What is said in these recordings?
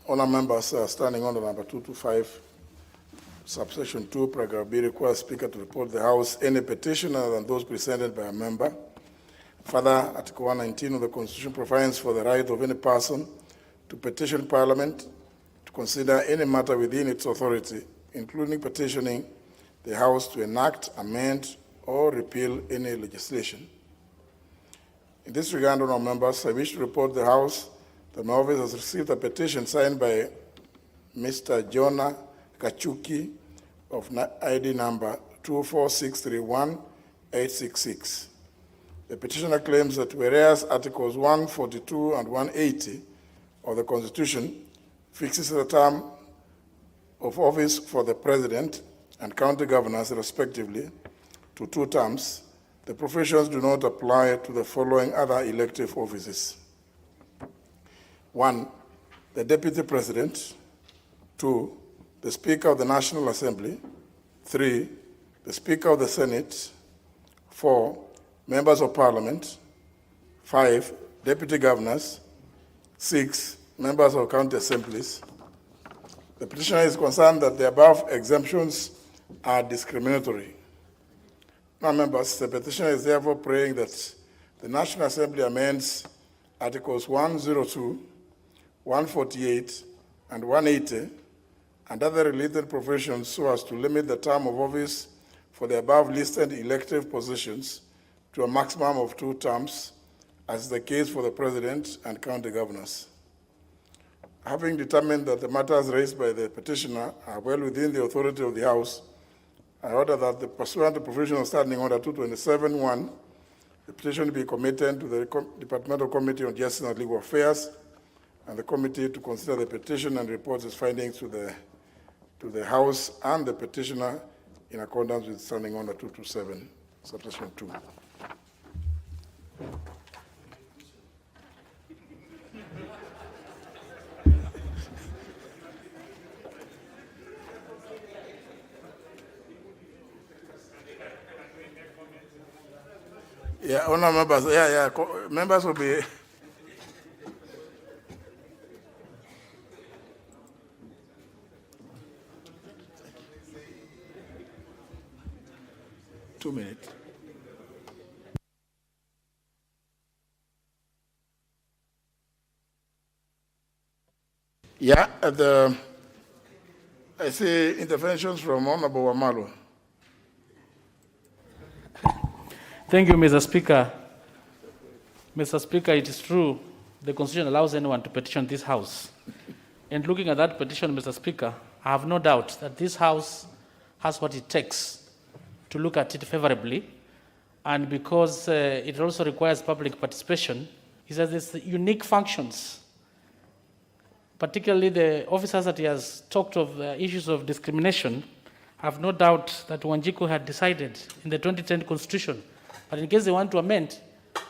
Honourable members, standing under number 225, subsection 2, paragraph B, requires Speaker to report the House any petition other than those presented by a member. Further, Article 119 of the Constitution provides for the right of any person to petition Parliament to consider any matter within its authority, including petitioning the House to enact, amend, or repeal any legislation. In this regard, honourable members, I wish to report the House that my office has received a petition signed by Mr. Jonah Kachuki of ID number 24631-866. The petitioner claims that whereas Articles 142 and 180 of the Constitution fixes the term of office for the President and county governors, respectively, to 2 terms, the provisions do not apply to the following other elective offices. 1, the Deputy President. 2, the Speaker of the National Assembly. 3, the Speaker of the Senate. 4, Members of Parliament. 5, Deputy Governors. 6, Members of County Assemblies. The petitioner is concerned that the above exemptions are discriminatory. Now, members, the petitioner is therefore praying that the National Assembly amends Articles 102, 148, and 180, and other related provisions so as to limit the term of office for the above listed elective positions to a maximum of 2 terms, as is the case for the President and county governors. Having determined that the matters raised by the petitioner are well within the authority of the House, I order that the pursuant to provision of Standing Order 227-1, the petition be committed to the Departmental Committee on Justice and Legal Affairs, and the committee to consider the petition and report its findings to the House and the petitioner in accordance with Standing Order 227, subsection 2. Yeah, honour members. Members will be. Two minutes. Yeah, I see interventions from Honourable Wamalu. Thank you, Mr. Speaker. Mr. Speaker, it is true the Constitution allows anyone to petition this House. And looking at that petition, Mr. Speaker, I have no doubt that this House has what it takes to look at it favorably. And because it also requires public participation, he says there's unique functions, particularly the officers that he has talked of issues of discrimination. I have no doubt that Wanjiku had decided in the 2010 Constitution, but in case they want to amend,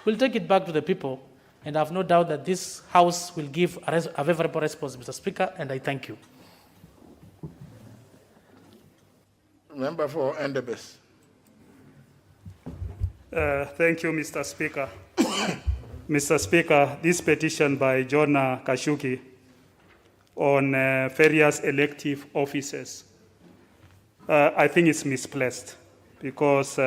we'll take it back to the people, and I have no doubt that this House will give a favorable response, Mr. Speaker, and I thank you. Member for Endebess. Thank you, Mr. Speaker. Mr. Speaker, this petition by Jonah Kashuki on various elective offices, I think it's misplaced, because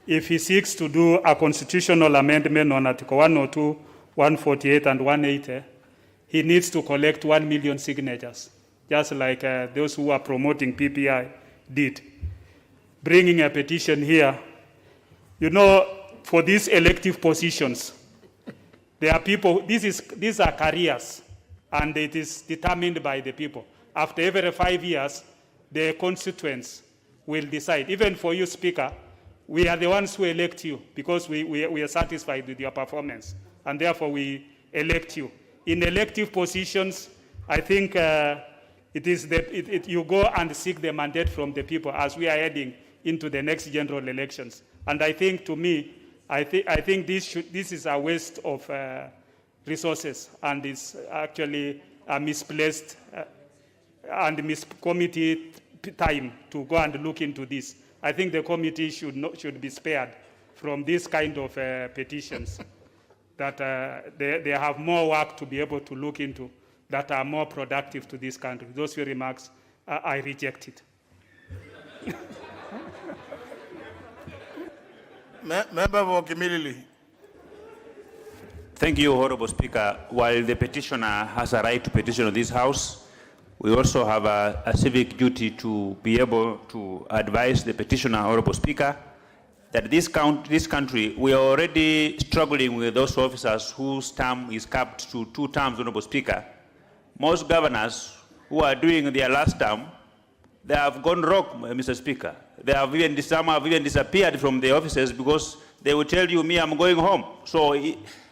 if he seeks to do a constitutional amendment on Article 102, 148, and 180, he needs to collect 1 million signatures, just like those who are promoting PPI did. Bringing a petition here, you know, for these elective positions, there are people, these are careers, and it is determined by the people. After every 5 years, the constituents will decide. Even for you, Speaker, we are the ones who elect you because we are satisfied with your performance, and therefore we elect you. In elective positions, I think you go and seek the mandate from the people as we are heading into the next general elections. And I think, to me, I think this is a waste of resources, and is actually a misplaced and committee time to go and look into this. I think the committee should be spared from this kind of petitions, that they have more work to be able to look into that are more productive to this country. Those few remarks, I reject it. Member for Kimilili. Thank you, Honorable Speaker. While the petitioner has a right to petition this House, we also have a civic duty to be able to advise the petitioner, Honorable Speaker, that this country, we are already struggling with those officers whose term is capped to 2 terms, Honorable Speaker. Most governors who are doing their last term, they have gone rogue, Mr. Speaker. Some have even disappeared from the offices because they will tell you, me, I'm going home. So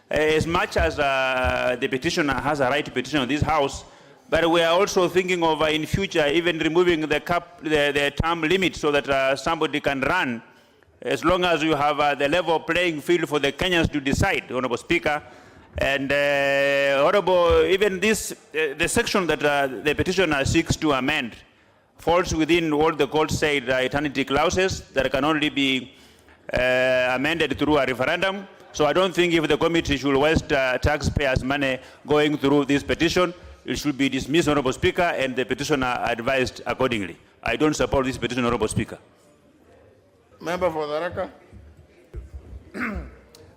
as much as the petitioner has a right to petition on this House, but we are also thinking of in future even removing the term limit so that somebody can run as long as you have the level playing field for the Kenyans to decide, Honorable Speaker. And Honorable, even this, the section that the petitioner seeks to amend falls within what the court said eternity clauses that can only be amended through a referendum. So I don't think if the committee should waste taxpayers' money going through this petition, it should be dismissed, Honorable Speaker, and the petitioner advised accordingly. I don't support this petition, Honorable Speaker. Member for Tharaka.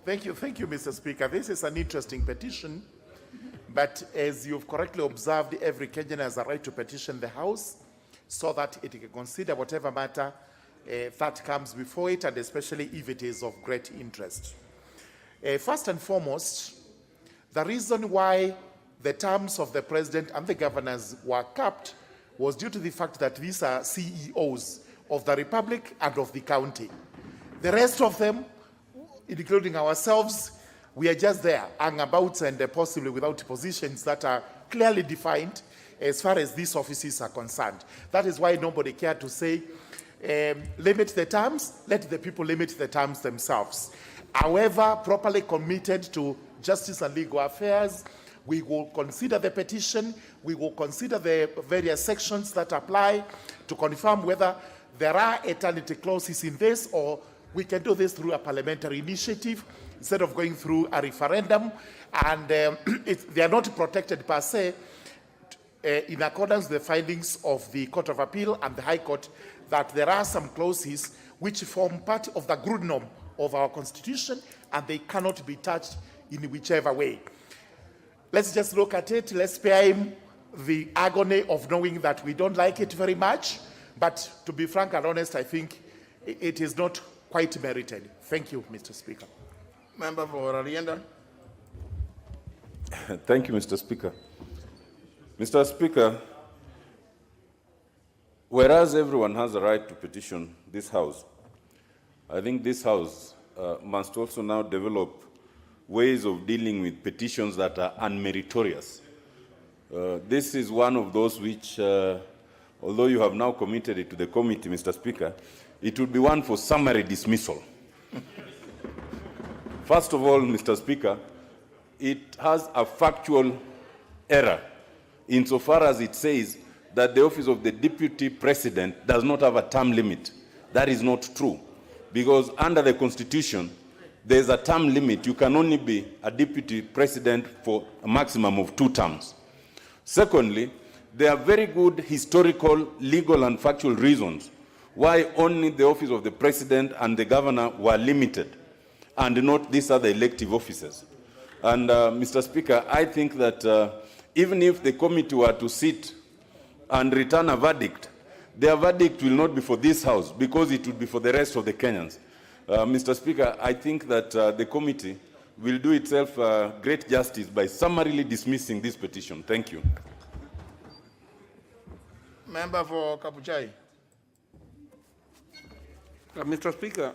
Thank you, Mr. Speaker. This is an interesting petition, but as you've correctly observed, every Kenyan has a right to petition the House so that it can consider whatever matter that comes before it, and especially if it is of great interest. First and foremost, the reason why the terms of the president and the governors were capped was due to the fact that these are CEOs of the republic and of the county. The rest of them, including ourselves, we are just there, hangabouts and possibly without positions that are clearly defined as far as these offices are concerned. That is why nobody cared to say, limit the terms, let the people limit the terms themselves. However, properly committed to justice and legal affairs, we will consider the petition, we will consider the various sections that apply to confirm whether there are eternity clauses in this, or we can do this through a parliamentary initiative instead of going through a referendum. And they are not protected per se in accordance with the findings of the Court of Appeal and the High Court, that there are some clauses which form part of the grundnorm of our Constitution and they cannot be touched in whichever way. Let's just look at it. Let's spare him the agony of knowing that we don't like it very much. But to be frank and honest, I think it is not quite merited. Thank you, Mr. Speaker. Member for Rarienda. Thank you, Mr. Speaker. Mr. Speaker, whereas everyone has a right to petition this House, I think this House must also now develop ways of dealing with petitions that are unmeritorious. This is one of those which, although you have now committed it to the committee, Mr. Speaker, it would be one for summary dismissal. First of all, Mr. Speaker, it has a factual error insofar as it says that the office of the deputy president does not have a term limit. That is not true, because under the Constitution, there's a term limit. You can only be a deputy president for a maximum of 2 terms. Secondly, there are very good historical, legal, and factual reasons why only the office of the president and the governor were limited and not these other elective offices. And Mr. Speaker, I think that even if the committee were to sit and return a verdict, their verdict will not be for this House because it would be for the rest of the Kenyans. Mr. Speaker, I think that the committee will do itself great justice by summarily dismissing this petition. Thank you. Member for Kapuchai. Mr. Speaker,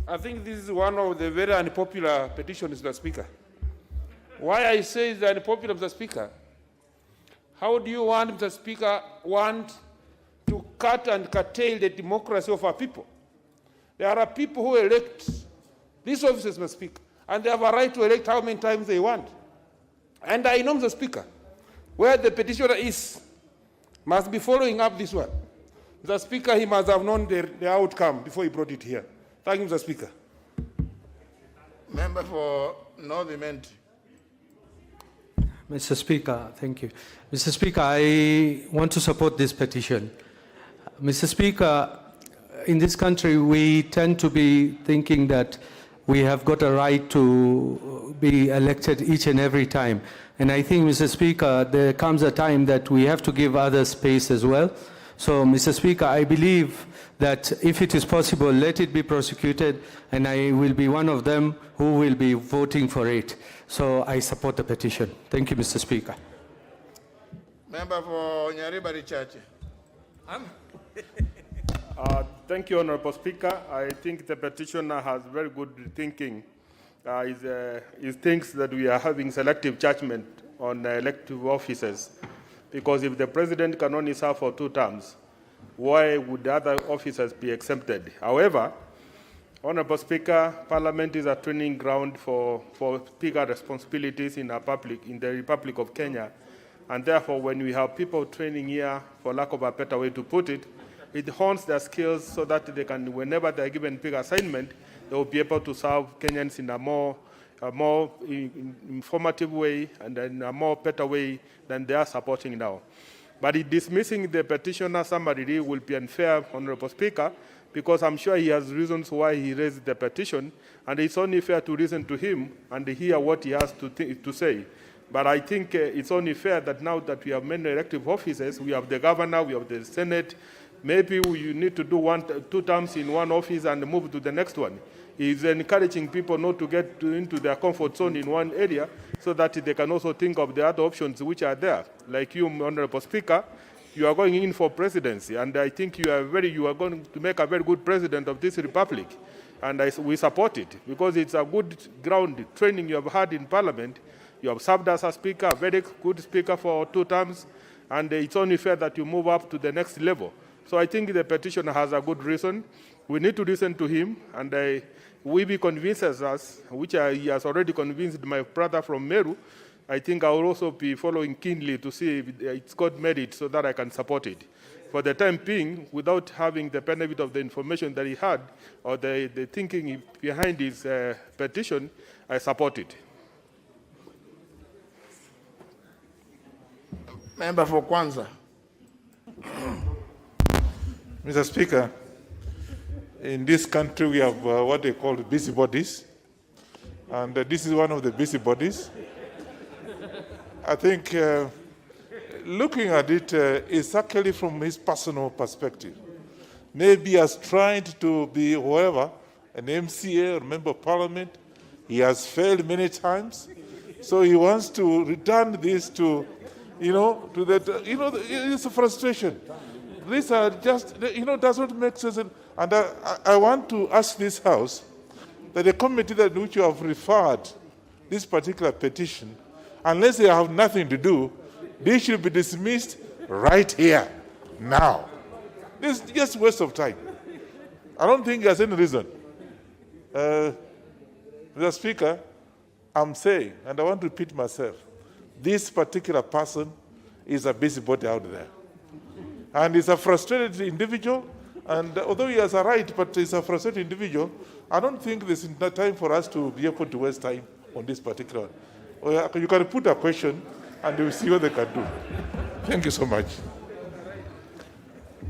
I think this is one of the very unpopular petitions, Mr. Speaker. Why I say it's unpopular, Mr. Speaker? How do you want, Mr. Speaker, to cut and curtail the democracy of our people? There are people who elect these officers, Mr. Speaker, and they have a right to elect how many times they want. And I know, Mr. Speaker, where the petitioner is, must be following up this one. Mr. Speaker, he must have known the outcome before he brought it here. Thank you, Mr. Speaker. Member for North Imenti. Mr. Speaker, thank you. Mr. Speaker, I want to support this petition. Mr. Speaker, in this country, we tend to be thinking that we have got a right to be elected each and every time. And I think, Mr. Speaker, there comes a time that we have to give others space as well. So, Mr. Speaker, I believe that if it is possible, let it be prosecuted, and I will be one of them who will be voting for it. So I support the petition. Thank you, Mr. Speaker. Member for Nyaribari Church. Thank you, Honorable Speaker. I think the petitioner has very good thinking. He thinks that we are having selective judgment on elective officers, because if the president can only serve for 2 terms, why would the other officers be exempted? However, Honorable Speaker, Parliament is a training ground for speaker responsibilities in the Republic of Kenya, and therefore when we have people training here, for lack of a better way to put it, it hones their skills so that they can, whenever they are given big assignment, they will be able to serve Kenyans in a more informative way and in a more better way than they are supporting now. But dismissing the petitioner summarily will be unfair, Honorable Speaker, because I'm sure he has reasons why he raised the petition, and it's only fair to listen to him and hear what he has to say. But I think it's only fair that now that we have many elective offices, we have the governor, we have the Senate, maybe you need to do 2 terms in one office and move to the next one. He's encouraging people not to get into their comfort zone in one area so that they can also think of the other options which are there. Like you, Honorable Speaker, you are going in for presidency, and I think you are going to make a very good president of this republic. And we support it because it's a good ground training you have had in Parliament. You have served as a speaker, a very good speaker for 2 terms, and it's only fair that you move up to the next level. So I think the petitioner has a good reason. We need to listen to him, and we be convinces us, which he has already convinced my brother from Meru. I think I will also be following keenly to see if it's got merit so that I can support it. For the time being, without having the benefit of the information that he had or the thinking behind his petition, I support it. Member for Kwanza. Mr. Speaker, in this country we have what they call busybodies, and this is one of the busybodies. I think looking at it is actually from his personal perspective. Maybe he has tried to be whoever, an MCA or member of parliament. He has failed many times. So he wants to return this to, to that, it's a frustration. These are just, doesn't make sense. And I want to ask this House that the committee that which you have referred this particular petition, unless they have nothing to do, they should be dismissed right here, now. This is just a waste of time. I don't think there's any reason. Mr. Speaker, I'm saying, and I want to repeat myself, this particular person is a busybody out there. And he's a frustrated individual, and although he has a right, but he's a frustrated individual, I don't think there's time for us to be able to waste time on this particular one. You can put a question, and we'll see what they can do. Thank you so much.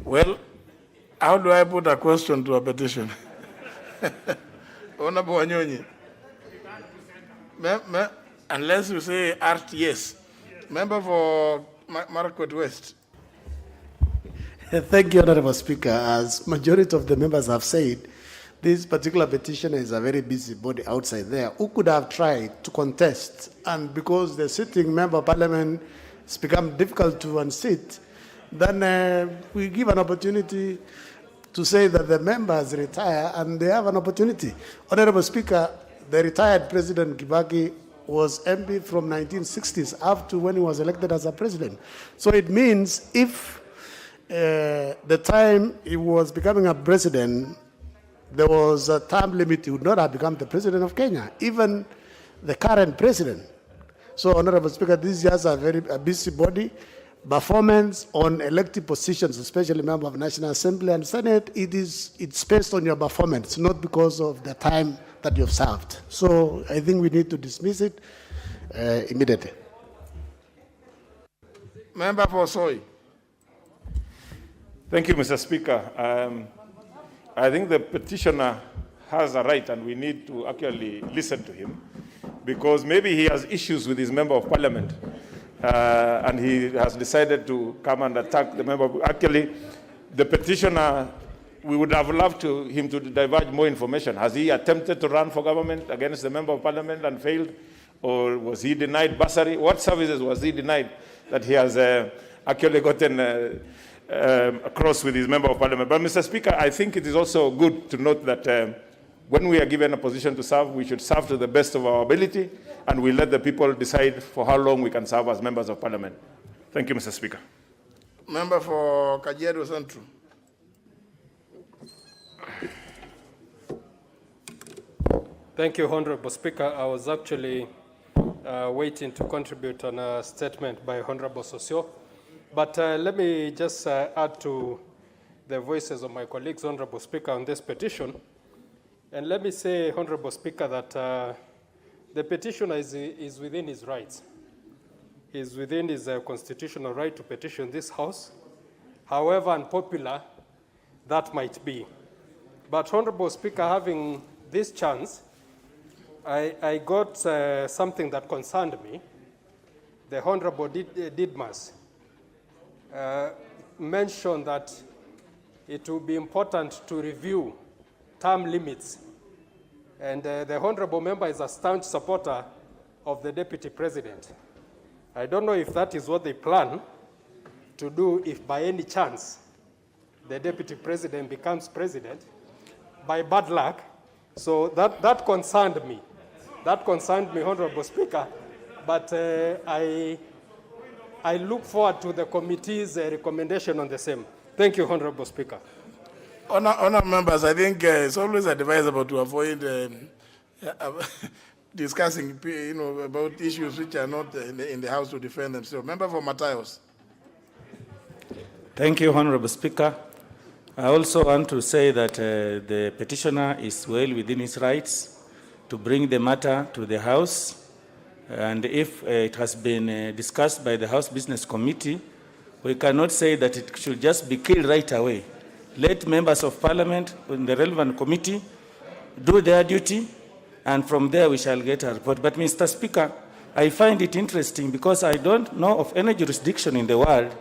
Well, how do I put a question to a petition? Honorable Wanyonyi. Unless you say art, yes. Member for Marquette West. Thank you, Honorable Speaker. As majority of the members have said, this particular petitioner is a very busy body outside there who could have tried to contest, and because the sitting member of parliament has become difficult to unseat, then we give an opportunity to say that the members retire and they have an opportunity. Honorable Speaker, the retired President Kibaki was MP from 1960s up to when he was elected as a president. So it means if the time he was becoming a president, there was a term limit, he would not have become the president of Kenya, even the current president. So, Honorable Speaker, this is just a busy body. Performance on elected positions, especially member of National Assembly and Senate, it's based on your performance, not because of the time that you've served. So I think we need to dismiss it immediately. Member for Soy. Thank you, Mr. Speaker. I think the petitioner has a right, and we need to actually listen to him, because maybe he has issues with his member of parliament, and he has decided to come and attack the member. Actually, the petitioner, we would have loved him to divulge more information. Has he attempted to run for government against the member of parliament and failed? Or was he denied bursary? What services was he denied that he has actually gotten across with his member of parliament? But Mr. Speaker, I think it is also good to note that when we are given a position to serve, we should serve to the best of our ability, and we let the people decide for how long we can serve as members of parliament. Thank you, Mr. Speaker. Member for Kajiado Central. Thank you, Honorable Speaker. I was actually waiting to contribute on a statement by Honorable Sosio. But let me just add to the voices of my colleagues, Honorable Speaker, on this petition. And let me say, Honorable Speaker, that the petitioner is within his rights. He is within his constitutional right to petition this House, however unpopular that might be. But Honorable Speaker, having this chance, I got something that concerned me. The Honorable Didmas mentioned that it will be important to review term limits. And the Honorable Member is a staunch supporter of the Deputy President. I don't know if that is what they plan to do if by any chance the Deputy President becomes President, by bad luck. So that concerned me. That concerned me, Honorable Speaker, but I look forward to the committee's recommendation on the same. Thank you, Honorable Speaker. Honourable members, I think it's always advisable to avoid discussing, about issues which are not in the House to defend themselves. Member for Matayos. Thank you, Honorable Speaker. I also want to say that the petitioner is well within his rights to bring the matter to the House. And if it has been discussed by the House Business Committee, we cannot say that it should just be killed right away. Let members of Parliament in the relevant committee do their duty, and from there we shall get a report. But Mr. Speaker, I find it interesting because I don't know of any jurisdiction in the world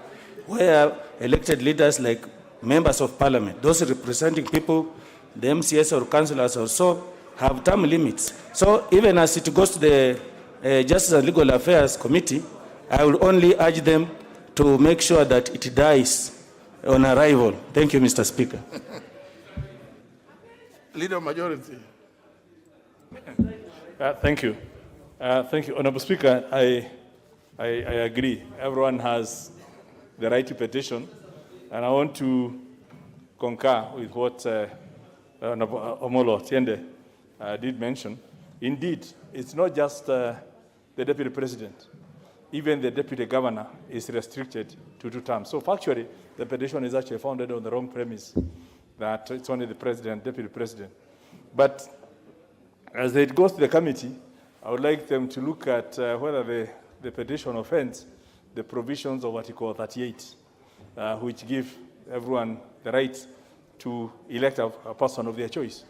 where elected leaders like members of Parliament, those representing people, the MCS or councillors or so, have term limits. So even as it goes to the Justice and Legal Affairs Committee, I will only urge them to make sure that it dies on arrival. Thank you, Mr. Speaker. Leader of Majority. Thank you. Thank you, Honorable Speaker. I agree. Everyone has the right to petition, and I want to concur with what Honorable Omolo Tiende did mention. Indeed, it's not just the Deputy President. Even the Deputy Governor is restricted to 2 terms. So factually, the petition is actually founded on the wrong premise that it's only the President, Deputy President. But as it goes to the committee, I would like them to look at whether the petition offends the provisions of Article 38, which give everyone the right to elect a person of their choice.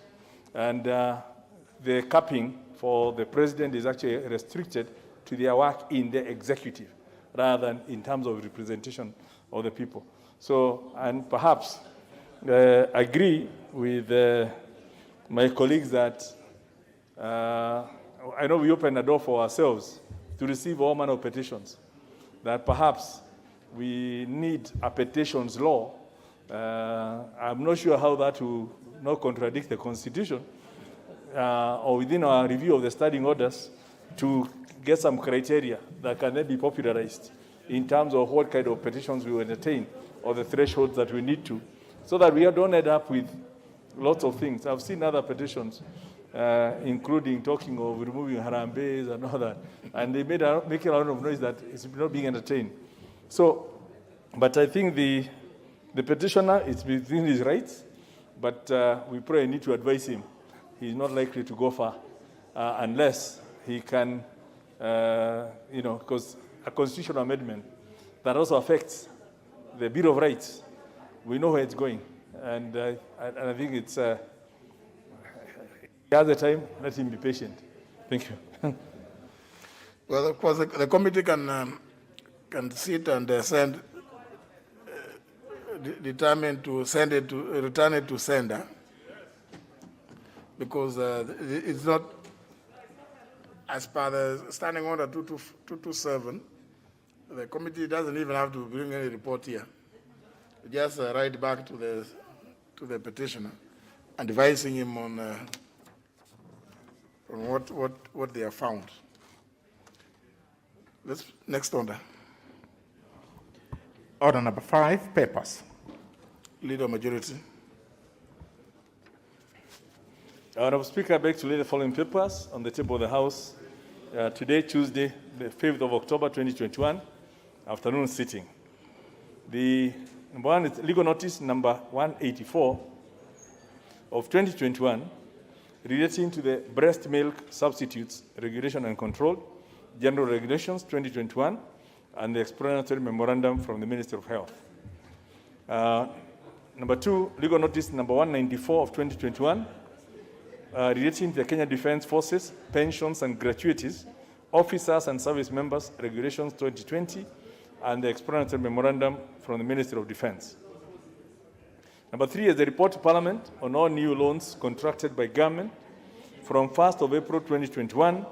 And the capping for the President is actually restricted to their work in the executive, rather than in terms of representation of the people. So, and perhaps agree with my colleagues that I know we open a door for ourselves to receive all manner of petitions, that perhaps we need a petitions law. I'm not sure how that will not contradict the Constitution, or within our review of the standing orders, to get some criteria that can then be popularized in terms of what kind of petitions we will entertain or the thresholds that we need to, so that we don't end up with lots of things. I've seen other petitions, including talking of removing harambees and all that, and they making a lot of noise that it's not being entertained. So, but I think the petitioner is within his rights, but we probably need to advise him. He's not likely to go far unless he can, because a constitutional amendment that also affects the Bill of Rights. We know where it's going. And I think it's, he has the time, let him be patient. Thank you. Well, of course, the committee can sit and send, determine to send it to, return it to sender, because it's not, as per the Standing Order 227, the committee doesn't even have to bring any report here. Just write back to the petitioner, advising him on what they have found. Next order. Order number 5, papers. Leader majority. Honourable Speaker, I beg to lay the following papers on the table of the House today, Tuesday, the 5th of October, 2021, afternoon sitting. The number one is legal notice number 184 of 2021 relating to the breast milk substitutes regulation and control, general regulations 2021, and the explanatory memorandum from the Ministry of Health. Number two, legal notice number 194 of 2021 relating to the Kenya Defence Forces, pensions and gratuities, officers and service members, regulations 2020, and the explanatory memorandum from the Ministry of Defence. Number three is the report to Parliament on all new loans contracted by government from 1st of April 2021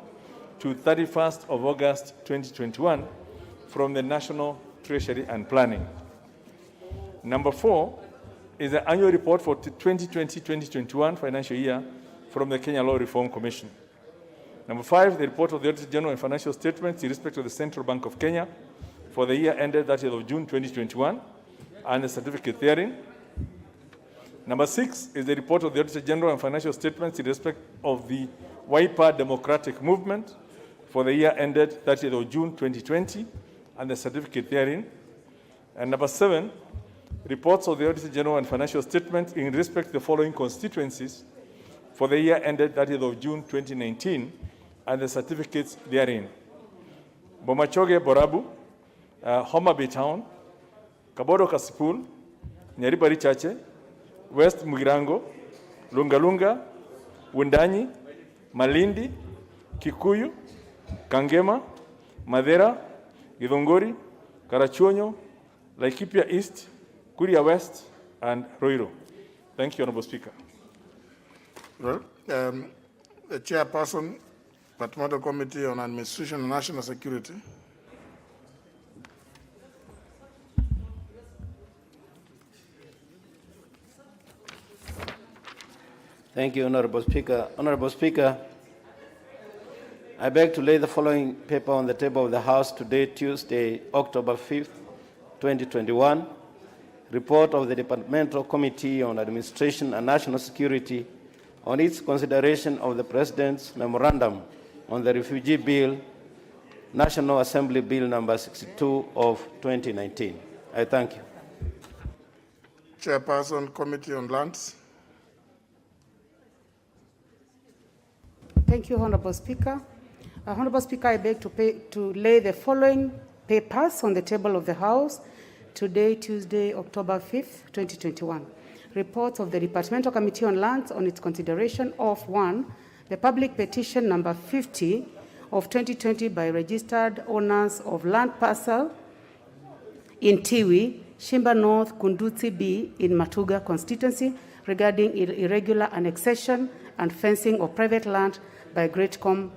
to 31st of August 2021 from the National Treasury and Planning. Number four is the annual report for 2020-2021 financial year from the Kenya Law Reform Commission. Number five, the report of the Auditor General and financial statements in respect of the Central Bank of Kenya for the year ended 30th of June 2021 and the certificate therein. Number six is the report of the Auditor General and financial statements in respect of the Wiper Democratic Movement for the year ended 30th of June 2020 and the certificate therein. And number seven, reports of the Auditor General and financial statements in respect to the following constituencies for the year ended 30th of June 2019 and the certificates therein. Bomachoge Borabu, Homa Bay Town, Kabodo Kasipul, Nyaribari Chache, West Mugirango, Lungalunga, Wundanyi, Malindi, Kikuyu, Kangema, Madera, Githongori, Karachuonyo, Laikipia East, Kuria West, and Roiro. Thank you, Honourable Speaker. Well, the chairperson, Departmental Committee on Administration and National Security. Thank you, Honourable Speaker. Honourable Speaker, I beg to lay the following paper on the table of the House today, Tuesday, October 5th, 2021. Report of the Departmental Committee on Administration and National Security on its consideration of the President's Memorandum on the Refugee Bill, National Assembly Bill number 62 of 2019. I thank you. Chairperson, Committee on Lands. Thank you, Honourable Speaker. Honourable Speaker, I beg to lay the following papers on the table of the House today, Tuesday, October 5th, 2021. Reports of the Departmental Committee on Lands on its consideration of 1, the public petition number 50 of 2020 by registered owners of land parcel in Tiwi, Shimba North, Kunduzi B in Matuga constituency regarding irregular annexation and fencing of private land by Greatcom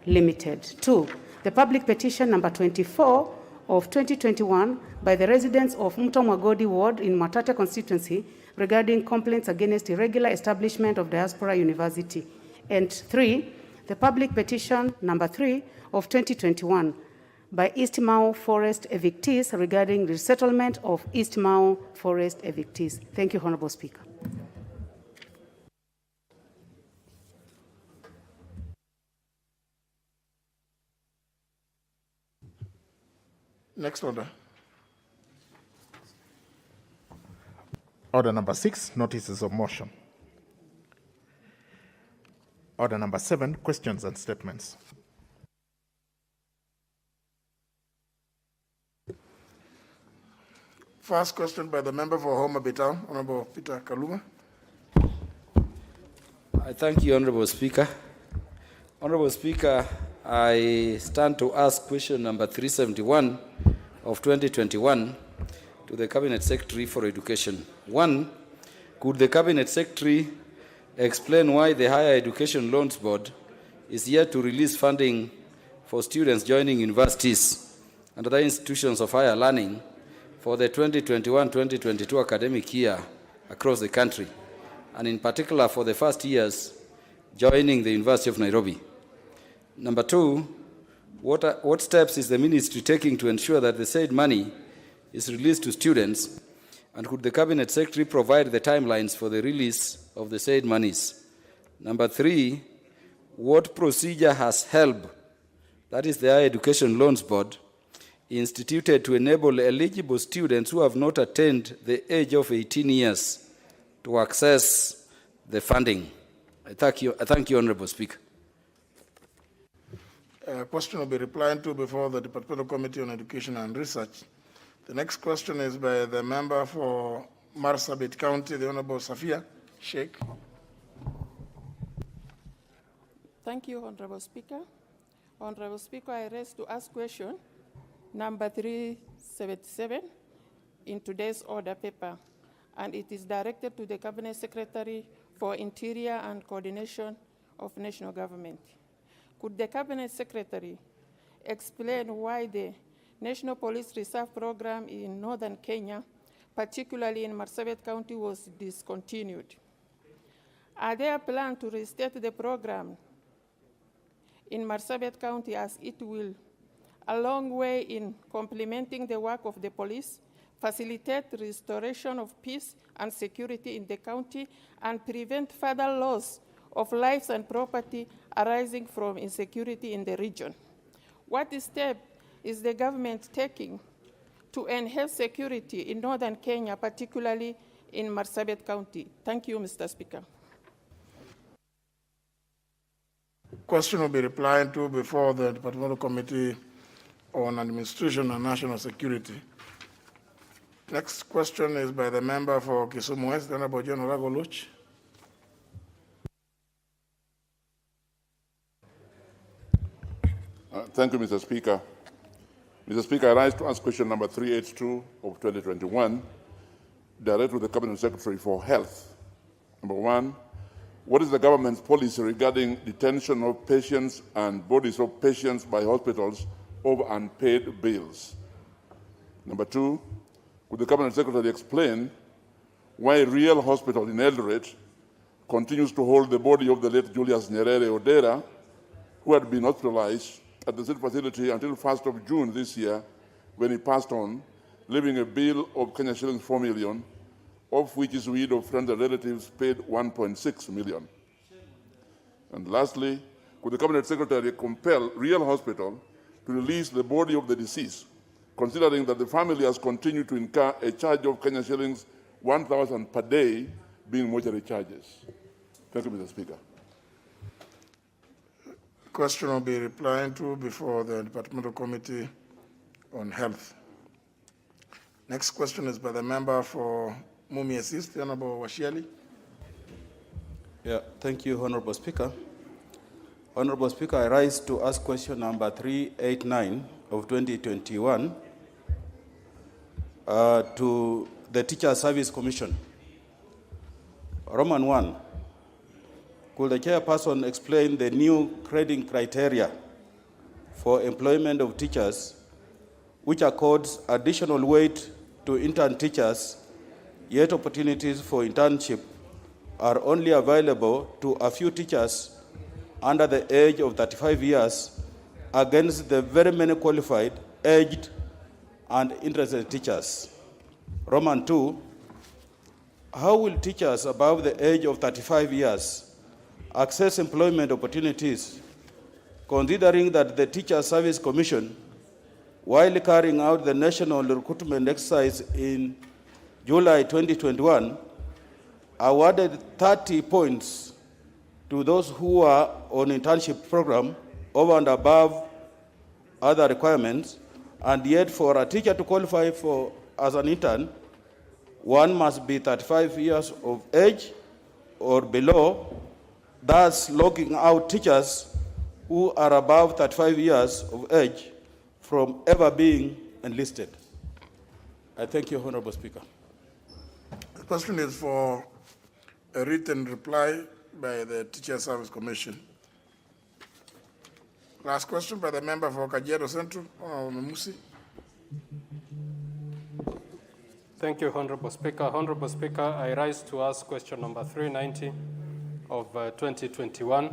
Limited. 2, the public petition number 24 of 2021 by the residents of Mutembei ward in Mwatate constituency regarding complaints against irregular establishment of Diaspora University. And 3, the public petition number 3 of 2021 by East Mau Forest evictees regarding resettlement of East Mau Forest evictees. Thank you, Honourable Speaker. Next order. Order number 6, notices of motion. Order number 7, questions and statements. First question by the member for Homa Bay Town, Honorable Peter Kaluma. I thank you, Honorable Speaker. Honorable Speaker, I stand to ask question number 371 of 2021 to the Cabinet Secretary for Education. 1, could the Cabinet Secretary explain why the Higher Education Loans Board is yet to release funding for students joining universities and other institutions of higher learning for the 2021-2022 academic year across the country, and in particular for the first years joining the University of Nairobi? Number 2, what steps is the ministry taking to ensure that the said money is released to students, and could the Cabinet Secretary provide the timelines for the release of the said monies? Number 3, what procedure has HELB, that is the Higher Education Loans Board, instituted to enable eligible students who have not attained the age of 18 years to access the funding? I thank you, Honorable Speaker. Question will be replied to before the Departmental Committee on Education and Research. The next question is by the member for Marsabit County, the Honorable Safia Sheikh. Thank you, Honorable Speaker. Honorable Speaker, I raise to ask question number 377 in today's order paper, and it is directed to the Cabinet Secretary for Interior and Coordination of National Government. Could the Cabinet Secretary explain why the National Police Reserve Program in northern Kenya, particularly in Marsabit County, was discontinued? Are there plans to restate the program in Marsabit County, as it will a long way in complementing the work of the police, facilitate restoration of peace and security in the county, and prevent further loss of lives and property arising from insecurity in the region? What step is the government taking to enhance security in northern Kenya, particularly in Marsabit County? Thank you, Mr. Speaker. Question will be replied to before the Departmental Committee on Administration and National Security. Next question is by the member for Kisumu West, Honorable John Oragoluch. Thank you, Mr. Speaker. Mr. Speaker, I rise to ask question number 382 of 2021, directed to the Cabinet Secretary for Health. Number 1, what is the government's policy regarding detention of patients and bodies of patients by hospitals over unpaid bills? Number 2, would the Cabinet Secretary explain why Real Hospital in Eldoret continues to hold the body of the late Julius Nyerere Odera, who had been hospitalized at the said facility until 1st of June this year, when he passed on, leaving a bill of Kenya shillings 4 million, of which his widow, friends and relatives paid 1.6 million. And lastly, could the Cabinet Secretary compel Real Hospital to release the body of the deceased, considering that the family has continued to incur a charge of Kenya shillings 1,000 per day, being mortuary charges? Thank you, Mr. Speaker. Question will be replied to before the Departmental Committee on Health. Next question is by the member for Mumias East, Honorable Washiali. Yeah, thank you, Honorable Speaker. Honorable Speaker, I rise to ask question number 389 of 2021 to the Teacher Service Commission. Roman 1, could the chairperson explain the new grading criteria for employment of teachers, which accords additional weight to intern teachers, yet opportunities for internship are only available to a few teachers under the age of 35 years against the very many qualified, aged, and interested teachers? Roman 2, how will teachers above the age of 35 years access employment opportunities, considering that the Teacher Service Commission, while carrying out the national recruitment exercise in July 2021, awarded 30 points to those who are on internship program over and above other requirements, and yet for a teacher to qualify for as an intern, one must be 35 years of age or below, thus locking out teachers who are above 35 years of age from ever being enlisted. I thank you, Honorable Speaker. The question is for a written reply by the Teacher Service Commission. Last question by the member for Kajiado Central, Musi. Thank you, Honorable Speaker. Honorable Speaker, I rise to ask question number 390 of 2021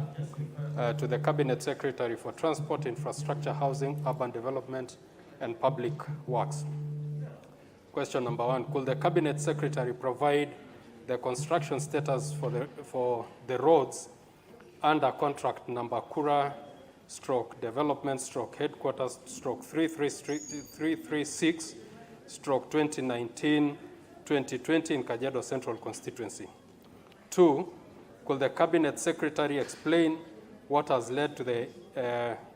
to the Cabinet Secretary for Transport, Infrastructure, Housing, Urban Development, and Public Works. Question number 1, could the Cabinet Secretary provide the construction status for the roads under contract number Kura / Development / Headquarters / 336 / 2019-2020 in Kajiado Central Constituency? 2, could the Cabinet Secretary explain what has led to the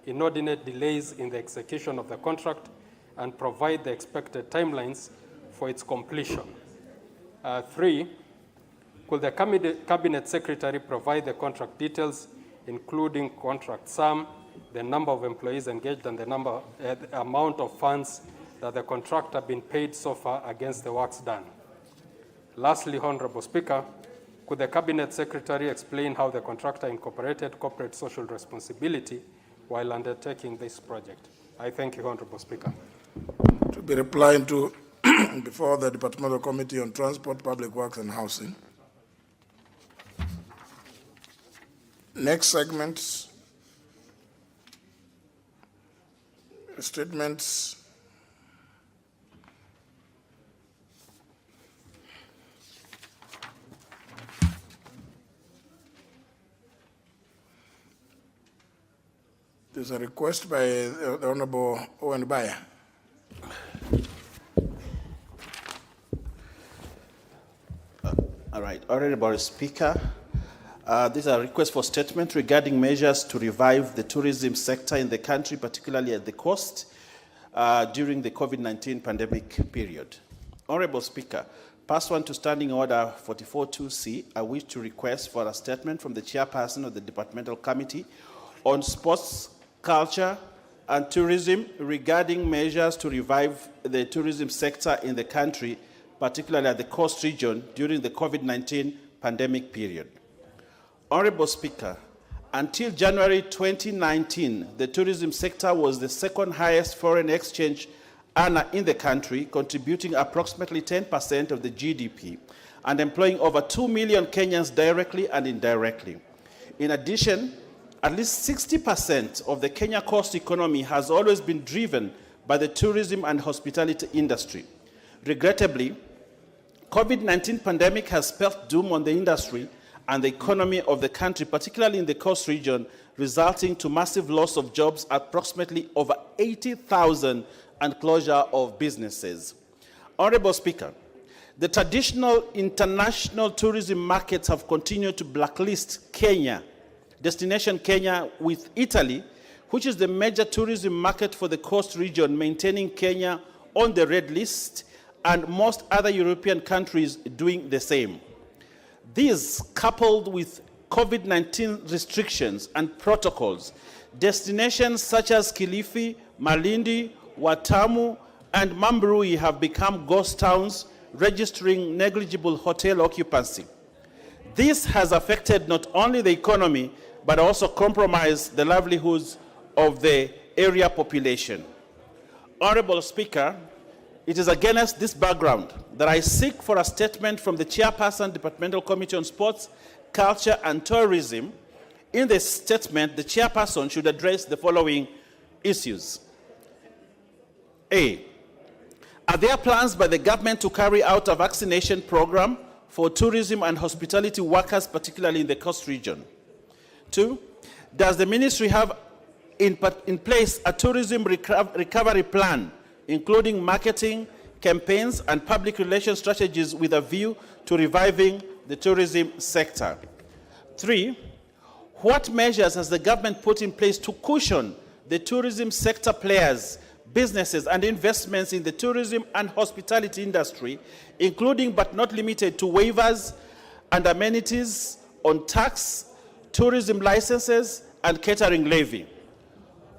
inordinate delays in the execution of the contract and provide the expected timelines for its completion? 3, could the Cabinet Secretary provide the contract details, including contract sum, the number of employees engaged, and the amount of funds that the contractor been paid so far against the works done? Lastly, Honorable Speaker, could the Cabinet Secretary explain how the contractor incorporated corporate social responsibility while undertaking this project? I thank you, Honorable Speaker. To be replying to before the Departmental Committee on Transport, Public Works and Housing. Next segment, statements. There's a request by the Honorable Owen Baya. All right, Honorable Speaker, this is a request for statement regarding measures to revive the tourism sector in the country, particularly at the coast, during the COVID-19 pandemic period. Honorable Speaker, pursuant to Standing Order 44.2c, I wish to request for a statement from the Chairperson of the Departmental Committee on Sports, Culture, and Tourism regarding measures to revive the tourism sector in the country, particularly at the coast region during the COVID-19 pandemic period. Honorable Speaker, until January 2019, the tourism sector was the second highest foreign exchange earner in the country, contributing approximately 10% of the GDP and employing over 2 million Kenyans directly and indirectly. In addition, at least 60% of the Kenya coast economy has always been driven by the tourism and hospitality industry. Regrettably, COVID-19 pandemic has spelled doom on the industry and the economy of the country, particularly in the coast region, resulting to massive loss of jobs, approximately over 80,000, and closure of businesses. Honorable Speaker, the traditional international tourism markets have continued to blacklist Kenya, destination Kenya, with Italy, which is the major tourism market for the coast region, maintaining Kenya on the red list, and most other European countries doing the same. These, coupled with COVID-19 restrictions and protocols, destinations such as Kilifi, Malindi, Watamu, and Mambrui have become ghost towns, registering negligible hotel occupancy. This has affected not only the economy, but also compromised the livelihoods of the area population. Honorable Speaker, it is against this background that I seek for a statement from the Chairperson, Departmental Committee on Sports, Culture, and Tourism. In this statement, the Chairperson should address the following issues. A, are there plans by the government to carry out a vaccination program for tourism and hospitality workers, particularly in the coast region? 2, does the ministry have in place a tourism recovery plan, including marketing, campaigns, and public relations strategies with a view to reviving the tourism sector? 3, what measures has the government put in place to cushion the tourism sector players businesses and investments in the tourism and hospitality industry, including but not limited to waivers and amenities on tax, tourism licenses, and catering levy.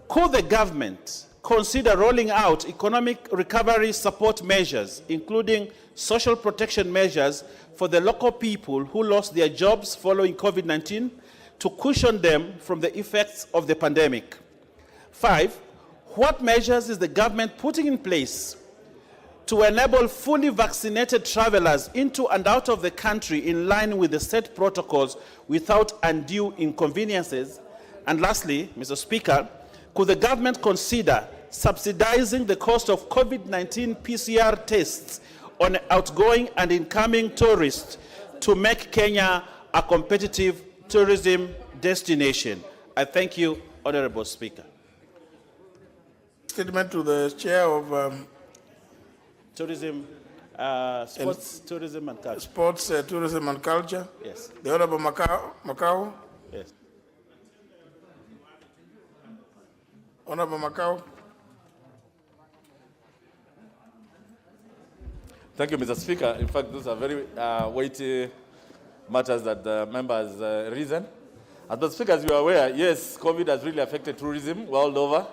Could the government consider rolling out economic recovery support measures, including social protection measures for the local people who lost their jobs following COVID-19 to cushion them from the effects of the pandemic? 5, what measures is the government putting in place to enable fully vaccinated travelers into and out of the country in line with the set protocols without undue inconveniences? And lastly, Mr. Speaker, could the government consider subsidizing the cost of COVID-19 PCR tests on outgoing and incoming tourists to make Kenya a competitive tourism destination? I thank you, Honorable Speaker. Statement to the Chair of Tourism, Sports, Tourism and Culture. Sports, Tourism and Culture. Yes. The Honorable Macau. Yes. Honorable Macau. Thank you, Mr. Speaker. In fact, those are very weighty matters that the member has risen. As Mr. Speaker, as you are aware, yes, COVID has really affected tourism world over,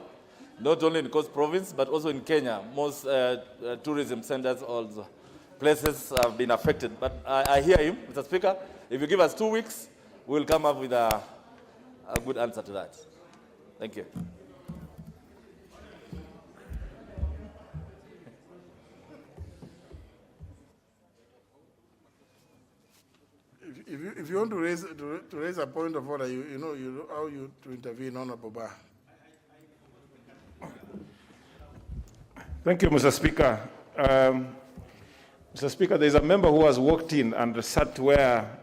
not only in Coast Province, but also in Kenya. Most tourism centers, also places have been affected. But I hear him, Mr. Speaker. If you give us 2 weeks, we'll come up with a good answer to that. Thank you. If you want to raise a point of order, you know how you to intervene, Honorable Ba. Thank you, Mr. Speaker. Mr. Speaker, there is a member who has walked in and sat where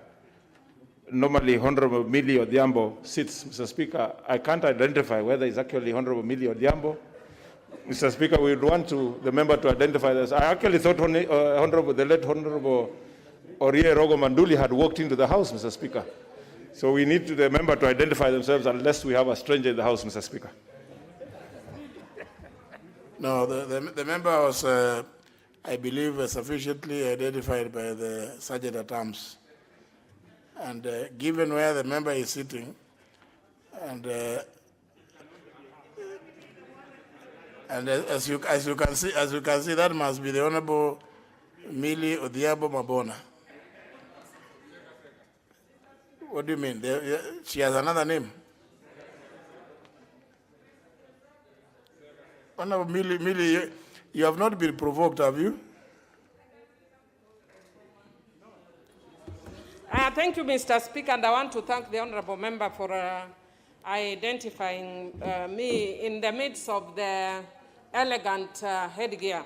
normally Honorable Millie Odhiambo sits. Mr. Speaker, I can't identify whether it's actually Honorable Millie Odhiambo. Mr. Speaker, we would want the member to identify this. I actually thought the late Honorable Orie Rogo Manduli had walked into the House, Mr. Speaker. So we need the member to identify themselves unless we have a stranger in the House, Mr. Speaker. No, the member was, I believe, sufficiently identified by the Sergeant at Arms. And given where the member is sitting, and as you can see, that must be the Honorable Millie Odhiambo Mabona. What do you mean? She has another name. Honorable Millie, you have not been provoked, have you? Thank you, Mr. Speaker, and I want to thank the honorable member for identifying me in the midst of the elegant headgear.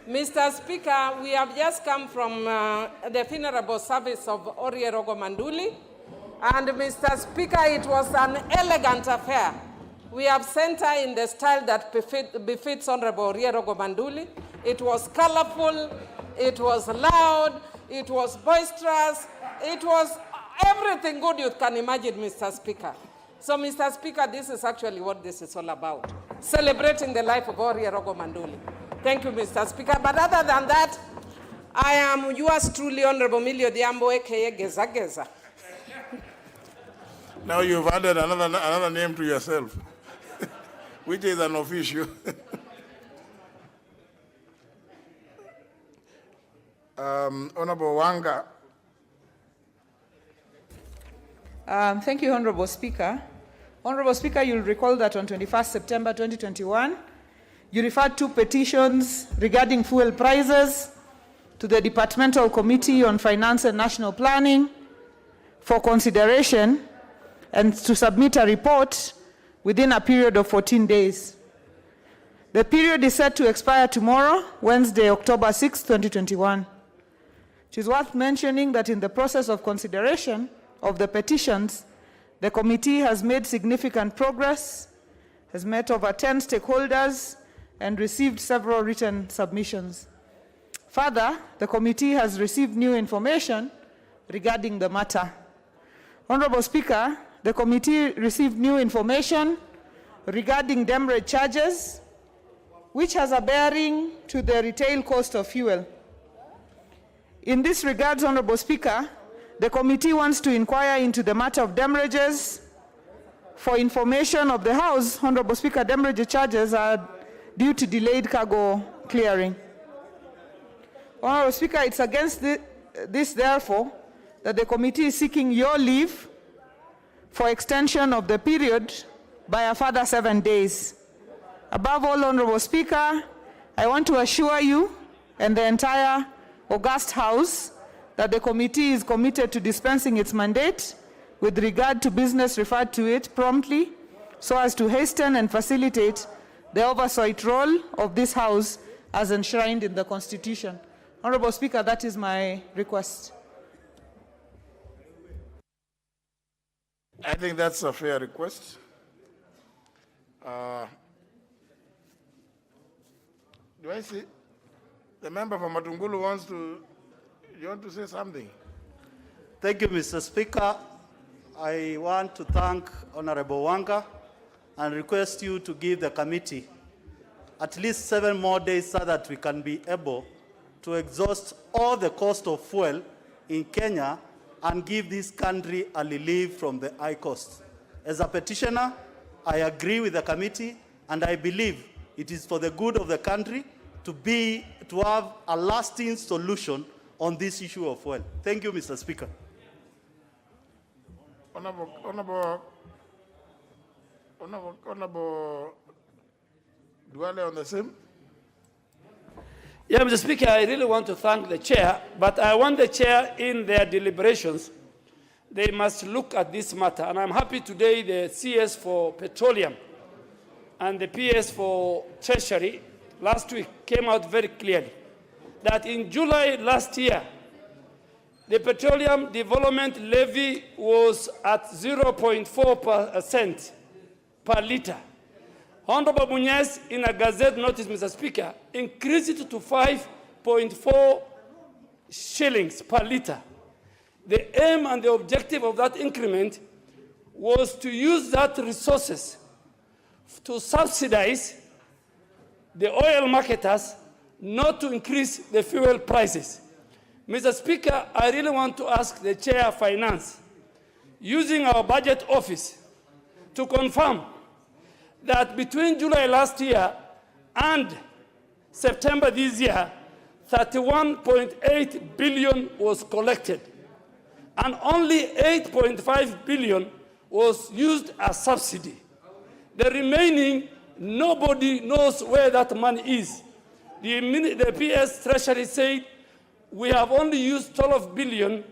Mr. Speaker, we have just come from the funeral service of Orie Rogo Manduli, and Mr. Speaker, it was an elegant affair. We have sent her in the style that befits Honorable Orie Rogo Manduli. It was colorful, it was loud, it was boisterous, it was everything good you can imagine, Mr. Speaker. So, Mr. Speaker, this is actually what this is all about, celebrating the life of Orie Rogo Manduli. Thank you, Mr. Speaker. But other than that, I am yours truly, Honorable Millie Odhiambo, a.k.a. Geza Geza. Now you've added another name to yourself, which is an official. Honorable Wanga. Thank you, Honorable Speaker. Honorable Speaker, you'll recall that on 21st September 2021, you referred 2 petitions regarding fuel prices to the Departmental Committee on Finance and National Planning for consideration and to submit a report within a period of 14 days. The period is set to expire tomorrow, Wednesday, October 6, 2021. It is worth mentioning that in the process of consideration of the petitions, the committee has made significant progress, has met over 10 stakeholders, and received several written submissions. Further, the committee has received new information regarding the matter. Honorable Speaker, the committee received new information regarding demurrage charges which has a bearing to the retail cost of fuel. In this regard, Honorable Speaker, the committee wants to inquire into the matter of demurrages. For information of the House, Honorable Speaker, demurrage charges are due to delayed cargo clearing. Honorable Speaker, it's against this, therefore, that the committee is seeking your leave for extension of the period by a further 7 days. Above all, Honorable Speaker, I want to assure you and the entire august House that the committee is committed to dispensing its mandate with regard to business referred to it promptly so as to hasten and facilitate the oversight role of this House as enshrined in the Constitution. Honorable Speaker, that is my request. I think that's a fair request. Do I see the member from Matungulu wants to, you want to say something? Thank you, Mr. Speaker. I want to thank Honorable Wanga and request you to give the committee at least 7 more days so that we can be able to exhaust all the cost of fuel in Kenya and give this country a relief from the high cost. As a petitioner, I agree with the committee, and I believe it is for the good of the country to have a lasting solution on this issue of fuel. Thank you, Mr. Speaker. Honorable Duale on the same. Yeah, Mr. Speaker, I really want to thank the chair, but I want the chair in their deliberations, they must look at this matter. And I'm happy today the CS for petroleum and the PS for treasury last week came out very clearly that in July last year, the petroleum development levy was at 0.4% per liter. Honorable Munyes, in a Gazette notice, Mr. Speaker, increased it to 5.4 shillings per liter. The aim and the objective of that increment was to use that resources to subsidize the oil marketers, not to increase the fuel prices. Mr. Speaker, I really want to ask the Chair of Finance, using our budget office, to confirm that between July last year and September this year, 31.8 billion was collected, and only 8.5 billion was used as subsidy. The remaining, nobody knows where that money is. The PS Treasury said we have only used 12 billion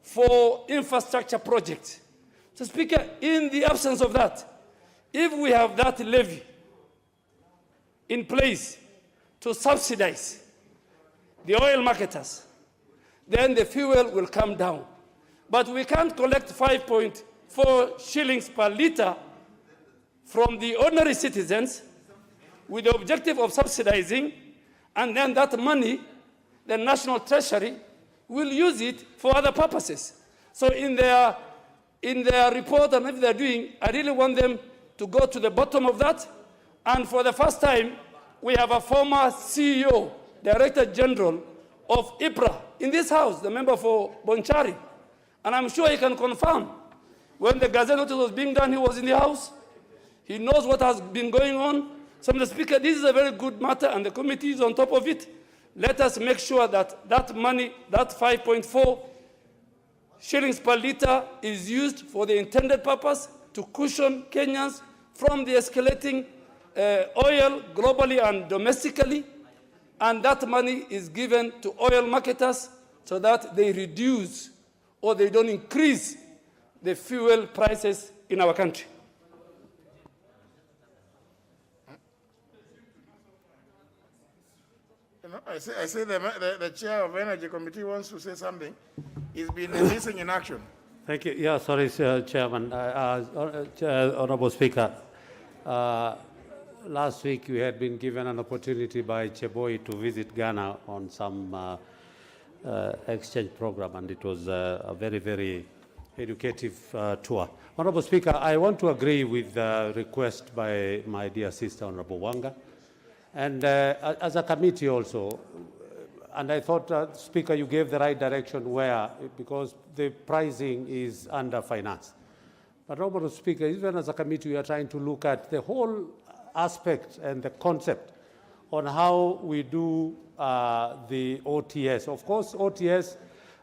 for infrastructure projects. So, Speaker, in the absence of that, if we have that levy in place to subsidize the oil marketers, then the fuel will come down. But we can't collect 5.4 shillings per liter from the ordinary citizens with the objective of subsidizing, and then that money, the National Treasury, will use it for other purposes. So in their report and if they're doing, I really want them to go to the bottom of that. And for the first time, we have a former CEO, Director General of IPRA in this House, the member for Bonchari. And I'm sure he can confirm. When the Gazette notice was being done, he was in the House. He knows what has been going on. So, Mr. Speaker, this is a very good matter, and the committee is on top of it. Let us make sure that that money, that 5.4 shillings per liter, is used for the intended purpose to cushion Kenyans from the escalating oil globally and domestically. And that money is given to oil marketers so that they reduce or they don't increase the fuel prices in our country. I say the chair of Energy Committee wants to say something. He's been missing in action. Thank you. Yeah, sorry, Chairman. Honorable Speaker, last week we had been given an opportunity by Cheboy to visit Ghana on some exchange program, and it was a very, very educative tour. Honorable Speaker, I want to agree with the request by my dear sister, Honorable Wanga. And as a committee also, and I thought, Speaker, you gave the right direction because the pricing is under finance. But Honorable Speaker, even as a committee, we are trying to look at the whole aspect and the concept on how we do the OTS. Of course, OTS,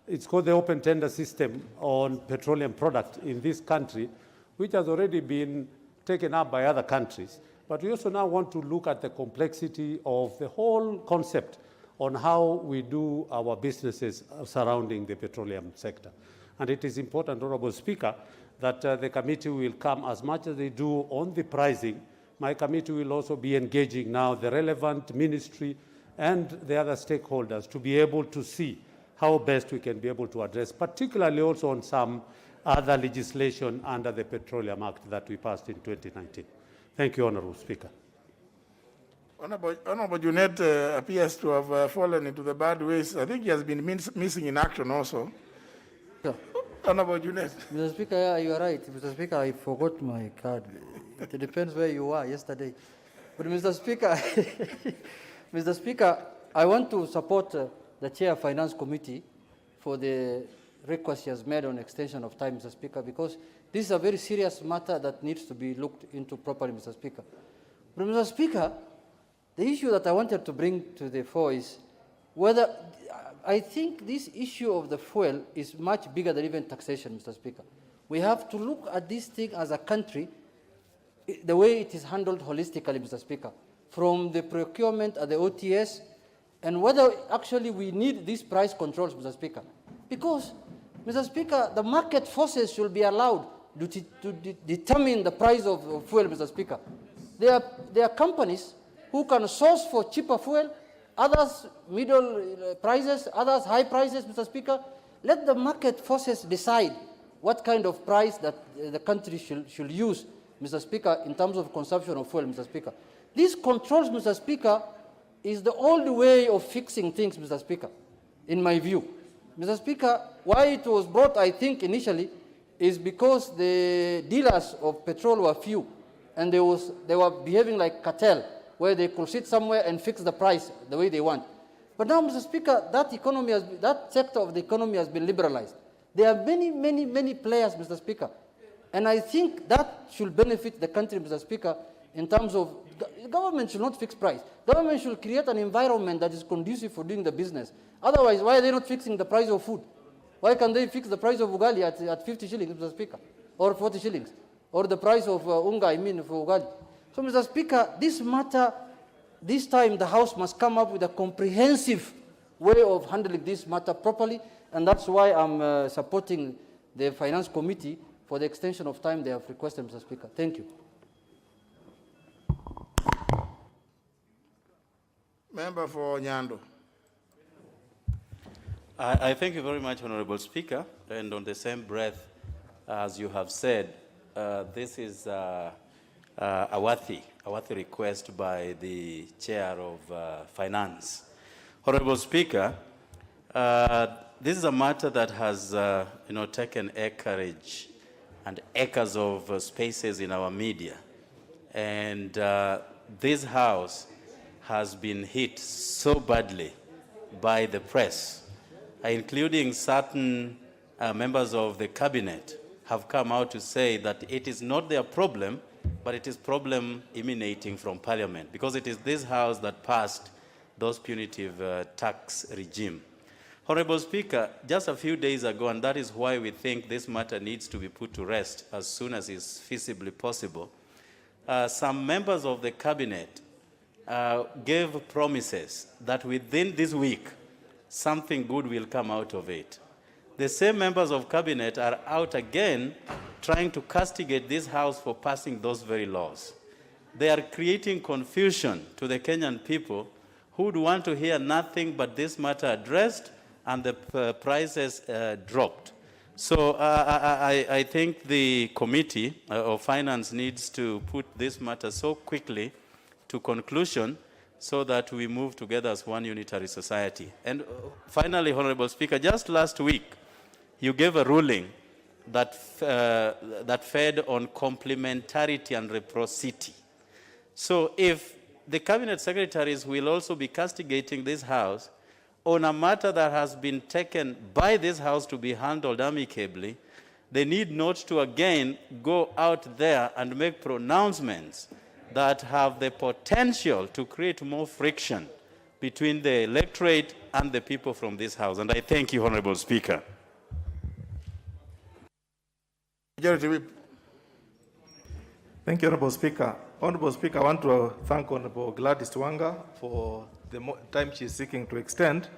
it's called the open tender system on petroleum product in this country, which has already been taken up by other countries. But we also now want to look at the complexity of the whole concept on how we do our businesses surrounding the petroleum sector. And it is important, Honorable Speaker, that the committee will come as much as they do on the pricing. My committee will also be engaging now the relevant ministry and the other stakeholders to be able to see how best we can be able to address, particularly also on some other legislation under the Petroleum Act that we passed in 2019. Thank you, Honorable Speaker. Honorable Junet appears to have fallen into the bad ways. I think he has been missing in action also. Yeah. Honorable Junet. Mr. Speaker, yeah, you are right. Mr. Speaker, I forgot my card. It depends where you were yesterday. But Mr. Speaker, Mr. Speaker, I want to support the Chair of Finance Committee for the request he has made on extension of time, Mr. Speaker, because this is a very serious matter that needs to be looked into properly, Mr. Speaker. But Mr. Speaker, the issue that I wanted to bring to the fore is whether I think this issue of the fuel is much bigger than even taxation, Mr. Speaker. We have to look at this thing as a country, the way it is handled holistically, Mr. Speaker, from the procurement at the OTS, and whether actually we need these price controls, Mr. Speaker. Because, Mr. Speaker, the market forces should be allowed to determine the price of fuel, Mr. Speaker. There are companies who can source for cheaper fuel, others middle prices, others high prices, Mr. Speaker. Let the market forces decide what kind of price that the country should use, Mr. Speaker, in terms of consumption of fuel, Mr. Speaker. These controls, Mr. Speaker, is the only way of fixing things, Mr. Speaker, in my view. Mr. Speaker, why it was brought, I think, initially, is because the dealers of petrol were few, and they were behaving like cartel, where they could sit somewhere and fix the price the way they want. But now, Mr. Speaker, that sector of the economy has been liberalized. There are many, many, many players, Mr. Speaker. And I think that should benefit the country, Mr. Speaker, in terms of government should not fix price. Government should create an environment that is conducive for doing the business. Otherwise, why are they not fixing the price of food? Why can't they fix the price of ugali at 50 shillings, Mr. Speaker, or 40 shillings, or the price of unga, for ugali? So, Mr. Speaker, this matter, this time the House must come up with a comprehensive way of handling this matter properly, and that's why I'm supporting the Finance Committee for the extension of time they have requested, Mr. Speaker. Thank you. Member for Nyando. I thank you very much, Honorable Speaker. And on the same breath, as you have said, this is a worthy request by the Chair of Finance. Honorable Speaker, this is a matter that has taken acreage and acres of spaces in our media. And this House has been hit so badly by the press, including certain members of the cabinet have come out to say that it is not their problem, but it is problem emanating from Parliament, because it is this House that passed those punitive tax regime. Honorable Speaker, just a few days ago, and that is why we think this matter needs to be put to rest as soon as is feasibly possible, some members of the cabinet gave promises that within this week, something good will come out of it. The same members of cabinet are out again trying to castigate this House for passing those very laws. They are creating confusion to the Kenyan people who would want to hear nothing but this matter addressed and the prices dropped. So I think the Committee of Finance needs to put this matter so quickly to conclusion so that we move together as one unitary society. And finally, Honorable Speaker, just last week, you gave a ruling that, that fed on complementarity and reciprocity. So if the cabinet secretaries will also be castigating this House on a matter that has been taken by this House to be handled amicably. They need not to again go out there and make pronouncements that have the potential to create more friction between the electorate and the people from this House. And I thank you, Honorable Speaker. Majority Whip. Thank you, Honorable Speaker. Honorable Speaker, I want to thank Honorable Gladys Wanga for the time she is seeking to extend.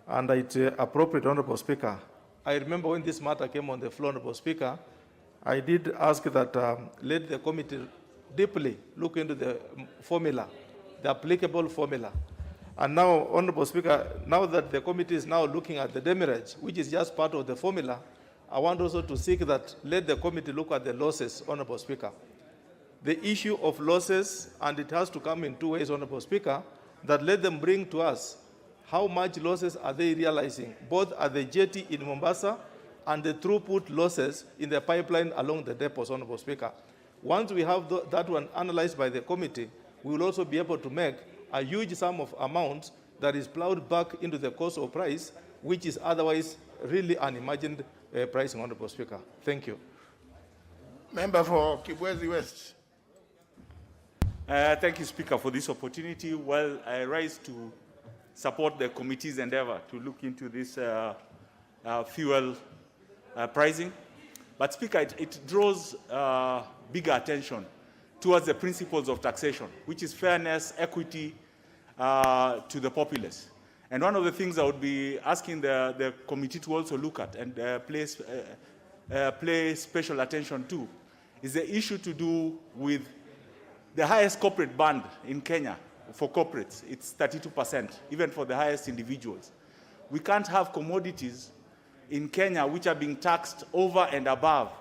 And it's appropriate, Honorable Speaker. I remember when this matter came on the floor, Honorable Speaker, I did ask that let the committee deeply look into the formula, the applicable formula. And now, Honorable Speaker, now that the committee is now looking at the demurrage, which is just part of the formula, I want also to seek that let the committee look at the losses, Honorable Speaker. The issue of losses, and it has to come in two ways, Honorable Speaker, that let them bring to us how much losses are they realizing, both at the jetty in Mombasa and the throughput losses in the pipeline along the depots, Honorable Speaker. Once we have that one analyzed by the committee, we will also be able to make a huge sum of amounts that is plowed back into the cost of price, which is otherwise really unimagined pricing, Honorable Speaker. Thank you. Member for Kibwezi West. Thank you, Speaker, for this opportunity. Well, I rise to support the committee's endeavor to look into this fuel pricing. But, Speaker, it draws bigger attention towards the principles of taxation, which is fairness, equity to the populace. And one of the things I would be asking the committee to also look at and play special attention to is the issue to do with the highest corporate band in Kenya for corporates. It's 32%, even for the highest individuals. We can't have commodities in Kenya which are being taxed over and above,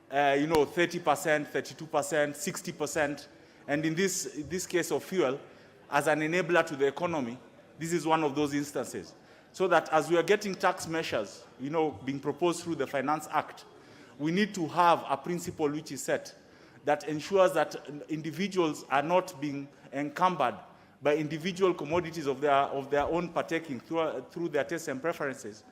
30%, 32%, 60%. And in this case of fuel, as an enabler to the economy, this is one of those instances. So that as we are getting tax measures, being proposed through the Finance Act, we need to have a principle which is set that ensures that individuals are not being encumbered by individual commodities of their own partaking through their tastes and preferences,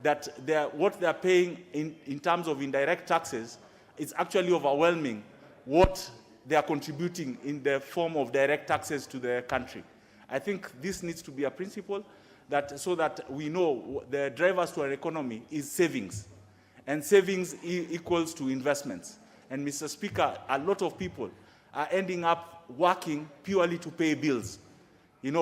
that what they're paying in terms of indirect taxes is actually overwhelming what they are contributing in the form of direct taxes to the country. I think this needs to be a principle so that we know the drivers to our economy is savings, and savings equals to investments. And Mr. Speaker, a lot of people are ending up working purely to pay bills,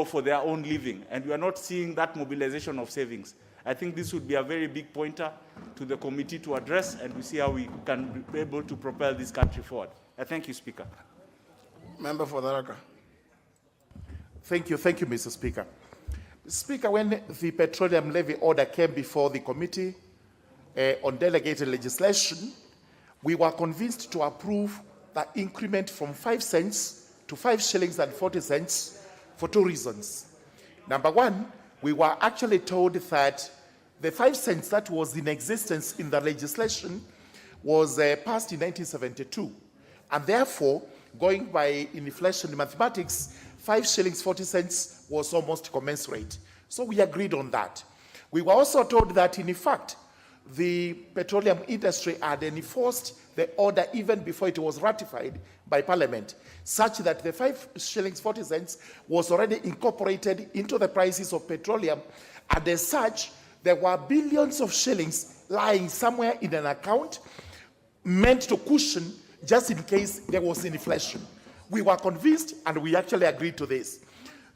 for their own living. And we are not seeing that mobilization of savings. I think this would be a very big pointer to the committee to address, and we see how we can be able to propel this country forward. I thank you, Speaker. Member for Tharaka. Thank you, Mr. Speaker. Speaker, when the petroleum levy order came before the committee on delegated legislation, we were convinced to approve the increment from 5 cents to 5 shillings and 40 cents for two reasons. Number one, we were actually told that the 5 cents that was in existence in the legislation was passed in 1972. And therefore, going by inflation mathematics, 5 shillings 40 cents was almost commensurate. So we agreed on that. We were also told that, in fact, the petroleum industry had enforced the order even before it was ratified by Parliament, such that the 5 shillings 40 cents was already incorporated into the prices of petroleum, and as such, there were billions of shillings lying somewhere in an account meant to cushion just in case there was inflation. We were convinced, and we actually agreed to this.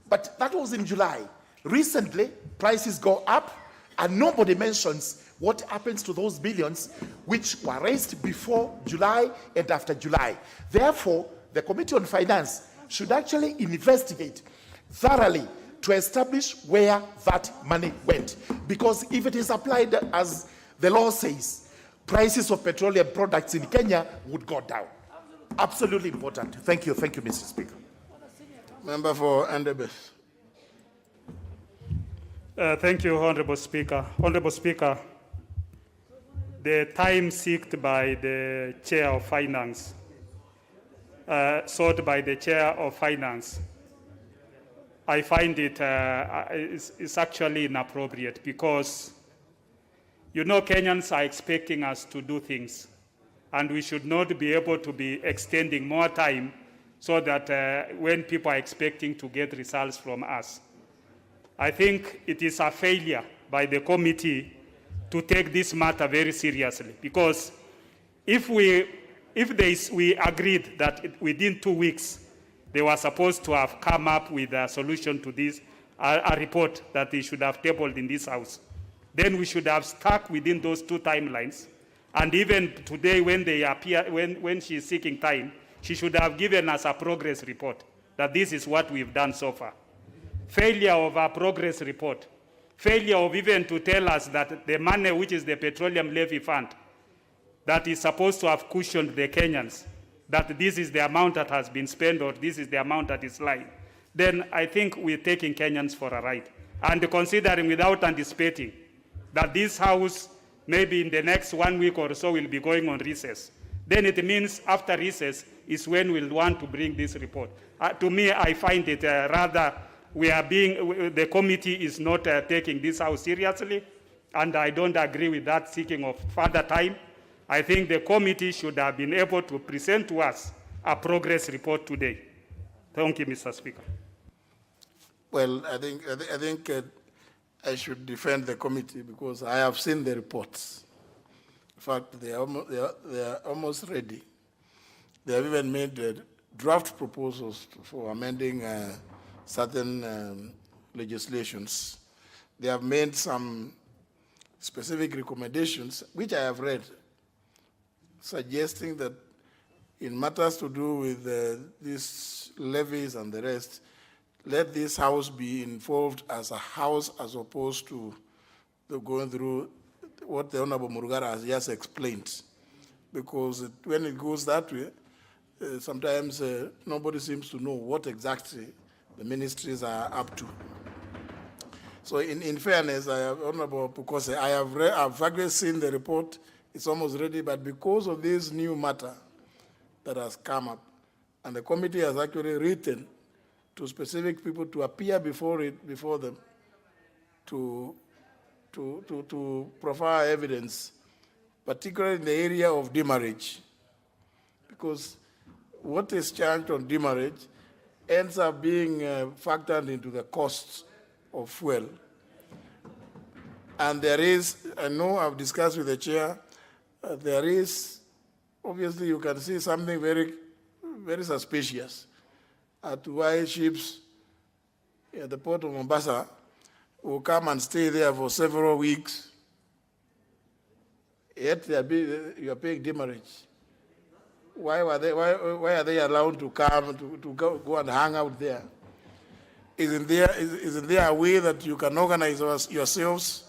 But that was in July. Recently, prices go up, and nobody mentions what happens to those billions which were raised before July and after July. Therefore, the Committee on Finance should actually investigate thoroughly to establish where that money went. Because if it is applied as the law says, prices of petroleum products in Kenya would go down. Absolutely important. Thank you, Mr. Speaker. Member for Endebess. Thank you, Honorable Speaker. Honorable Speaker, the time sought by the Chair of Finance, I find it is actually inappropriate because, you know, Kenyans are expecting us to do things, and we should not be able to be extending more time so that when people are expecting to get results from us. I think it is a failure by the committee to take this matter very seriously, because if we agreed that within 2 weeks they were supposed to have come up with a solution to this, a report that they should have tabled in this House, then we should have stuck within those 2 timelines. And even today, when they appear, when she is seeking time, she should have given us a progress report that this is what we've done so far. Failure of a progress report, failure of even to tell us that the money, which is the petroleum levy fund, that is supposed to have cushioned the Kenyans, that this is the amount that has been spent or this is the amount that is lying, then I think we're taking Kenyans for a ride. And considering, without anticipating, that this House, maybe in the next 1 week or so, will be going on recess, then it means after recess is when we'll want to bring this report. To me, I find it rather, the committee is not taking this House seriously, and I don't agree with that seeking of further time. I think the committee should have been able to present to us a progress report today. Thank you, Mr. Speaker. Well, I think I should defend the committee because I have seen the reports. In fact, they are almost ready. They have even made draft proposals for amending certain legislations. They have made some specific recommendations, which I have read, suggesting that in matters to do with these levies and the rest, let this House be involved as a House as opposed to going through what the Honorable Murugara has just explained. Because when it goes that way, sometimes nobody seems to know what exactly the ministries are up to. So in fairness, Honorable Pukose, I've actually seen the report. It's almost ready, but because of this new matter that has come up, and the committee has actually written to specific people to appear before them to provide evidence, particularly in the area of demarriage, because what is charged on demarriage ends up being factored into the costs of fuel. And there is, I know I've discussed with the chair, there is, obviously you can see something very, very suspicious at why ships at the port of Mombasa will come and stay there for several weeks, yet you are paying demurrage. Why are they allowed to come to go and hang out there? Isn't there a way that you can organize yourselves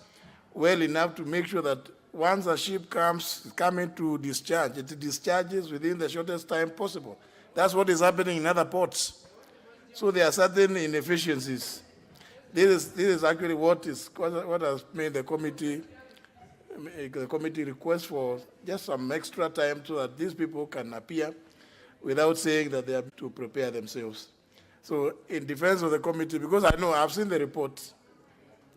well enough to make sure that once a ship comes to discharge, it discharges within the shortest time possible? That's what is happening in other ports. So there are certain inefficiencies. This is actually what has made the committee request for just some extra time so that these people can appear without saying that they have to prepare themselves. So in defense of the committee, because I know I've seen the report,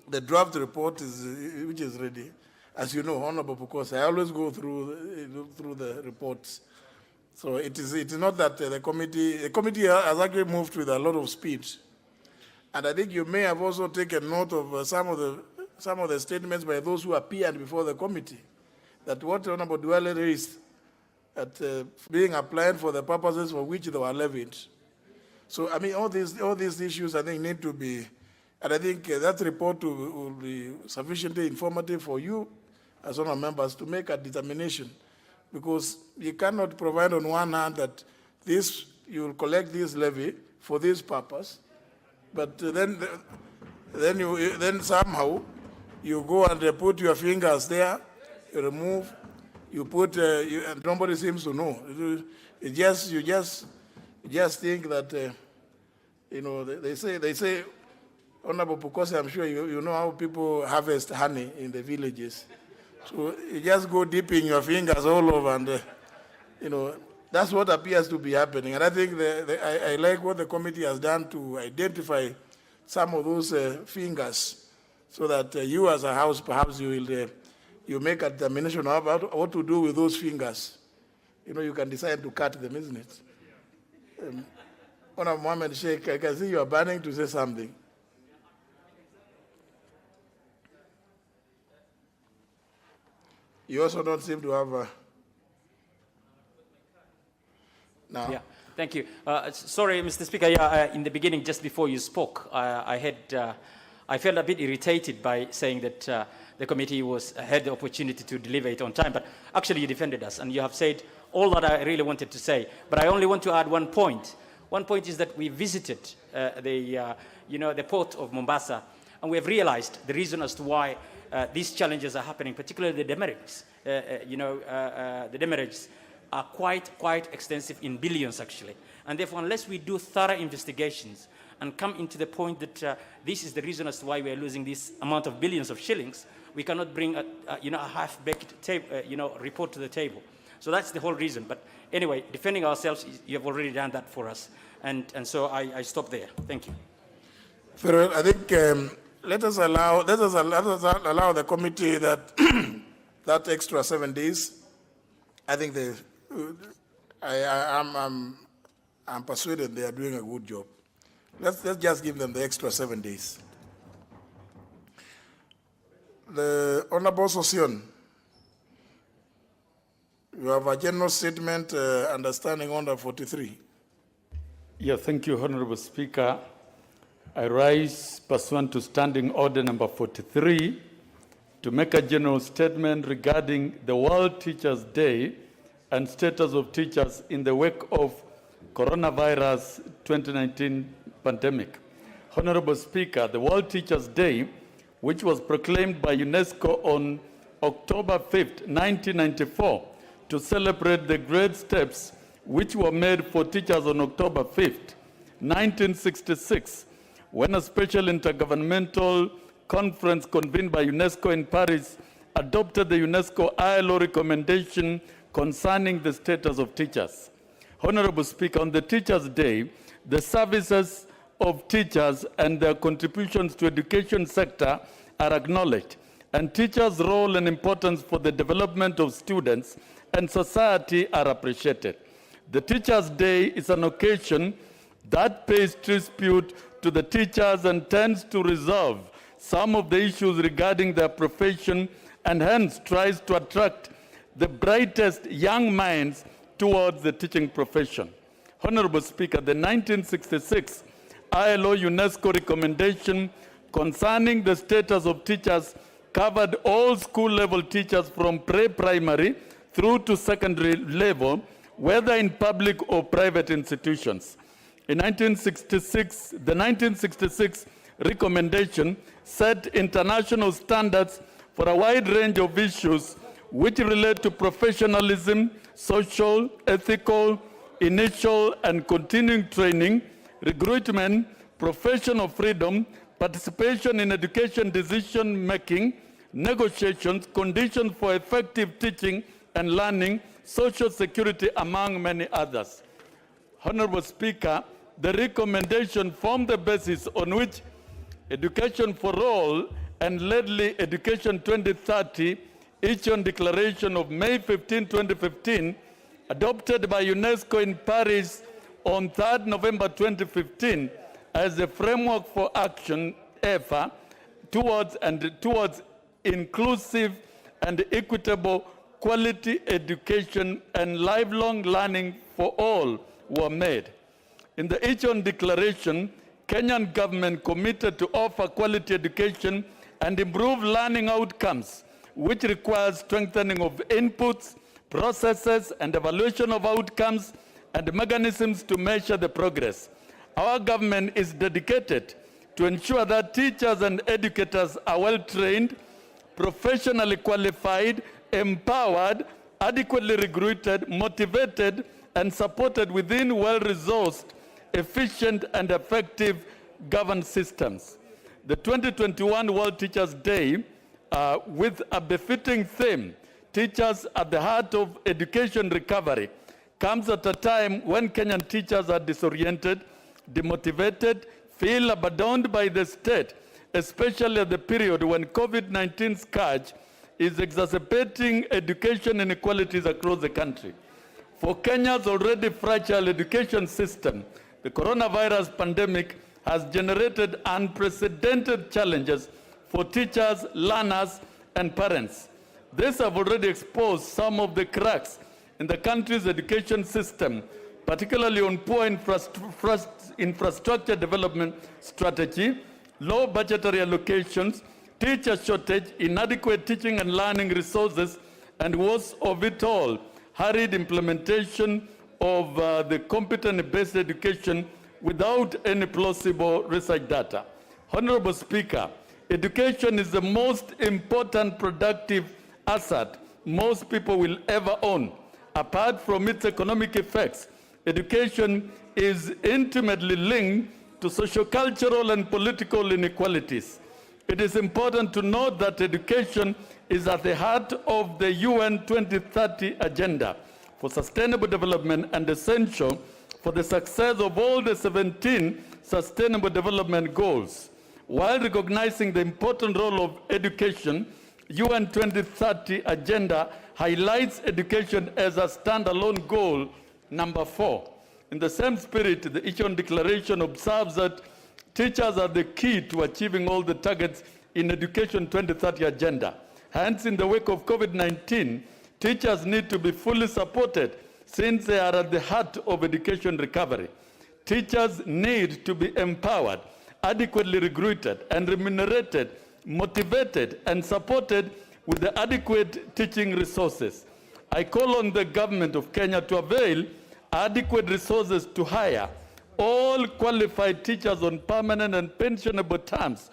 the draft report which is ready. As you know, Honorable Pukose, I always go through the reports. So it is not that the committee has actually moved with a lot of speed. And I think you may have also taken note of some of the statements by those who appeared before the committee, that what Honorable Duale raised at being applied for the purposes for which they were levied. So I mean, all these issues I think need to be, and I think that report will be sufficiently informative for you as honourable members to make a determination, because you cannot provide on one hand that you will collect this levy for this purpose, but then somehow you go and put your fingers there, you remove, you put, and nobody seems to know. You just think that, they say, Honorable Pukose, I'm sure you know how people harvest honey in the villages. So you just go dipping your fingers all over, and that's what appears to be happening. And I think I like what the committee has done to identify some of those fingers so that you as a house, perhaps you will you make a determination about what to do with those fingers. You know, you can decide to cut them, isn't it? Honorable Mohammed Sheikh, I can see you are burning to say something. You also don't seem to have a... No. Yeah, thank you. Sorry, Mr. Speaker, yeah, in the beginning, just before you spoke, I felt a bit irritated by saying that the committee had the opportunity to deliver it on time, but actually you defended us, and you have said all that I really wanted to say. But I only want to add one point. One point is that we visited the port of Mombasa, and we have realized the reason as to why these challenges are happening, particularly the demurrages. The demurrages are quite extensive in billions, actually. And therefore, unless we do thorough investigations and come into the point that this is the reason as to why we are losing this amount of billions of shillings, we cannot bring a half-baked report to the table. So that's the whole reason. But anyway, defending ourselves, you have already done that for us. And so I stop there. Thank you. Very well. I think let us allow the committee that that extra 7 days. I think I'm persuaded they are doing a good job. Let's just give them the extra 7 days. The Honorable Sosion, you have a general statement understanding under 43. Yeah, thank you, Honorable Speaker. I rise pursuant to Standing Order number 43 to make a general statement regarding the World Teachers' Day and status of teachers in the wake of coronavirus 2019 pandemic. Honorable Speaker, the World Teachers' Day, which was proclaimed by UNESCO on October 5th, 1994, to celebrate the great steps which were made for teachers on October 5th, 1966, when a special intergovernmental conference convened by UNESCO in Paris adopted the UNESCO ILO recommendation concerning the status of teachers. Honorable Speaker, on the Teachers' Day, the services of teachers and their contributions to education sector are acknowledged, and teachers' role and importance for the development of students and society are appreciated. The Teachers' Day is an occasion that pays tribute to the teachers and tends to resolve some of the issues regarding their profession and hence tries to attract the brightest young minds towards the teaching profession. Honorable Speaker, the 1966 ILO UNESCO recommendation concerning the status of teachers covered all school-level teachers from pre-primary through to secondary level, whether in public or private institutions. In 1966, the 1966 recommendation set international standards for a wide range of issues which relate to professionalism, social, ethical, initial and continuing training, recruitment, professional freedom, participation in education decision-making, negotiations, conditions for effective teaching and learning, social security, among many others. Honorable Speaker, the recommendation formed the basis on which Education for All and lately Education 2030, each on declaration of May 15, 2015, adopted by UNESCO in Paris on 3rd November 2015 as a framework for action effort towards inclusive and equitable quality education and lifelong learning for all were made. In the Ichon Declaration, Kenyan government committed to offer quality education and improve learning outcomes, which requires strengthening of inputs, processes, and evaluation of outcomes and mechanisms to measure the progress. Our government is dedicated to ensure that teachers and educators are well-trained, professionally qualified, empowered, adequately recruited, motivated, and supported within well-resourced, efficient, and effective governance systems. The 2021 World Teachers' Day, with a befitting theme, Teachers at the Heart of Education Recovery, comes at a time when Kenyan teachers are disoriented, demotivated, feel abandoned by the state, especially at the period when COVID-19 scourge is exacerbating education inequalities across the country. For Kenya's already fragile education system, the coronavirus pandemic has generated unprecedented challenges for teachers, learners, and parents. These have already exposed some of the cracks in the country's education system, particularly on poor infrastructure development strategy, low budgetary allocations, teacher shortage, inadequate teaching and learning resources, and worst of it all, hurried implementation of the competency-based education without any plausible research data. Honorable Speaker, education is the most important productive asset most people will ever own. Apart from its economic effects, education is intimately linked to socio-cultural and political inequalities. It is important to note that education is at the heart of the UN 2030 Agenda for Sustainable Development and essential for the success of all the 17 Sustainable Development Goals. While recognizing the important role of education, UN 2030 Agenda highlights education as a standalone goal, number 4. In the same spirit, the Petition Declaration observes that teachers are the key to achieving all the targets in Education 2030 Agenda. Hence, in the wake of COVID-19, teachers need to be fully supported since they are at the heart of education recovery. Teachers need to be empowered, adequately recruited and remunerated, motivated and supported with the adequate teaching resources. I call on the government of Kenya to avail adequate resources to hire all qualified teachers on permanent and pensionable terms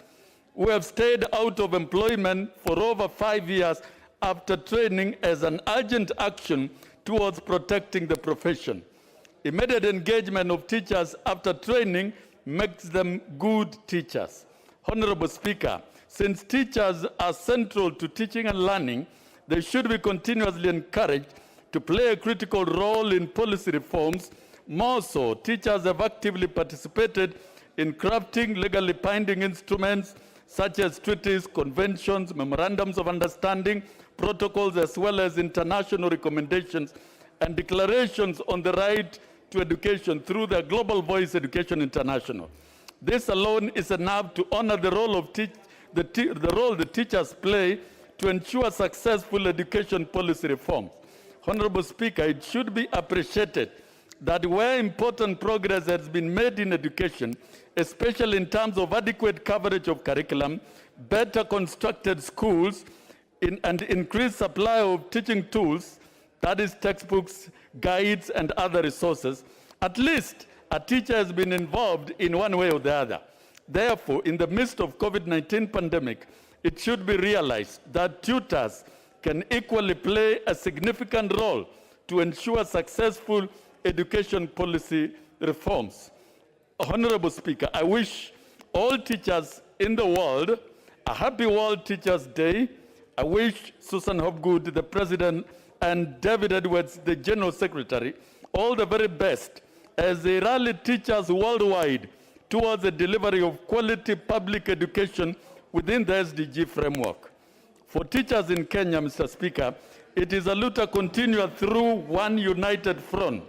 who have stayed out of employment for over 5 years after training as an urgent action towards protecting the profession. Immediate engagement of teachers after training makes them good teachers. Honorable Speaker, since teachers are central to teaching and learning, they should be continuously encouraged to play a critical role in policy reforms. More so, teachers have actively participated in crafting legally binding instruments such as treaties, conventions, memorandums of understanding, protocols, as well as international recommendations and declarations on the right to education through the Global Voice Education International. This alone is enough to honor the role of the role the teachers play to ensure successful education policy reforms. Honorable Speaker, it should be appreciated that where important progress has been made in education, especially in terms of adequate coverage of curriculum, better constructed schools, and increased supply of teaching tools, that is textbooks, guides, and other resources, at least a teacher has been involved in one way or the other. Therefore, in the midst of COVID-19 pandemic, it should be realized that tutors can equally play a significant role to ensure successful education policy reforms. Honorable Speaker, I wish all teachers in the world a happy World Teachers' Day. I wish Susan Hopgood, the President, and David Edwards, the General Secretary, all the very best as they rally teachers worldwide towards the delivery of quality public education within the SDG framework. For teachers in Kenya, Mr. Speaker, it is a luta continua through one united front.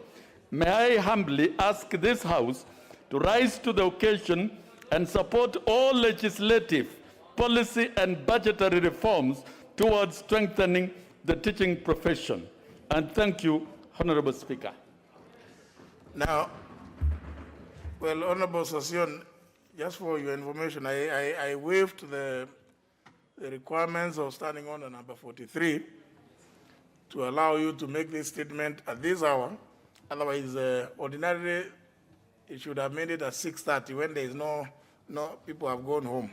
May I humbly ask this House to rise to the occasion and support all legislative, policy, and budgetary reforms towards strengthening the teaching profession. And thank you, Honorable Speaker. Now, well, Honorable Session, just for your information, I waived the requirements of standing order number 43 to allow you to make this statement at this hour. Otherwise, ordinarily, it should have made it at 6:30 when there is no people have gone home.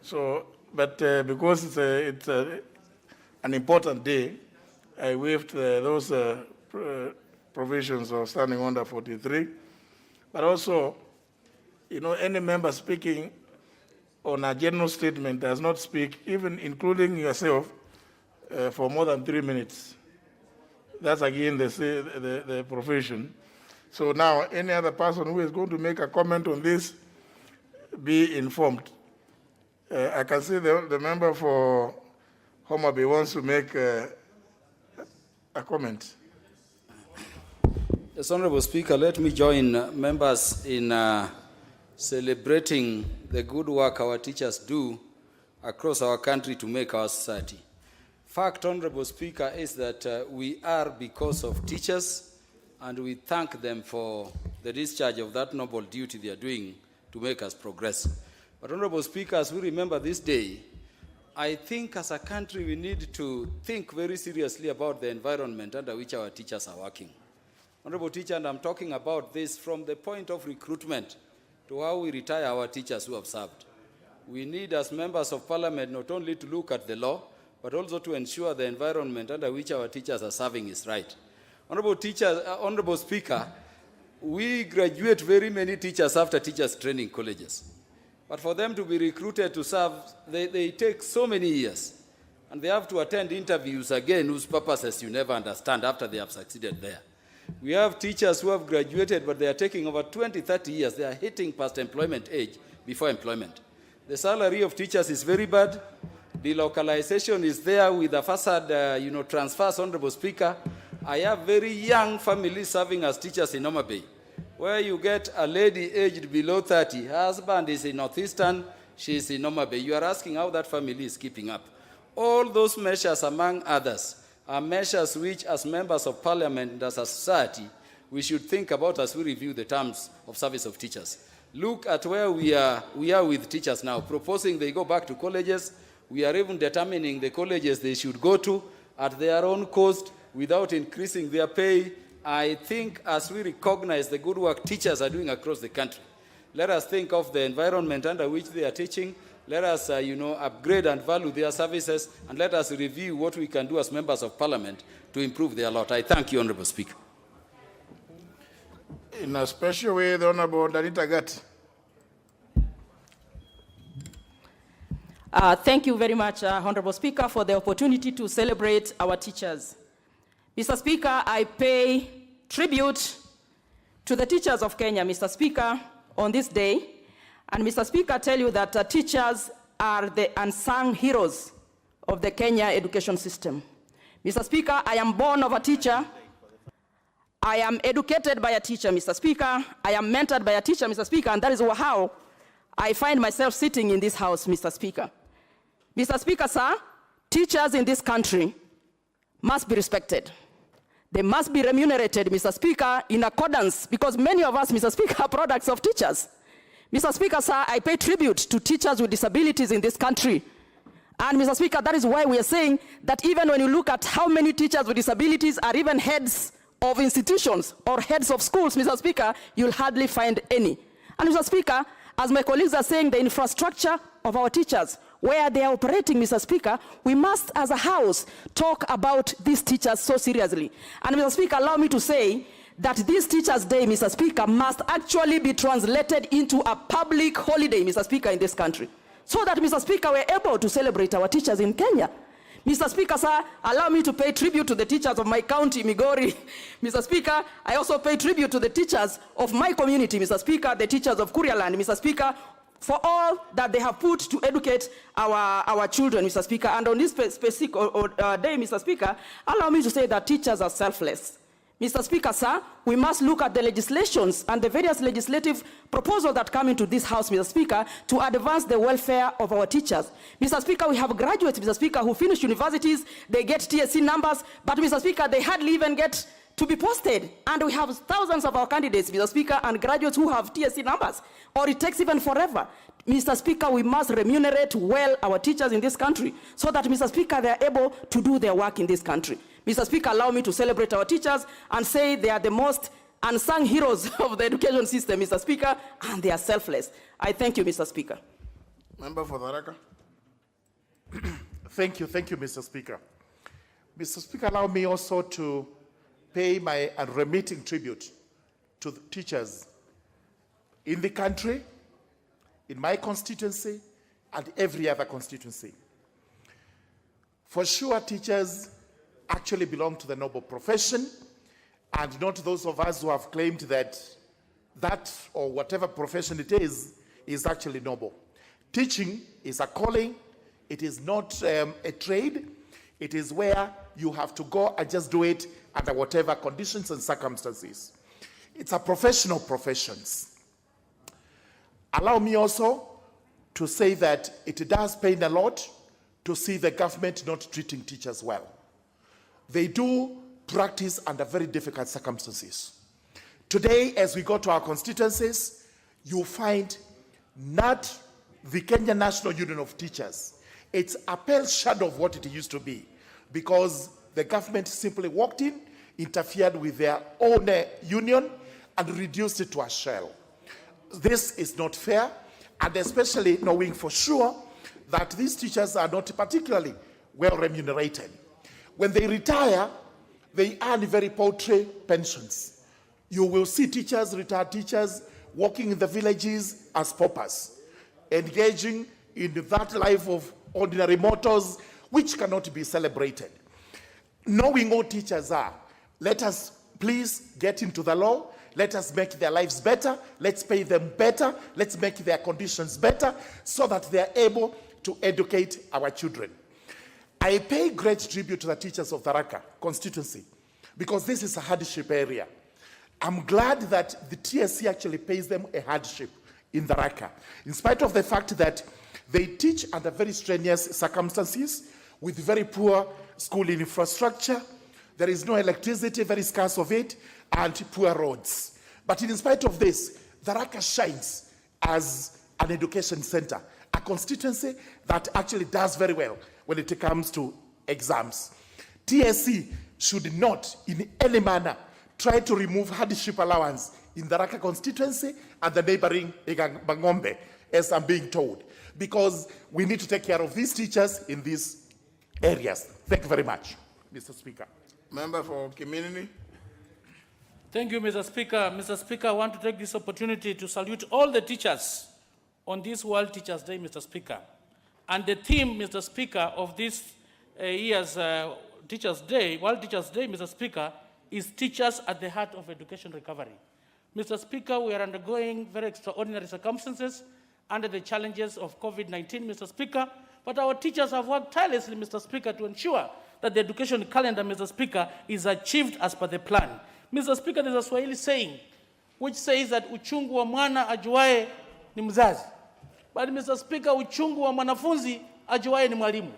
So, but because it's an important day, I waived those provisions of standing order 43. But also, any member speaking on a general statement does not speak, even including yourself, for more than 3 minutes. That's again the provision. So now, any other person who is going to make a comment on this, be informed. I can see the member for Homa Bay wants to make a comment. Yes, Honorable Speaker, let me join members in celebrating the good work our teachers do across our country to make our society. Fact, Honorable Speaker, is that we are because of teachers, and we thank them for the discharge of that noble duty they are doing to make us progress. But Honorable Speaker, as we remember this day, I think as a country we need to think very seriously about the environment under which our teachers are working. Honorable Teacher, and I'm talking about this from the point of recruitment to how we retire our teachers who have served. We need, as members of parliament, not only to look at the law, but also to ensure the environment under which our teachers are serving is right. Honorable Speaker, we graduate very many teachers after teachers training colleges. But for them to be recruited to serve, they take so many years. And they have to attend interviews again whose purposes you never understand after they have succeeded there. We have teachers who have graduated, but they are taking over 20, 30 years. They are hitting past employment age before employment. The salary of teachers is very bad. The localization is there with the facade, transfers, Honorable Speaker. I have very young families serving as teachers in Mutembei, where you get a lady aged below 30. Her husband is in Northeastern, she is in Mutembei. You are asking how that family is keeping up. All those measures, among others, are measures which, as members of parliament and as a society, we should think about as we review the terms of service of teachers. Look at where we are with teachers now, proposing they go back to colleges. We are even determining the colleges they should go to at their own cost without increasing their pay. I think as we recognize the good work teachers are doing across the country, let us think of the environment under which they are teaching. Let us, upgrade and value their services, and let us review what we can do as members of parliament to improve their lot. I thank you, Honorable Speaker. In a special way, the Honorable Danita Gat. Thank you very much, Honorable Speaker, for the opportunity to celebrate our teachers. Mr. Speaker, I pay tribute to the teachers of Kenya, Mr. Speaker, on this day. And Mr. Speaker, I tell you that teachers are the unsung heroes of the Kenya education system. Mr. Speaker, I am born of a teacher. I am educated by a teacher, Mr. Speaker. I am mentored by a teacher, Mr. Speaker, and that is how I find myself sitting in this house, Mr. Speaker. Mr. Speaker, sir, teachers in this country must be respected. They must be remunerated, Mr. Speaker, in accordance, because many of us, Mr. Speaker, are products of teachers. Mr. Speaker, sir, I pay tribute to teachers with disabilities in this country. And Mr. Speaker, that is why we are saying that even when you look at how many teachers with disabilities are even heads of institutions or heads of schools, Mr. Speaker, you'll hardly find any. And Mr. Speaker, as my colleagues are saying, the infrastructure of our teachers, where they are operating, Mr. Speaker, we must, as a house, talk about these teachers so seriously. And Mr. Speaker, allow me to say that this Teachers' Day, Mr. Speaker, must actually be translated into a public holiday, Mr. Speaker, in this country, so that, Mr. Speaker, we're able to celebrate our teachers in Kenya. Mr. Speaker, sir, allow me to pay tribute to the teachers of my county, Migori. Mr. Speaker, I also pay tribute to the teachers of my community, Mr. Speaker, the teachers of Kurialand, Mr. Speaker, for all that they have put to educate our children, Mr. Speaker. And on this specific day, Mr. Speaker, allow me to say that teachers are selfless. Mr. Speaker, sir, we must look at the legislations and the various legislative proposals that come into this House, Mr. Speaker, to advance the welfare of our teachers. Mr. Speaker, we have graduates, Mr. Speaker, who finish universities, they get TSC numbers, but Mr. Speaker, they hardly even get to be posted. And we have thousands of our candidates, Mr. Speaker, and graduates who have TSC numbers, or it takes even forever. Mr. Speaker, we must remunerate well our teachers in this country so that, Mr. Speaker, they are able to do their work in this country. Mr. Speaker, allow me to celebrate our teachers and say they are the most unsung heroes of the education system, Mr. Speaker, and they are selfless. I thank you, Mr. Speaker. Member for Tharaka. Thank you, Mr. Speaker. Mr. Speaker, allow me also to pay my unremitting tribute to the teachers in the country, in my constituency, and every other constituency. For sure, teachers actually belong to the noble profession, and not those of us who have claimed that that or whatever profession it is actually noble. Teaching is a calling. It is not a trade. It is where you have to go and just do it under whatever conditions and circumstances. It's a professional professions. Allow me also to say that it does pain a lot to see the government not treating teachers well. They do practice under very difficult circumstances. Today, as we go to our constituencies, you find not the Kenya National Union of Teachers. It's a pale shadow of what it used to be, because the government simply walked in, interfered with their own union, and reduced it to a shell. This is not fair, and especially knowing for sure that these teachers are not particularly well remunerated. When they retire, they earn very paltry pensions. You will see teachers, retired teachers, working in the villages as paupers, engaging in that life of ordinary mortals, which cannot be celebrated. Knowing who teachers are, let us please get into the law. Let us make their lives better. Let's pay them better. Let's make their conditions better so that they are able to educate our children. I pay great tribute to the teachers of Tharaka constituency because this is a hardship area. I'm glad that the TSC actually pays them a hardship in Tharaka, in spite of the fact that they teach under very strenuous circumstances with very poor school infrastructure. There is no electricity, very scarce of it, and poor roads. But in spite of this, Tharaka shines as an education center, a constituency that actually does very well when it comes to exams. TSC should not, in any manner, try to remove hardship allowance in the Tharaka constituency and the neighboring Bangombe, as I'm being told, because we need to take care of these teachers in these areas. Thank you very much, Mr. Speaker. Member for Community. Thank you, Mr. Speaker. Mr. Speaker, I want to take this opportunity to salute all the teachers on this World Teachers' Day, Mr. Speaker. And the theme, Mr. Speaker, of this year's Teachers' Day, World Teachers' Day, Mr. Speaker, is teachers at the heart of education recovery. Mr. Speaker, we are undergoing very extraordinary circumstances under the challenges of COVID-19, Mr. Speaker, but our teachers have worked tirelessly, Mr. Speaker, to ensure that the education calendar, Mr. Speaker, is achieved as per the plan. Mr. Speaker, there's a Swahili saying which says that uchungu wa mwana ajuaye ni mzazi. But Mr. Speaker, uchungu wa mwanafunzi ajuaye ni mwalimu.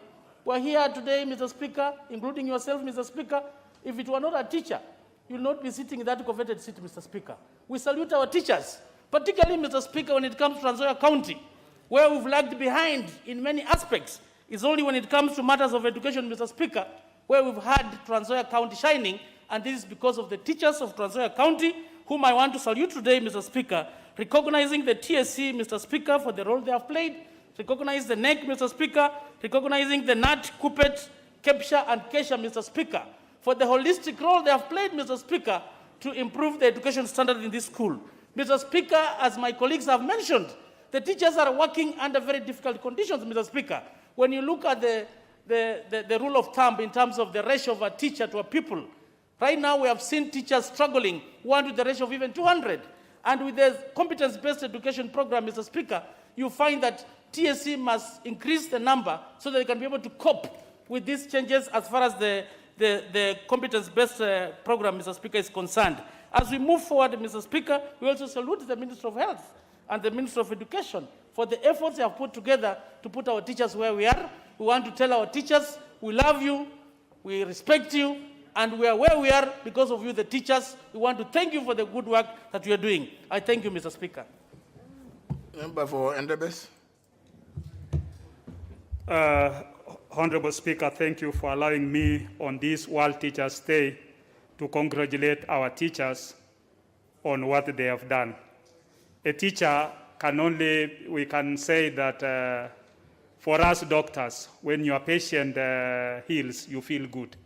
We're here today, Mr. Speaker, including yourself, Mr. Speaker. If it were not a teacher, you will not be sitting in that coveted seat, Mr. Speaker. We salute our teachers, particularly, Mr. Speaker, when it comes to Trans Nzoia County, where we've lagged behind in many aspects. It's only when it comes to matters of education, Mr. Speaker, where we've had Trans Nzoia County shining, and this is because of the teachers of Trans Nzoia County, whom I want to salute today, Mr. Speaker, recognizing the TSC, Mr. Speaker, for the role they have played, recognize the NEC, Mr. Speaker, recognizing the NAT, KUPPET, KEPSHA, and KESHA, Mr. Speaker, for the holistic role they have played, Mr. Speaker, to improve the education standard in this school. Mr. Speaker, as my colleagues have mentioned, the teachers are working under very difficult conditions, Mr. Speaker. When you look at the rule of thumb in terms of the ratio of a teacher to a pupil, right now we have seen teachers struggling, one with the ratio of even 200. And with the competence-based education program, Mr. Speaker, you find that TSC must increase the number so that they can be able to cope with these changes as far as the competence-based program, Mr. Speaker, is concerned. As we move forward, Mr. Speaker, we also salute the Minister of Health and the Minister of Education for the efforts they have put together to put our teachers where we are. We want to tell our teachers, we love you, we respect you, and we are where we are because of you, the teachers. We want to thank you for the good work that you are doing. I thank you, Mr. Speaker. Member for Endebess. Honorable Speaker, thank you for allowing me on this World Teachers' Day to congratulate our teachers on what they have done. A teacher we can say that for us doctors, when your patient heals, you feel good.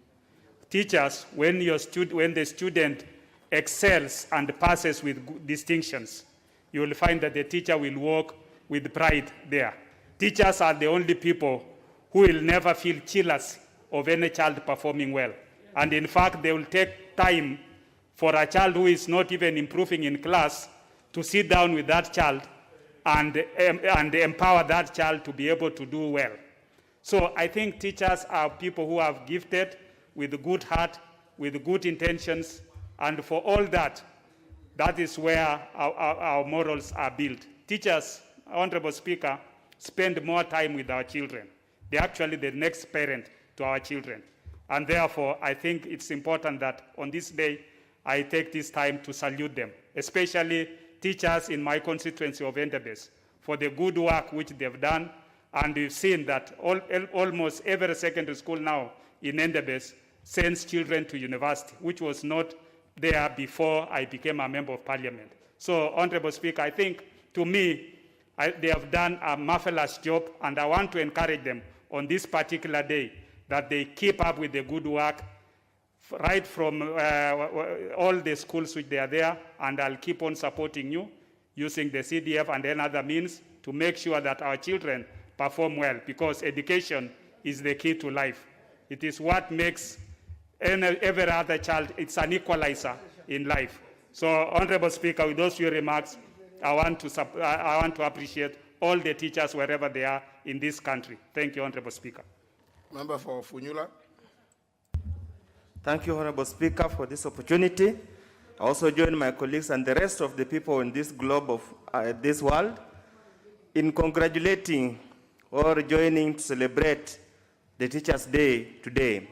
Teachers, when the student excels and passes with distinctions, you will find that the teacher will walk with pride there. Teachers are the only people who will never feel jealous of any child performing well. And in fact, they will take time for a child who is not even improving in class to sit down with that child and empower that child to be able to do well. So I think teachers are people who are gifted with a good heart, with good intentions, and for all that, that is where our morals are built. Teachers, Honorable Speaker, spend more time with our children. They're actually the next parent to our children. And therefore, I think it's important that on this day, I take this time to salute them, especially teachers in my constituency of Mutembei, for the good work which they've done. And we've seen that almost every secondary school now in Mutembei sends children to university, which was not there before I became a member of parliament. So, Honorable Speaker, I think, to me, they have done a marvelous job, and I want to encourage them on this particular day that they keep up with the good work, right from all the schools which they are there, and I'll keep on supporting you using the CDF and then other means to make sure that our children perform well, because education is the key to life. It is what makes every other child, it's an equalizer in life. So, Honorable Speaker, with those few remarks, I want to appreciate all the teachers wherever they are in this country. Thank you, Honorable Speaker. Member for Funyula. Thank you, Honorable Speaker, for this opportunity. I also join my colleagues and the rest of the people in this globe of this world in congratulating or joining to celebrate the Teachers' Day today.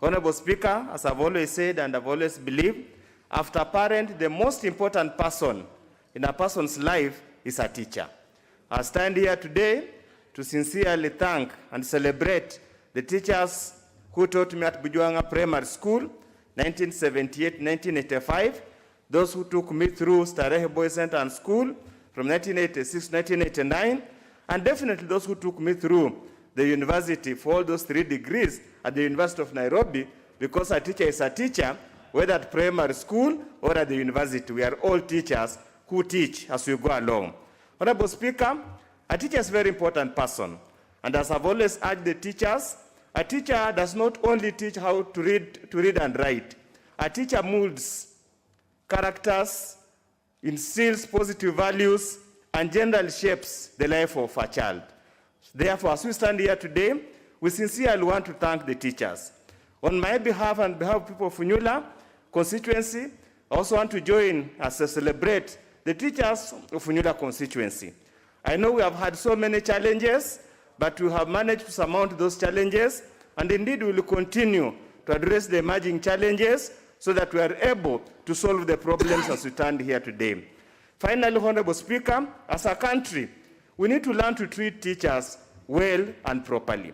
Honorable Speaker, as I've always said and I've always believed, after parent, the most important person in a person's life is a teacher. I stand here today to sincerely thank and celebrate the teachers who taught me at Bujuanga Primary School, 1978-1985, those who took me through Starehe Boys Center and School from 1986 to 1989, and definitely those who took me through the university for all those 3 degrees at the University of Nairobi, because a teacher is a teacher, whether at primary school or at the university. We are all teachers who teach as we go along. Honorable Speaker, a teacher is a very important person. And as I've always urged the teachers, a teacher does not only teach how to read and write. A teacher molds characters, instills positive values, and generally shapes the life of a child. Therefore, as we stand here today, we sincerely want to thank the teachers. On my behalf and behalf of people of Funyula constituency, I also want to join us to celebrate the teachers of Funyula constituency. I know we have had so many challenges, but we have managed to surmount those challenges, and indeed we will continue to address the emerging challenges so that we are able to solve the problems as we stand here today. Finally, Honorable Speaker, as a country, we need to learn to treat teachers well and properly.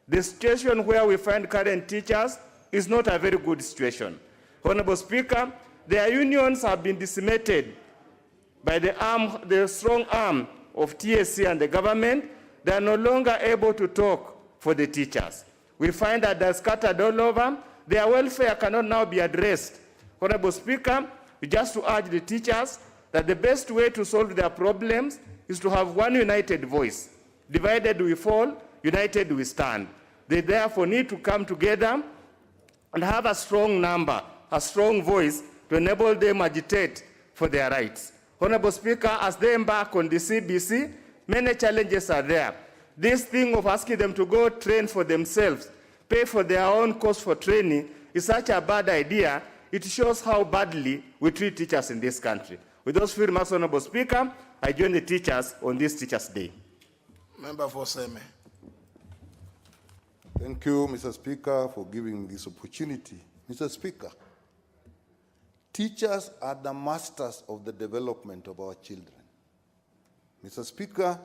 The situation where we find current teachers is not a very good situation. Honorable Speaker, their unions have been decimated by the strong arm of TSC and the government. They are no longer able to talk for the teachers. We find that they're scattered all over. Their welfare cannot now be addressed. Honorable Speaker, we just to urge the teachers that the best way to solve their problems is to have one united voice. Divided we fall, united we stand. They therefore need to come together and have a strong number, a strong voice to enable them agitate for their rights. Honorable Speaker, as they embark on the CBC, many challenges are there. This thing of asking them to go train for themselves, pay for their own cost for training, is such a bad idea. It shows how badly we treat teachers in this country. With those few remarks, Honorable Speaker, I join the teachers on this Teachers' Day. Member for Seme. Thank you, Mr. Speaker, for giving me this opportunity. Mr. Speaker, teachers are the masters of the development of our children. Mr. Speaker,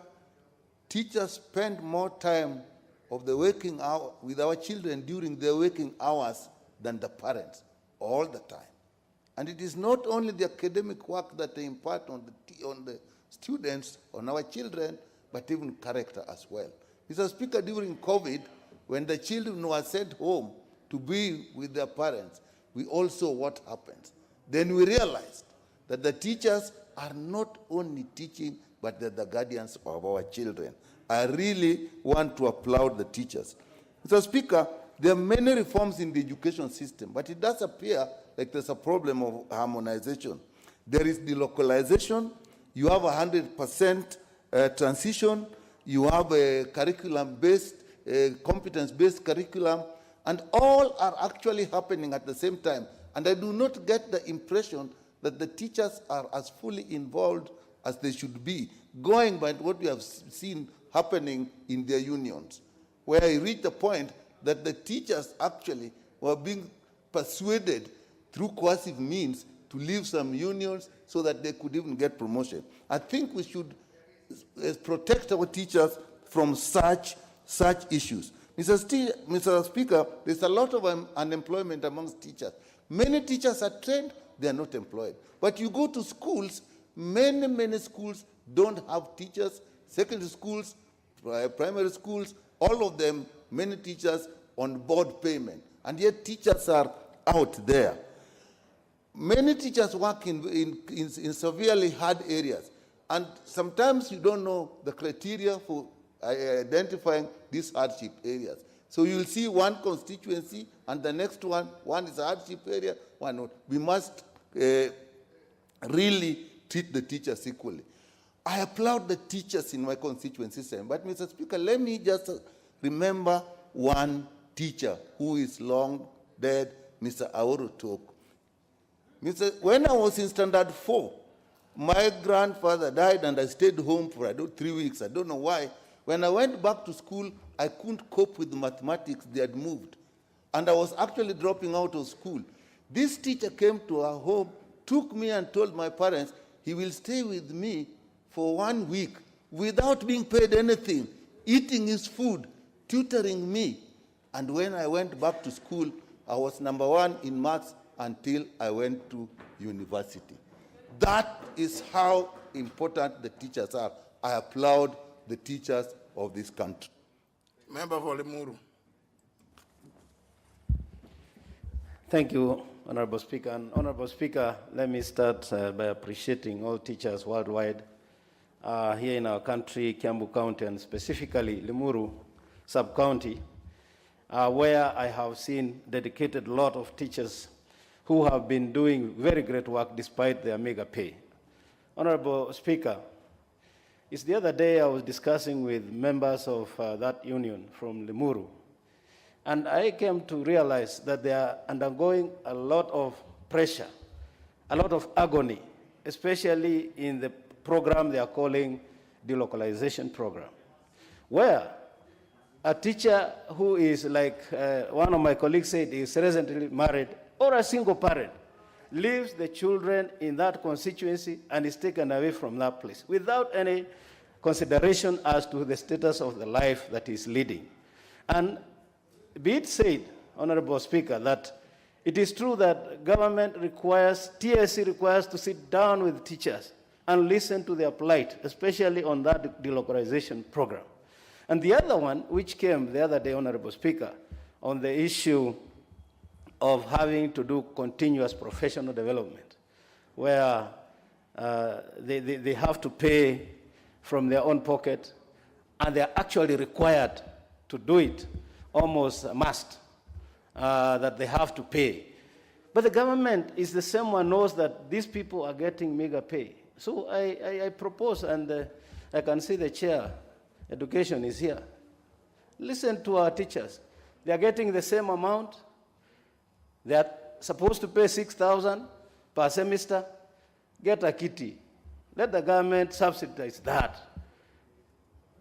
teachers spend more time of the working hour with our children during their working hours than the parents, all the time. And it is not only the academic work that they impart on the students, on our children, but even character as well. Mr. Speaker, during COVID, when the children were sent home to be with their parents, we all saw what happened. Then we realized that the teachers are not only teaching, but they're the guardians of our children. I really want to applaud the teachers. Mr. Speaker, There are many reforms in the education system, but it does appear like there's a problem of harmonization. There is delocalization. You have 100% transition. You have a curriculum-based, competence-based curriculum, and all are actually happening at the same time. And I do not get the impression that the teachers are as fully involved as they should be, going by what we have seen happening in their unions, where I reached the point that the teachers actually were being persuaded through coercive means to leave some unions so that they could even get promotion. I think we should protect our teachers from such issues. Mr. Speaker, there's a lot of unemployment amongst teachers. Many teachers are trained, they are not employed. But you go to schools, many schools don't have teachers, secondary schools, primary schools, all of them, many teachers on board payment. And yet teachers are out there. Many teachers work in severely hard areas. And sometimes you don't know the criteria for identifying these hardship areas. So you'll see one constituency and the next one is a hardship area, one not. We must really treat the teachers equally. I applaud the teachers in my constituency, but Mr. Speaker, let me just remember one teacher who is long dead, Mr. Uhuru Talk. When I was in Standard 4, my grandfather died and I stayed home for 3 weeks. I don't know why. When I went back to school, I couldn't cope with mathematics. They had moved. And I was actually dropping out of school. This teacher came to our home, took me and told my parents he will stay with me for 1 week without being paid anything, eating his food, tutoring me. And when I went back to school, I was #1 in maths until I went to university. That is how important the teachers are. I applaud the teachers of this country. Member for Limuru. Thank you, Honorable Speaker. And Honorable Speaker, let me start by appreciating all teachers worldwide here in our country, Kiambu County, and specifically Limuru sub-county, where I have seen dedicated lot of teachers who have been doing very great work despite their meager pay. Honorable Speaker, it's the other day I was discussing with members of that union from Limuru, and I came to realize that they are undergoing a lot of pressure, a lot of agony, especially in the program they are calling delocalization program, where a teacher who is, like one of my colleagues said, is recently married or a single parent, leaves the children in that constituency and is taken away from that place without any consideration as to the status of the life that he's leading. And be it said, Honorable Speaker, that it is true that government requires, TSC requires to sit down with teachers and listen to their plight, especially on that delocalization program. And the other one, which came the other day, Honorable Speaker, on the issue of having to do continuous professional development, where they have to pay from their own pocket, and they are actually required to do it, almost a must, that they have to pay. But the government is the same one knows that these people are getting meager pay. So I propose, and I can see the chair, education is here. Listen to our teachers. They are getting the same amount. They are supposed to pay 6,000 per semester. Get a kitty. Let the government subsidize that.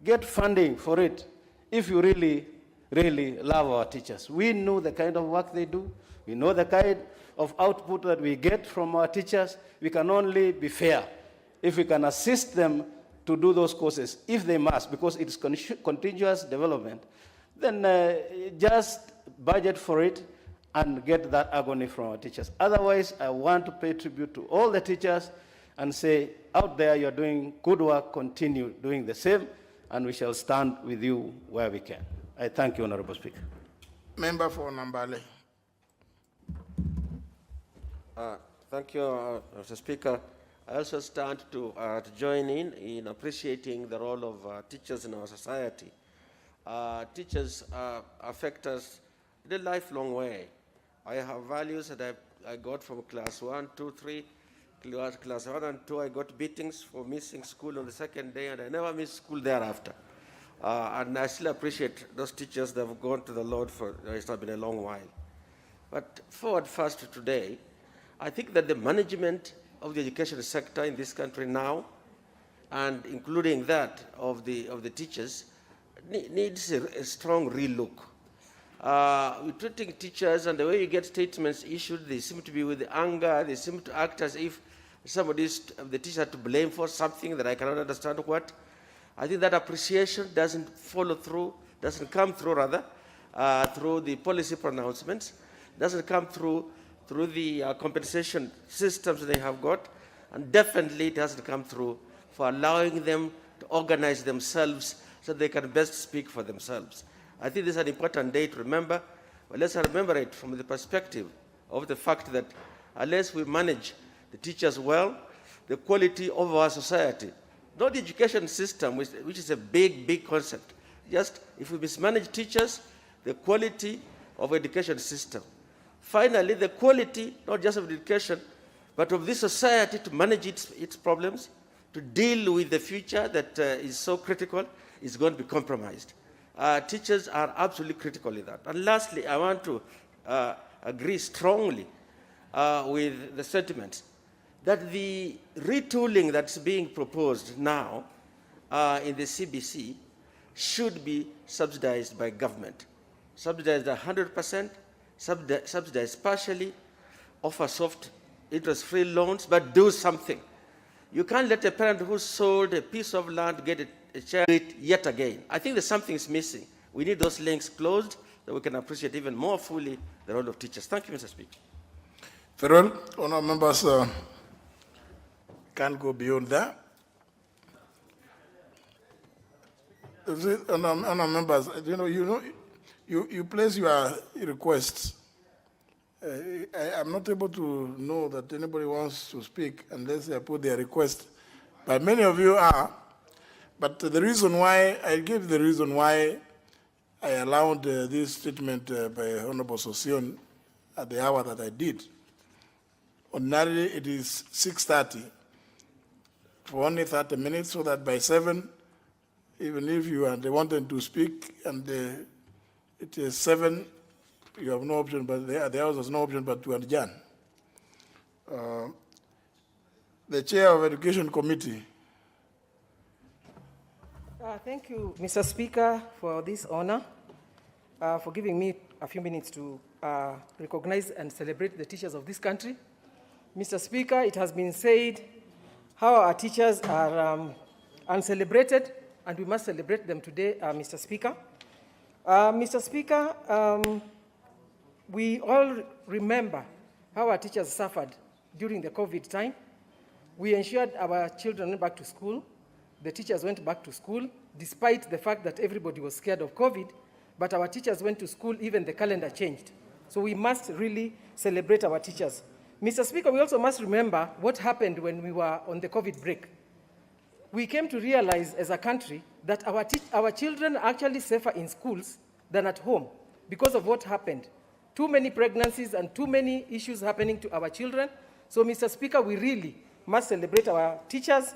Get funding for it if you really, really love our teachers. We know the kind of work they do. We know the kind of output that we get from our teachers. We can only be fair if we can assist them to do those courses, if they must, because it's continuous development. Then just budget for it and get that agony from our teachers. Otherwise, I want to pay tribute to all the teachers and say, out there, you're doing good work, continue doing the same, and we shall stand with you where we can. I thank you, Honorable Speaker. Member for Nambale. Thank you, Mr. Speaker. I also stand to join in appreciating the role of teachers in our society. Teachers affect us in a lifelong way. I have values that I got from class 1, 2, 3. Class 1 and 2, I got beatings for missing school on the second day, and I never missed school thereafter. And I still appreciate those teachers that have gone to the Lord for, it's not been a long while. But forward fast to today, I think that the management of the education sector in this country now, and including that of the teachers, needs a strong relook. We're treating teachers, and the way you get statements issued, they seem to be with anger, they seem to act as if somebody is the teacher to blame for something that I cannot understand what. I think that appreciation doesn't follow through, doesn't come through rather, through the policy pronouncements, doesn't come through the compensation systems they have got, and definitely it doesn't come through for allowing them to organize themselves so they can best speak for themselves. I think this is an important day to remember, but let's remember it from the perspective of the fact that unless we manage the teachers well, the quality of our society, not the education system, which is a big, big concept. Just if we mismanage teachers, the quality of education system. Finally, the quality, not just of education, but of this society to manage its problems, to deal with the future that is so critical, is going to be compromised. Teachers are absolutely critical in that. And lastly, I want to agree strongly with the sentiments that the retooling that's being proposed now in the CBC should be subsidized by government. Subsidized 100%, subsidized partially, offer soft interest-free loans, but do something. You can't let a parent who sold a piece of land get a share yet again. I think there's something is missing. We need those links closed so we can appreciate even more fully the role of teachers. Thank you, Mr. Speaker. Farewell, honourable members can't go beyond that. Honourable members, you place your requests. I'm not able to know that anybody wants to speak unless they put their request. But many of you are. But the reason why, I give the reason why I allowed this statement by Honorable Sosion at the hour that I did. Ordinarily, it is 6:30 for only 30 minutes, so that by 7, even if you are the wanted to speak and it is 7, you have no option, but the House has no option but to adjourn. The Chair of Education Committee. Thank you, Mr. Speaker, for this honor, for giving me a few minutes to recognize and celebrate the teachers of this country. Mr. Speaker, it has been said how our teachers are uncelebrated, and we must celebrate them today, Mr. Speaker. Mr. Speaker, we all remember how our teachers suffered during the COVID time. We ensured our children went back to school. The teachers went back to school, despite the fact that everybody was scared of COVID, but our teachers went to school, even the calendar changed. So we must really celebrate our teachers. Mr. Speaker, we also must remember what happened when we were on the COVID break. We came to realize as a country that our children are actually safer in schools than at home because of what happened. Too many pregnancies and too many issues happening to our children. So, Mr. Speaker, we really must celebrate our teachers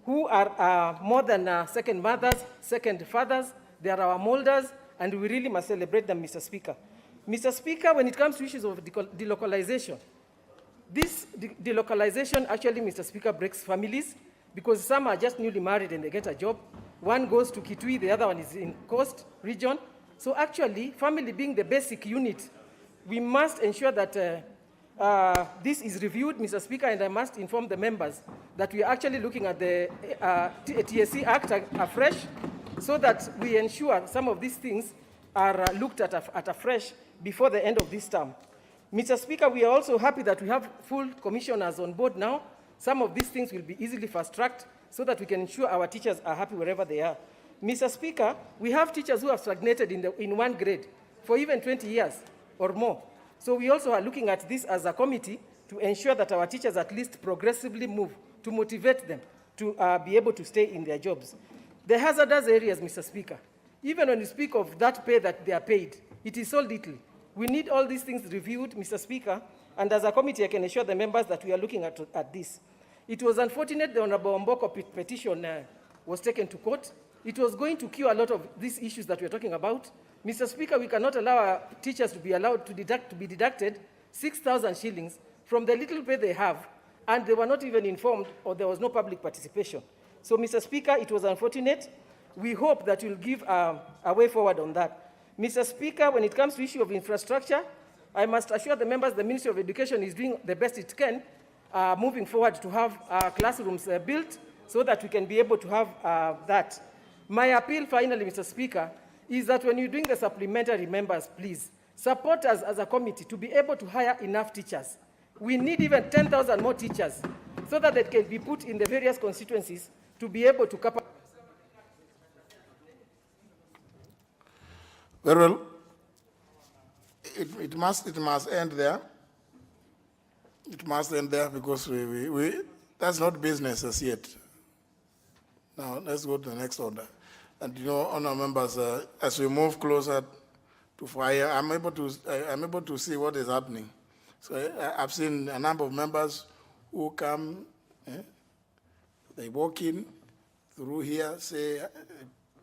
who are more than second mothers, second fathers. They are our molders, and we really must celebrate them, Mr. Speaker. Mr. Speaker, when it comes to issues of delocalization, this delocalization actually, Mr. Speaker, breaks families because some are just newly married and they get a job. One goes to Kitui, the other one is in Coast region. So actually, family being the basic unit, we must ensure that this is reviewed, Mr. Speaker, and I must inform the members that we are actually looking at the TSC Act afresh so that we ensure some of these things are looked at afresh before the end of this term. Mr. Speaker, we are also happy that we have full commissioners on board now. Some of these things will be easily fast-tracked so that we can ensure our teachers are happy wherever they are. Mr. Speaker, we have teachers who have stagnated in one grade for even 20 years or more. So we also are looking at this as a committee to ensure that our teachers at least progressively move, to motivate them to be able to stay in their jobs. The hazardous areas, Mr. Speaker, even when you speak of that pay that they are paid, it is so little. We need all these things reviewed, Mr. Speaker, and as a committee, I can assure the members that we are looking at this. It was unfortunate the Honorable Mboko petition was taken to court. It was going to cure a lot of these issues that we're talking about. Mr. Speaker, we cannot allow our teachers to be allowed to be deducted 6,000 shillings from the little pay they have, and they were not even informed or there was no public participation. So, Mr. Speaker, it was unfortunate. We hope that you'll give a way forward on that. Mr. Speaker, when it comes to the issue of infrastructure, I must assure the members the Ministry of Education is doing the best it can, moving forward to have classrooms built so that we can be able to have that. My appeal, finally, Mr. Speaker, is that when you're doing the supplementary members, please, support us as a committee to be able to hire enough teachers. We need even 10,000 more teachers so that they can be put in the various constituencies to be able to cover. Very well. It must end there. It must end there because that's not business as yet. Now let's go to the next order. And you know, honour members, as we move closer to fire, I'm able to see what is happening. So I've seen a number of members who come, they walk in through here,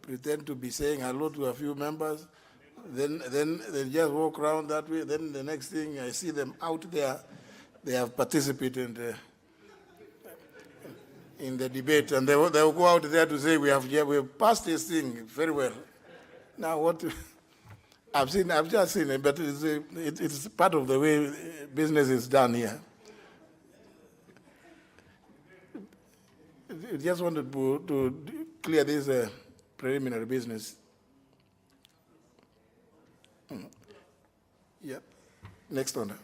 pretend to be saying hello to a few members, then they just walk around that way. Then the next thing I see them out there, they have participated in the debate, and they will go out there to say we have passed this thing very well. Now what? I've just seen it, but it's part of the way business is done here. I just wanted to clear this preliminary business. Yeah. Next order.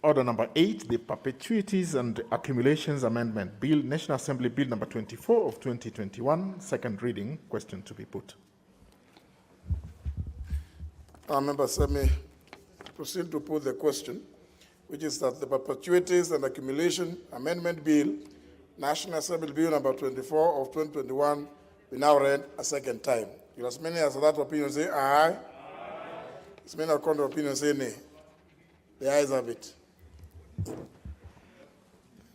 Order number 8, the Perpetuities and Accumulations Amendment Bill, National Assembly Bill number 24 of 2021, second reading. Question to be put. Members, let me proceed to put the question, which is that the Perpetuities and Accumulation Amendment Bill, National Assembly Bill number 24 of 2021, be now read a second time. As many as that opinion say aye. As many as contrary opinion say nay. The ayes have it.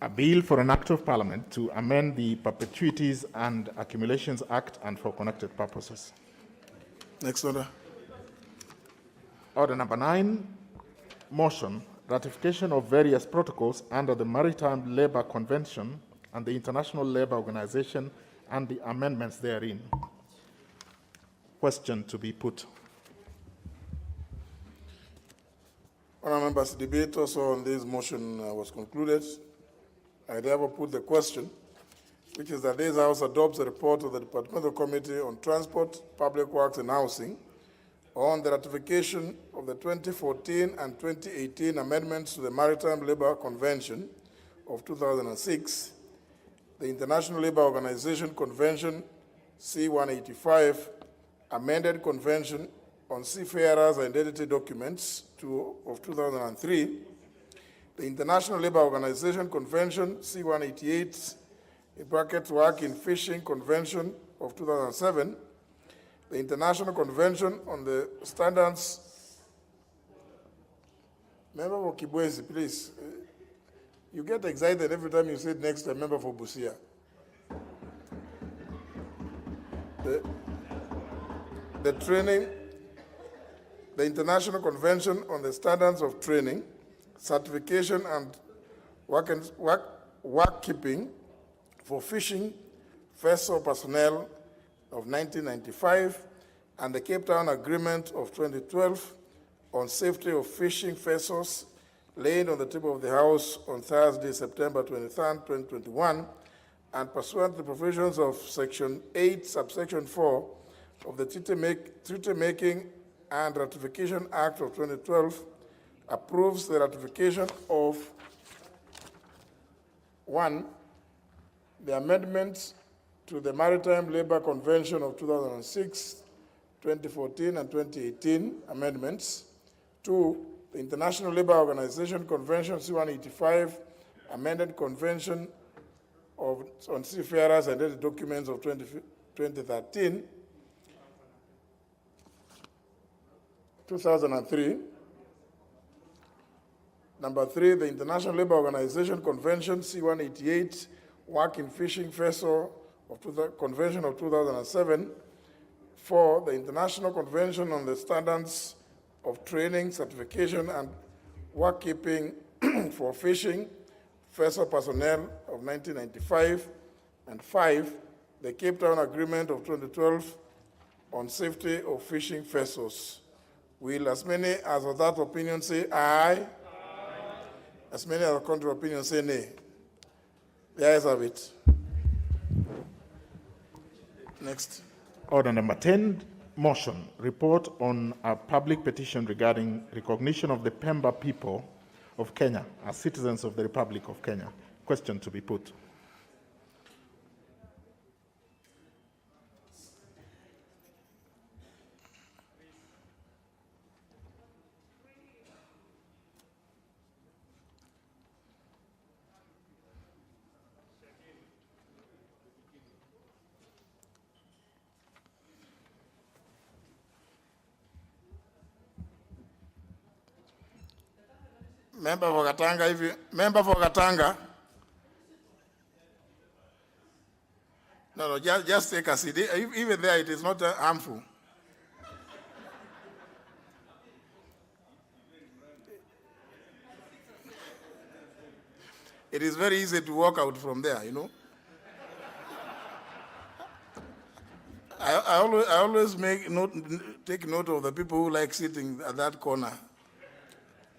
A bill for an act of parliament to amend the Perpetuities and Accumulations Act and for connected purposes. Next order. Order number 9, motion, ratification of various protocols under the Maritime Labour Convention and the International Labour Organization and the amendments therein. Question to be put. Honourable members, the debate also on this motion was concluded. I therefore put the question, which is that this House adopts the report of the Departmental Committee on Transport, Public Works and Housing on the ratification of the 2014 and 2018 amendments to the Maritime Labour Convention of 2006, the International Labour Organization Convention C-185, amended Convention on Seafarers' Identity Documents of 2003, the International Labour Organization Convention C-188, in brackets Work in Fishing Convention of 2007, the International Convention on the Standards. Member for Kibwezi, please. You get excited every time you sit next to a member for Busia. The training, the International Convention on the Standards of Training, Certification and Work-Keeping for Fishing Vessel Personnel of 1995, and the Cape Town Agreement of 2012 on safety of fishing vessels laid on the table of the House on Thursday, September 23, 2021, and pursuant to the provisions of Section 8, Subsection 4 of the Treaty Making and Ratification Act of 2012, approves the ratification of 1, the amendments to the Maritime Labour Convention of 2006, 2014, and 2018 amendments. 2, the International Labour Organization Convention C-185, amended Convention on Seafarers' Identity Documents of 2013. 2003. Number 3, the International Labour Organization Convention C-188, Work in Fishing Vessel of Convention of 2007. 4, the International Convention on the Standards of Training, Certification, and Workkeeping for Fishing Vessel Personnel of 1995. And 5, the Cape Town Agreement of 2012 on Safety of Fishing Vessels. Will as many as of that opinion say aye? Aye. As many as the contrary opinion say nay? The ayes have it. Next. Order number 10, motion, report on a public petition regarding recognition of the Pemba people of Kenya as citizens of the Republic of Kenya. Question to be put. Member for Katanga, member for Katanga. No, just take a seat. Even there, it is not harmful. It is very easy to walk out from there, you know. I always take note of the people who like sitting at that corner.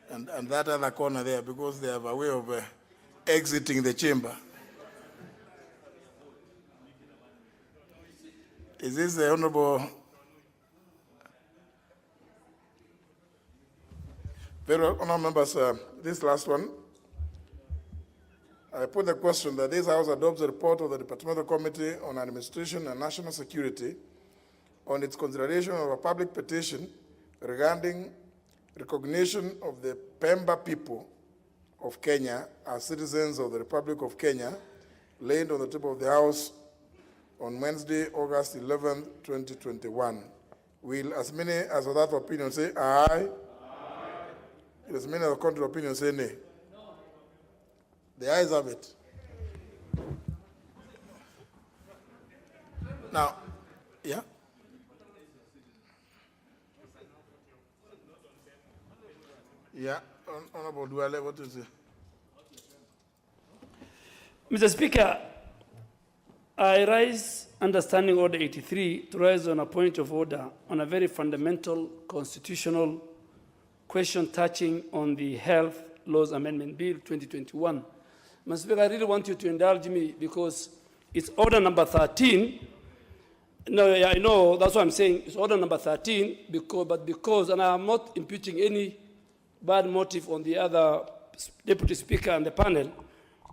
And that other corner there, because they have a way of exiting the chamber. Is this the Honorable? Very honorable members, this last one. I put the question that this House adopts a report of the Departmental Committee on Administration and National Security on its consideration of a public petition regarding recognition of the Pemba people of Kenya as citizens of the Republic of Kenya, laid on the table of the House on Wednesday, August 11, 2021. Will as many as of that opinion say aye? Aye. Will as many as of the contrary opinion say nay? No. The ayes have it. Now, yeah? Yeah, Honorable Duale, what is it? Mr. Speaker, I rise understanding Order 83 to rise on a point of order on a very fundamental constitutional question touching on the Health Laws Amendment Bill 2021. Mr. Speaker, I really want you to indulge me because it's Order number 13. No, I know, that's what I'm saying. It's Order number 13, because, and I'm not imputing any bad motive on the other Deputy Speaker and the panel,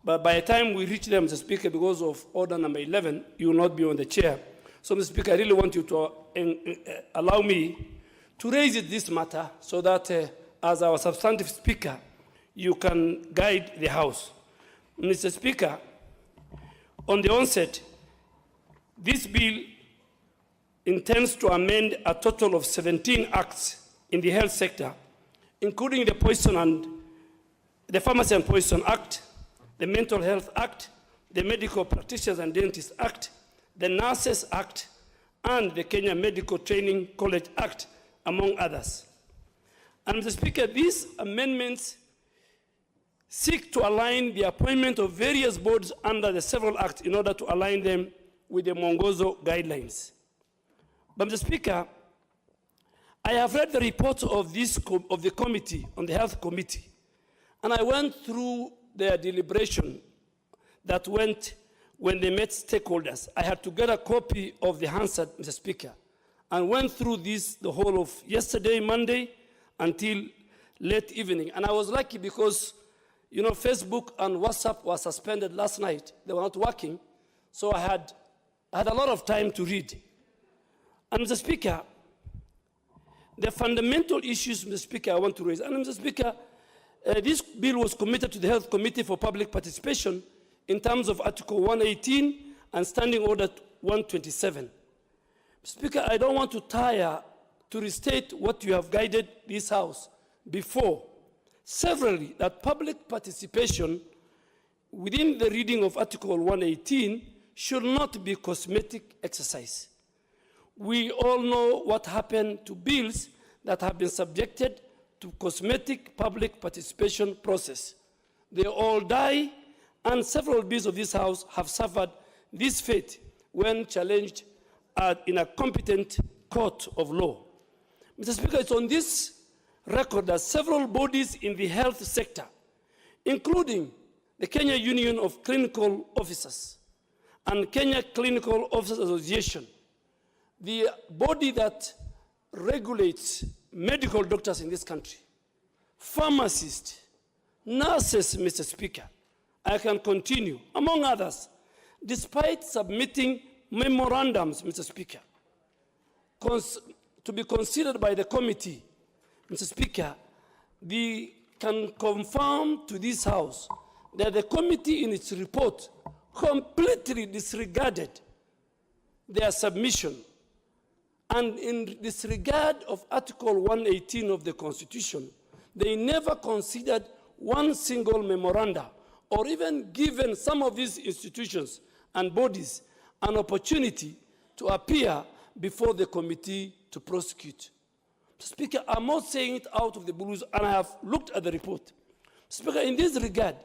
but by the time we reach them, Mr. Speaker, because of Order number 11, you will not be on the chair. So, Mr. Speaker, I really want you to allow me to raise this matter so that as our substantive Speaker, you can guide the House. Mr. Speaker, on the onset, this bill intends to amend a total of 17 acts in the health sector, including the Pharmacy and Poison Act, the Mental Health Act, the Medical Practitioners and Dentists Act, the Nurses Act, and the Kenya Medical Training College Act, among others. And Mr. Speaker, these amendments seek to align the appointment of various boards under the several acts in order to align them with the Mwongozo guidelines. But Mr. Speaker, I have read the report of the committee, on the Health Committee, and I went through their deliberation that went when they met stakeholders. I had to get a copy of the Hansard, Mr. Speaker, and went through this the whole of yesterday, Monday, until late evening. And I was lucky because, you know, Facebook and WhatsApp were suspended last night. They were not working, so I had a lot of time to read. And Mr. Speaker, the fundamental issues, Mr. Speaker, I want to raise. And Mr. Speaker, this bill was committed to the Health Committee for public participation in terms of Article 118 and Standing Order 127. Mr. Speaker, I don't want to tire to restate what you have guided this House before, severally, that public participation within the reading of Article 118 should not be cosmetic exercise. We all know what happened to bills that have been subjected to cosmetic public participation process. They all die, and several bills of this House have suffered this fate when challenged in a competent court of law. Mr. Speaker, it's on this record that several bodies in the health sector, including the Kenya Union of Clinical Officers and Kenya Clinical Officers Association, the body that regulates medical doctors in this country, pharmacists, nurses, Mr. Speaker, I can continue, among others, despite submitting memorandums, Mr. Speaker, to be considered by the committee, Mr. Speaker, can confirm to this House that the committee in its report completely disregarded their submission. And in disregard of Article 118 of the Constitution, they never considered one single memoranda or even given some of these institutions and bodies an opportunity to appear before the committee to prosecute. Speaker, I'm not saying it out of the blues, and I have looked at the report. Speaker, in this regard,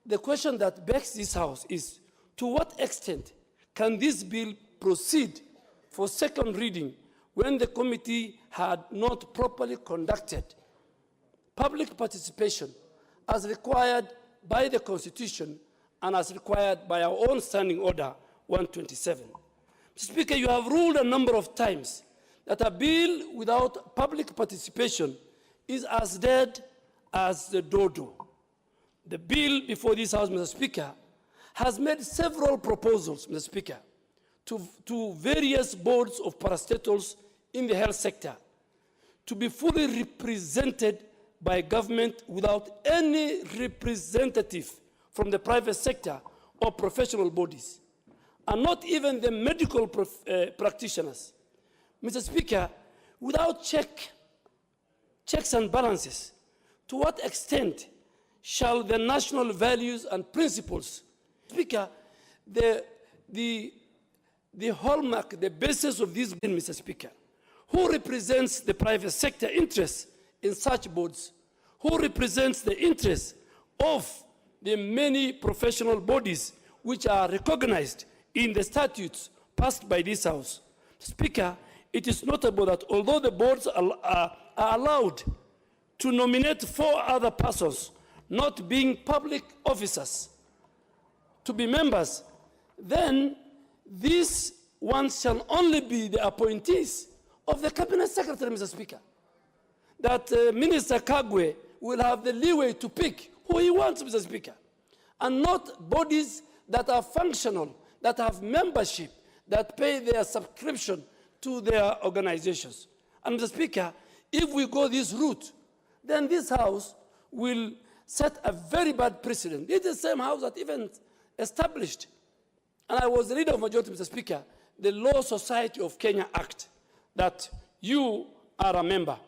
the question that begs this House is, to what extent can this bill proceed for second reading when the committee had not properly conducted public participation as required by the Constitution and as required by our own Standing Order 127. Speaker, you have ruled a number of times that a bill without public participation is as dead as the dodo. The bill before this House, Mr. Speaker, has made several proposals, Mr. Speaker, to various boards of parastatals in the health sector to be fully represented by government without any representative from the private sector or professional bodies, and not even the medical practitioners. Mr. Speaker, without checks and balances, to what extent shall the national values and principles, Speaker, the hallmark, the basis of this bill, Mr. Speaker, who represents the private sector interests in such boards? Who represents the interests of the many professional bodies which are recognized in the statutes passed by this House? Speaker, it is notable that although the boards are allowed to nominate 4 other persons, not being public officers, to be members, then these ones shall only be the appointees of the Cabinet Secretary, Mr. Speaker. That Minister Kagwe will have the leeway to pick who he wants, Mr. Speaker, and not bodies that are functional, that have membership, that pay their subscription to their organizations. And Mr. Speaker, if we go this route, then this House will set a very bad precedent. It is the same House that even established, and I was the leader of majority, Mr. Speaker, the Law Society of Kenya Act, that you are a member.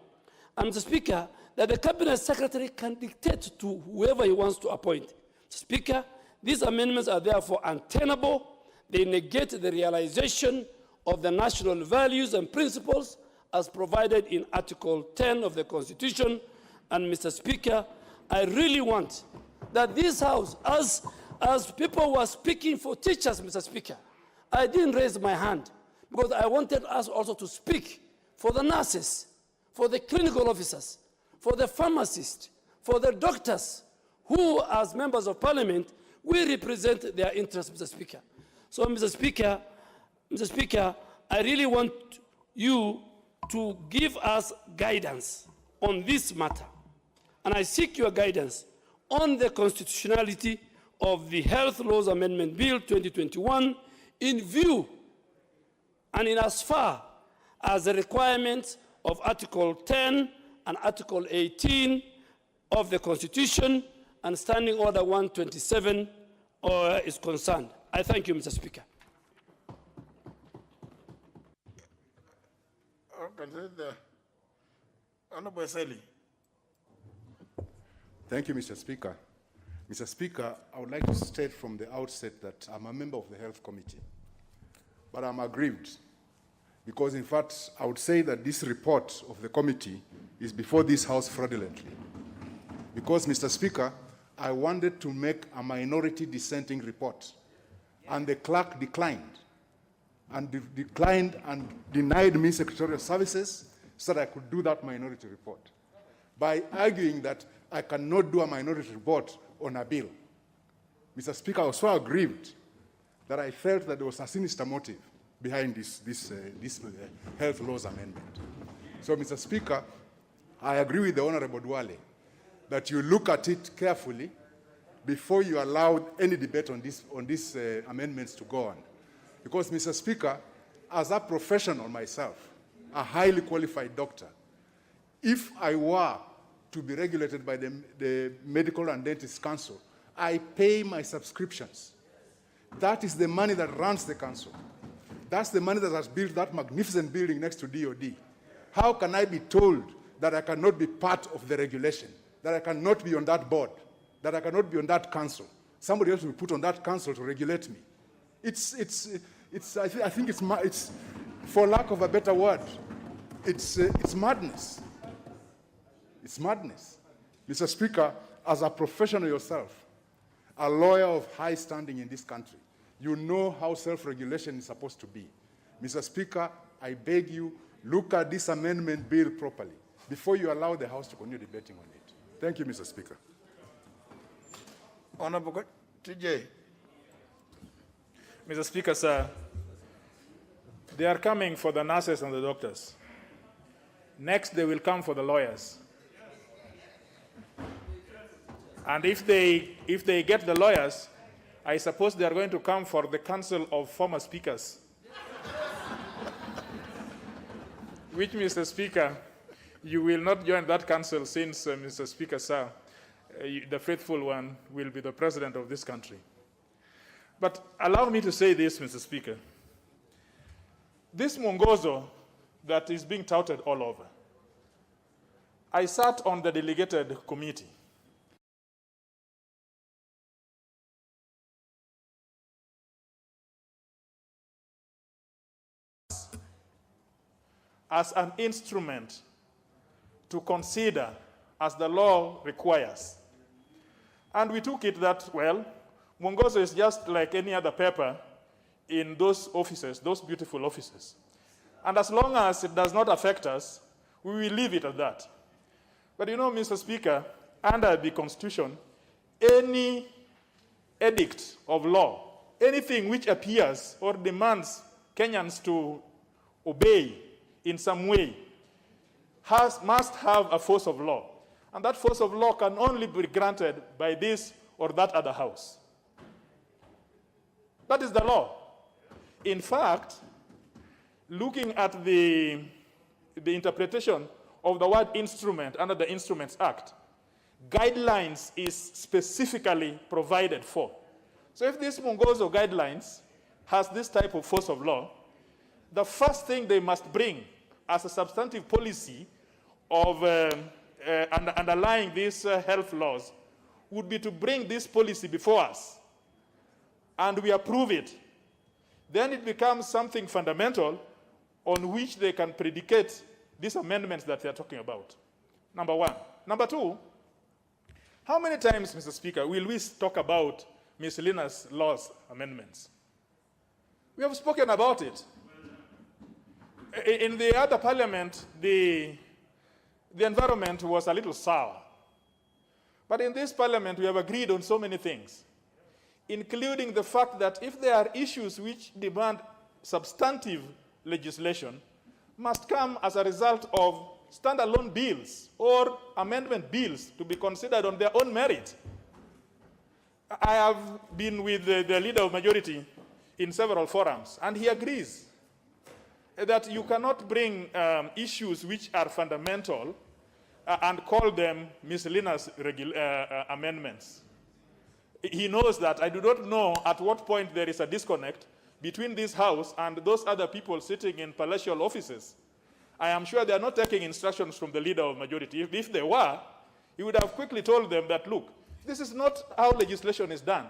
And Mr. Speaker, that the Cabinet Secretary can dictate to whoever he wants to appoint. Mr. Speaker, these amendments are therefore untenable. They negate the realization of the national values and principles as provided in Article 10 of the Constitution. And Mr. Speaker, I really want that this House, as people were speaking for teachers, Mr. Speaker, I didn't raise my hand because I wanted us also to speak for the nurses, for the clinical officers, for the pharmacists, for the doctors, who, as members of parliament, we represent their interests, Mr. Speaker. So, Mr. Speaker, I really want you to give us guidance on this matter. And I seek your guidance on the constitutionality of the Health Laws Amendment Bill 2021 in view and in as far as the requirements of Article 10 and Article 18 of the Constitution and Standing Order 127 is concerned. I thank you, Mr. Speaker. Honorable Seli. Thank you, Mr. Speaker. Mr. Speaker, I would like to state from the outset that I'm a member of the Health Committee, but I'm aggrieved because, in fact, I would say that this report of the committee is before this House fraudulently. Because, Mr. Speaker, I wanted to make a minority dissenting report, and the clerk declined and denied me secretarial services so that I could do that minority report by arguing that I cannot do a minority report on a bill. Mr. Speaker, I was so aggrieved that I felt that there was a sinister motive behind this health laws amendment. So, Mr. Speaker, I agree with the Honorable Duale that you look at it carefully before you allow any debate on these amendments to go on. Because, Mr. Speaker, as a professional myself, a highly qualified doctor, if I were to be regulated by the Medical and Dentist Council, I pay my subscriptions. That is the money that runs the council. That's the money that has built that magnificent building next to DOD. How can I be told that I cannot be part of the regulation, that I cannot be on that board, that I cannot be on that council? Somebody else will be put on that council to regulate me. I think it's, for lack of a better word, it's madness. It's madness. Mr. Speaker, as a professional yourself, a lawyer of high standing in this country, you know how self-regulation is supposed to be. Mr. Speaker, I beg you, look at this amendment bill properly before you allow the House to continue debating on it. Thank you, Mr. Speaker. Honorable TJ. Mr. Speaker, sir, they are coming for the nurses and the doctors. Next, they will come for the lawyers. And if they get the lawyers, I suppose they are going to come for the Council of Former Speakers. Which, Mr. Speaker, you will not join that council since, Mr. Speaker, sir, the faithful one will be the president of this country. But allow me to say this, Mr. Speaker. This mwongozo that is being touted all over, I sat on the delegated committee. As an instrument to consider as the law requires. And we took it that, well, mwongozo is just like any other paper in those offices, those beautiful offices. And as long as it does not affect us, we will leave it at that. But you know, Mr. Speaker, under the Constitution, any edict of law, anything which appears or demands Kenyans to obey in some way, must have a force of law. And that force of law can only be granted by this or that other house. That is the law. In fact, looking at the interpretation of the word instrument under the Instruments Act, guidelines is specifically provided for. So if this mwongozo guidelines has this type of force of law, the first thing they must bring as a substantive policy of underlying these health laws would be to bring this policy before us, and we approve it. Then it becomes something fundamental on which they can predicate these amendments that they are talking about. Number one. Number two, how many times, Mr. Speaker, will we talk about miscellaneous laws amendments? We have spoken about it. In the other parliament, the environment was a little sour. But in this parliament, we have agreed on so many things, including the fact that if there are issues which demand substantive legislation, must come as a result of standalone bills or amendment bills to be considered on their own merit. I have been with the leader of majority in several forums, and he agrees that you cannot bring issues which are fundamental and call them miscellaneous amendments. He knows that. I do not know at what point there is a disconnect between this House and those other people sitting in palatial offices. I am sure they are not taking instructions from the leader of majority. If they were, he would have quickly told them that, look, this is not how legislation is done.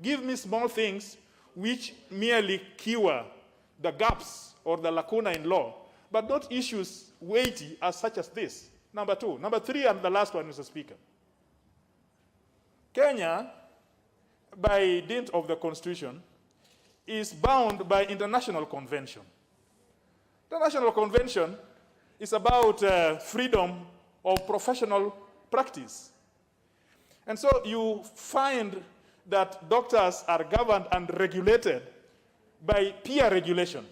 Give me small things which merely cure the gaps or the lacuna in law, but not issues weighty as such as this. Number two. Number three, and the last one, Mr. Speaker. Kenya, by dint of the Constitution, is bound by international convention. International convention is about freedom of professional practice. And so you find that doctors are governed and regulated by peer regulation.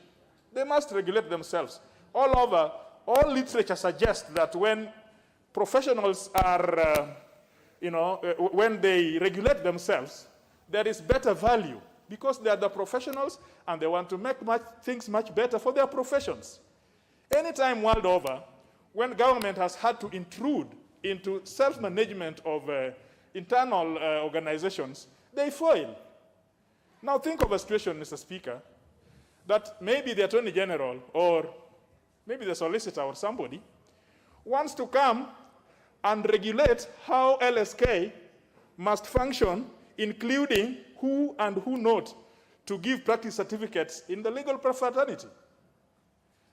They must regulate themselves. All over, all literature suggests that when professionals are, when they regulate themselves, there is better value because they are the professionals and they want to make things much better for their professions. Anytime world over, when government has had to intrude into self-management of internal organizations, they fail. Now think of a situation, Mr. Speaker, that maybe the Attorney General or maybe the solicitor or somebody wants to come and regulate how LSK must function, including who and who not to give practice certificates in the legal fraternity.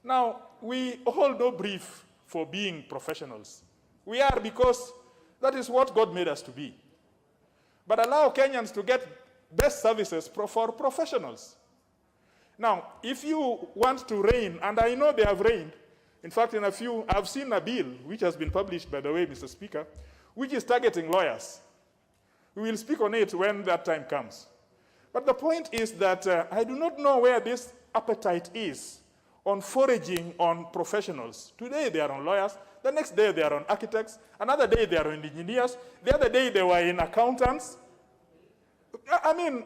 Now, we hold no brief for being professionals. We are because that is what God made us to be. But allow Kenyans to get best services for professionals. Now, if you want to rein, and I know they have reined, in fact, in a few, I've seen a bill, which has been published, by the way, Mr. Speaker, which is targeting lawyers. We will speak on it when that time comes. But the point is that I do not know where this appetite is on foraging on professionals. Today they are on lawyers, the next day they are on architects, another day they are on engineers, the other day they were in accountants. I mean,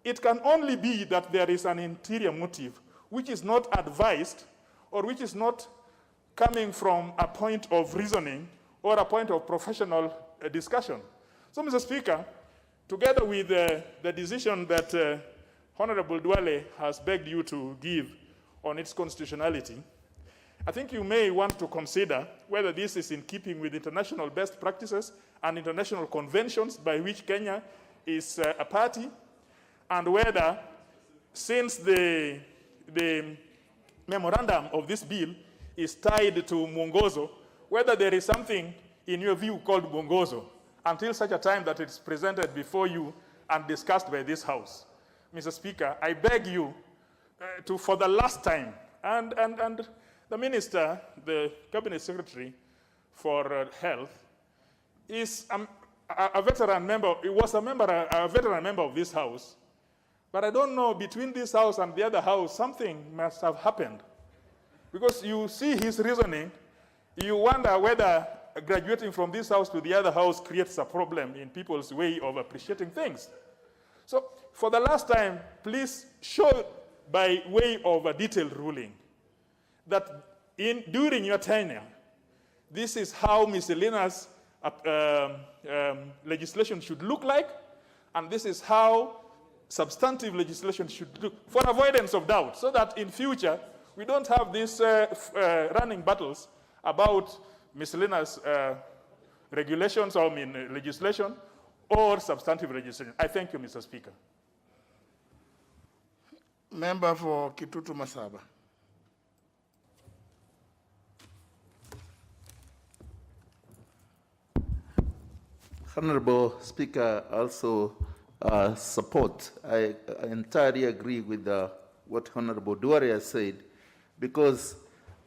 it can only be that there is an interior motive which is not advised or which is not coming from a point of reasoning or a point of professional discussion. So, Mr. Speaker, together with the decision that Honorable Duale has begged you to give on its constitutionality, I think you may want to consider whether this is in keeping with international best practices and international conventions by which Kenya is a party, and whether, since the memorandum of this bill is tied to mwongozo, whether there is something in your view called mwongozo, until such a time that it's presented before you and discussed by this House. Mr. Speaker, I beg you to, for the last time, and the Minister, the Cabinet Secretary for Health, is a veteran member, he was a veteran member of this House, but I don't know, between this House and the other House, something must have happened. Because you see his reasoning, you wonder whether graduating from this House to the other House creates a problem in people's way of appreciating things. So, for the last time, please show by way of a detailed ruling that during your tenure, this is how miscellaneous legislation should look like, and this is how substantive legislation should look, for avoidance of doubt, so that in future we don't have these running battles about miscellaneous regulations, or legislation, or substantive legislation. I thank you, Mr. Speaker. Member for Kitutu Masaba. Honorable Speaker, also support. I entirely agree with what Honorable Duare has said, because,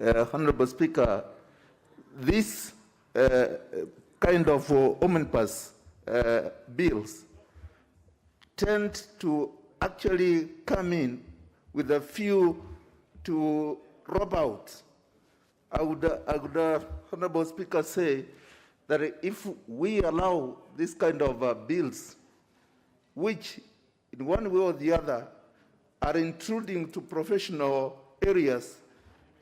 Honorable Speaker, this kind of omnibus bills tend to actually come in with a few to rob out. I would, Honorable Speaker, say that if we allow this kind of bills, which in one way or the other are intruding to professional areas,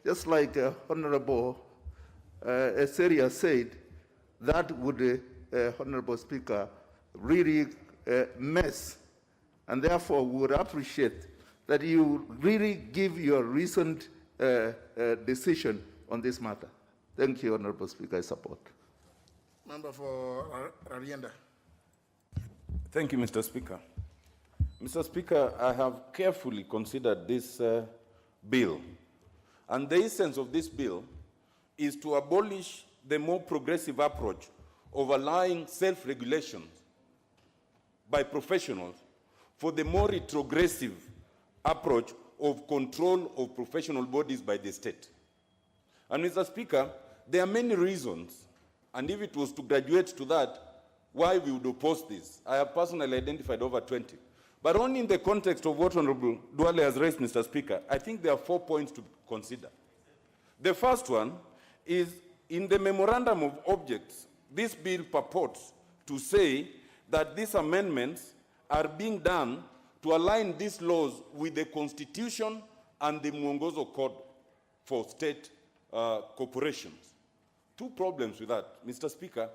just like Honorable Seria said, that would, Honorable Speaker, really mess. And therefore, we would appreciate that you really give your reasoned decision on this matter. Thank you, Honorable Speaker. I support. Member for Rarienda. Thank you, Mr. Speaker. Mr. Speaker, I have carefully considered this bill, and the essence of this bill is to abolish the more progressive approach of allowing self-regulation by professionals for the more retrogressive approach of control of professional bodies by the state. And Mr. Speaker, there are many reasons, and if it was to graduate to that, why we would oppose this. I have personally identified over 20. But only in the context of what Honorable Duale has raised, Mr. Speaker, I think there are 4 points to consider. The first one is in the memorandum of objects, this bill purports to say that these amendments are being done to align these laws with the Constitution and the Mwongozo Code for state corporations. 2 problems with that, Mr. Speaker.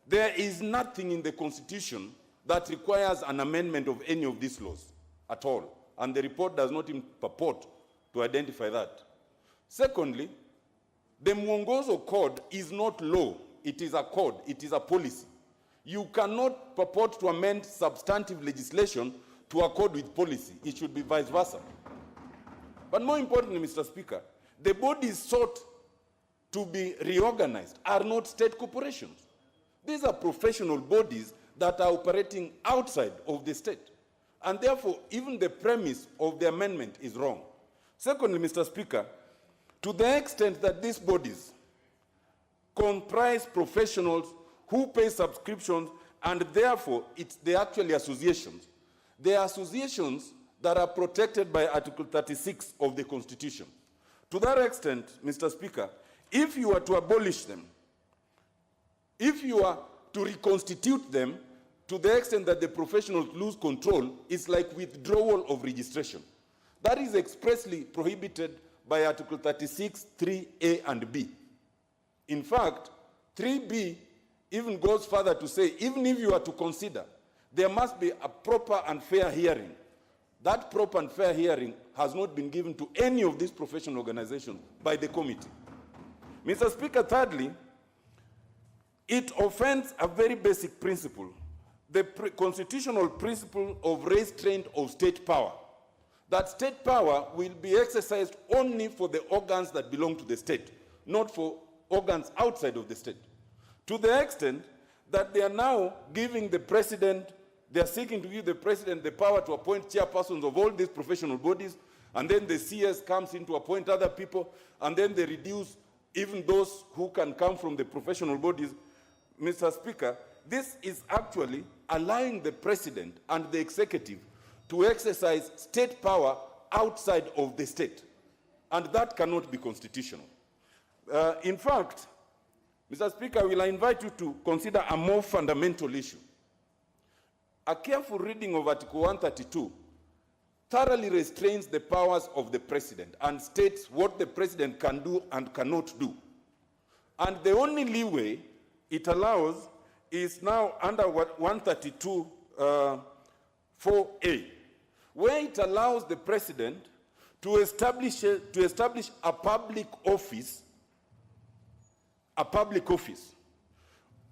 There is nothing in the Constitution that requires an amendment of any of these laws at all, and the report does not even purport to identify that. Secondly, the Mwongozo Code is not law, it is a code, it is a policy. You cannot purport to amend substantive legislation to accord with policy. It should be vice versa. But more importantly, Mr. Speaker, the bodies sought to be reorganized are not state corporations. These are professional bodies that are operating outside of the state. And therefore, even the premise of the amendment is wrong. Secondly, Mr. Speaker, to the extent that these bodies comprise professionals who pay subscriptions, and therefore they're actually associations. They are associations that are protected by Article 36 of the Constitution. To that extent, Mr. Speaker, if you are to abolish them, if you are to reconstitute them to the extent that the professionals lose control, it's like withdrawal of registration. That is expressly prohibited by Article 36, 3A and B. In fact, 3B even goes further to say, even if you are to consider, there must be a proper and fair hearing. That proper and fair hearing has not been given to any of these professional organizations by the committee. Mr. Speaker, thirdly, it offends a very basic principle, the constitutional principle of restraint of state power, that state power will be exercised only for the organs that belong to the state, not for organs outside of the state. To the extent that they are now giving the president, they are seeking to give the president the power to appoint chairpersons of all these professional bodies, and then the CS comes in to appoint other people, and then they reduce even those who can come from the professional bodies. Mr. Speaker, this is actually allowing the president and the executive to exercise state power outside of the state, and that cannot be constitutional. In fact, Mr. Speaker, will I invite you to consider a more fundamental issue. A careful reading of Article 132 thoroughly restrains the powers of the president and states what the president can do and cannot do. And the only leeway it allows is now under 132 4A, where it allows the president to establish a public office.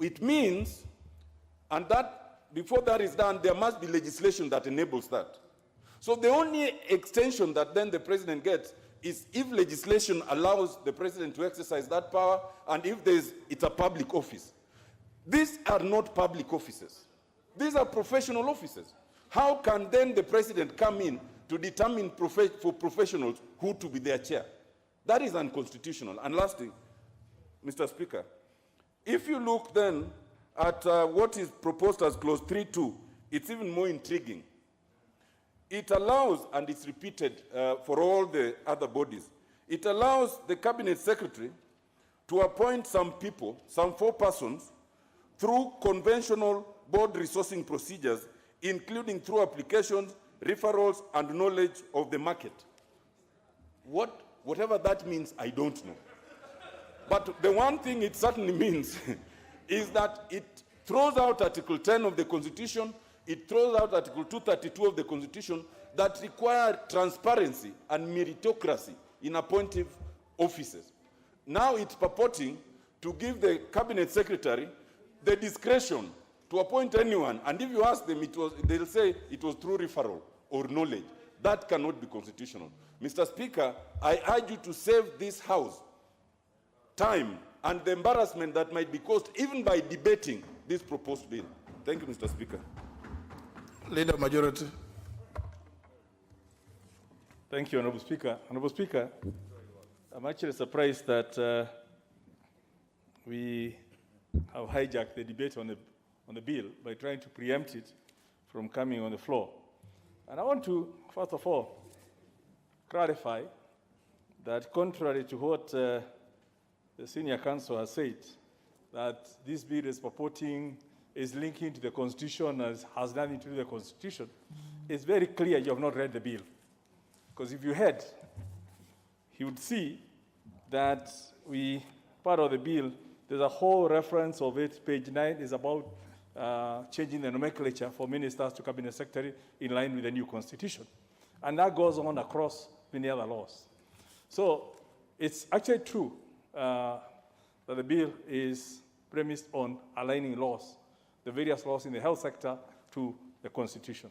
It means, and that before that is done, there must be legislation that enables that. So the only extension that then the president gets is if legislation allows the president to exercise that power, and if it's a public office. These are not public offices. These are professional offices. How can then the president come in to determine for professionals who to be their chair? That is unconstitutional. And lastly, Mr. Speaker, if you look then at what is proposed as clause 3.2, it's even more intriguing. It allows, and it's repeated for all the other bodies, it allows the cabinet secretary to appoint some people, some 4 persons, through conventional board resourcing procedures, including through applications, referrals, and knowledge of the market. Whatever that means, I don't know. But the one thing it certainly means is that it throws out Article 10 of the Constitution, it throws out Article 232 of the Constitution that require transparency and meritocracy in appointive offices. Now it's purporting to give the cabinet secretary the discretion to appoint anyone, and if you ask them, they'll say it was through referral or knowledge. That cannot be constitutional. Mr. Speaker, I urge you to save this House time and the embarrassment that might be caused even by debating this proposed bill. Thank you, Mr. Speaker. Leader of Majority. Thank you, Honorable Speaker. Honorable Speaker, I'm actually surprised that we have hijacked the debate on the bill by trying to preempt it from coming on the floor. And I want to, first of all, clarify that contrary to what the senior counsel has said, that this bill is purporting, is linking to the Constitution, has nothing to do with the Constitution, it's very clear you have not read the bill. Because if you had, you would see that part of the bill, there's a whole reference of it, page 9, is about changing the nomenclature for ministers to cabinet secretary in line with the new Constitution. And that goes on across many other laws. So it's actually true that the bill is premised on aligning laws, the various laws in the health sector, to the Constitution.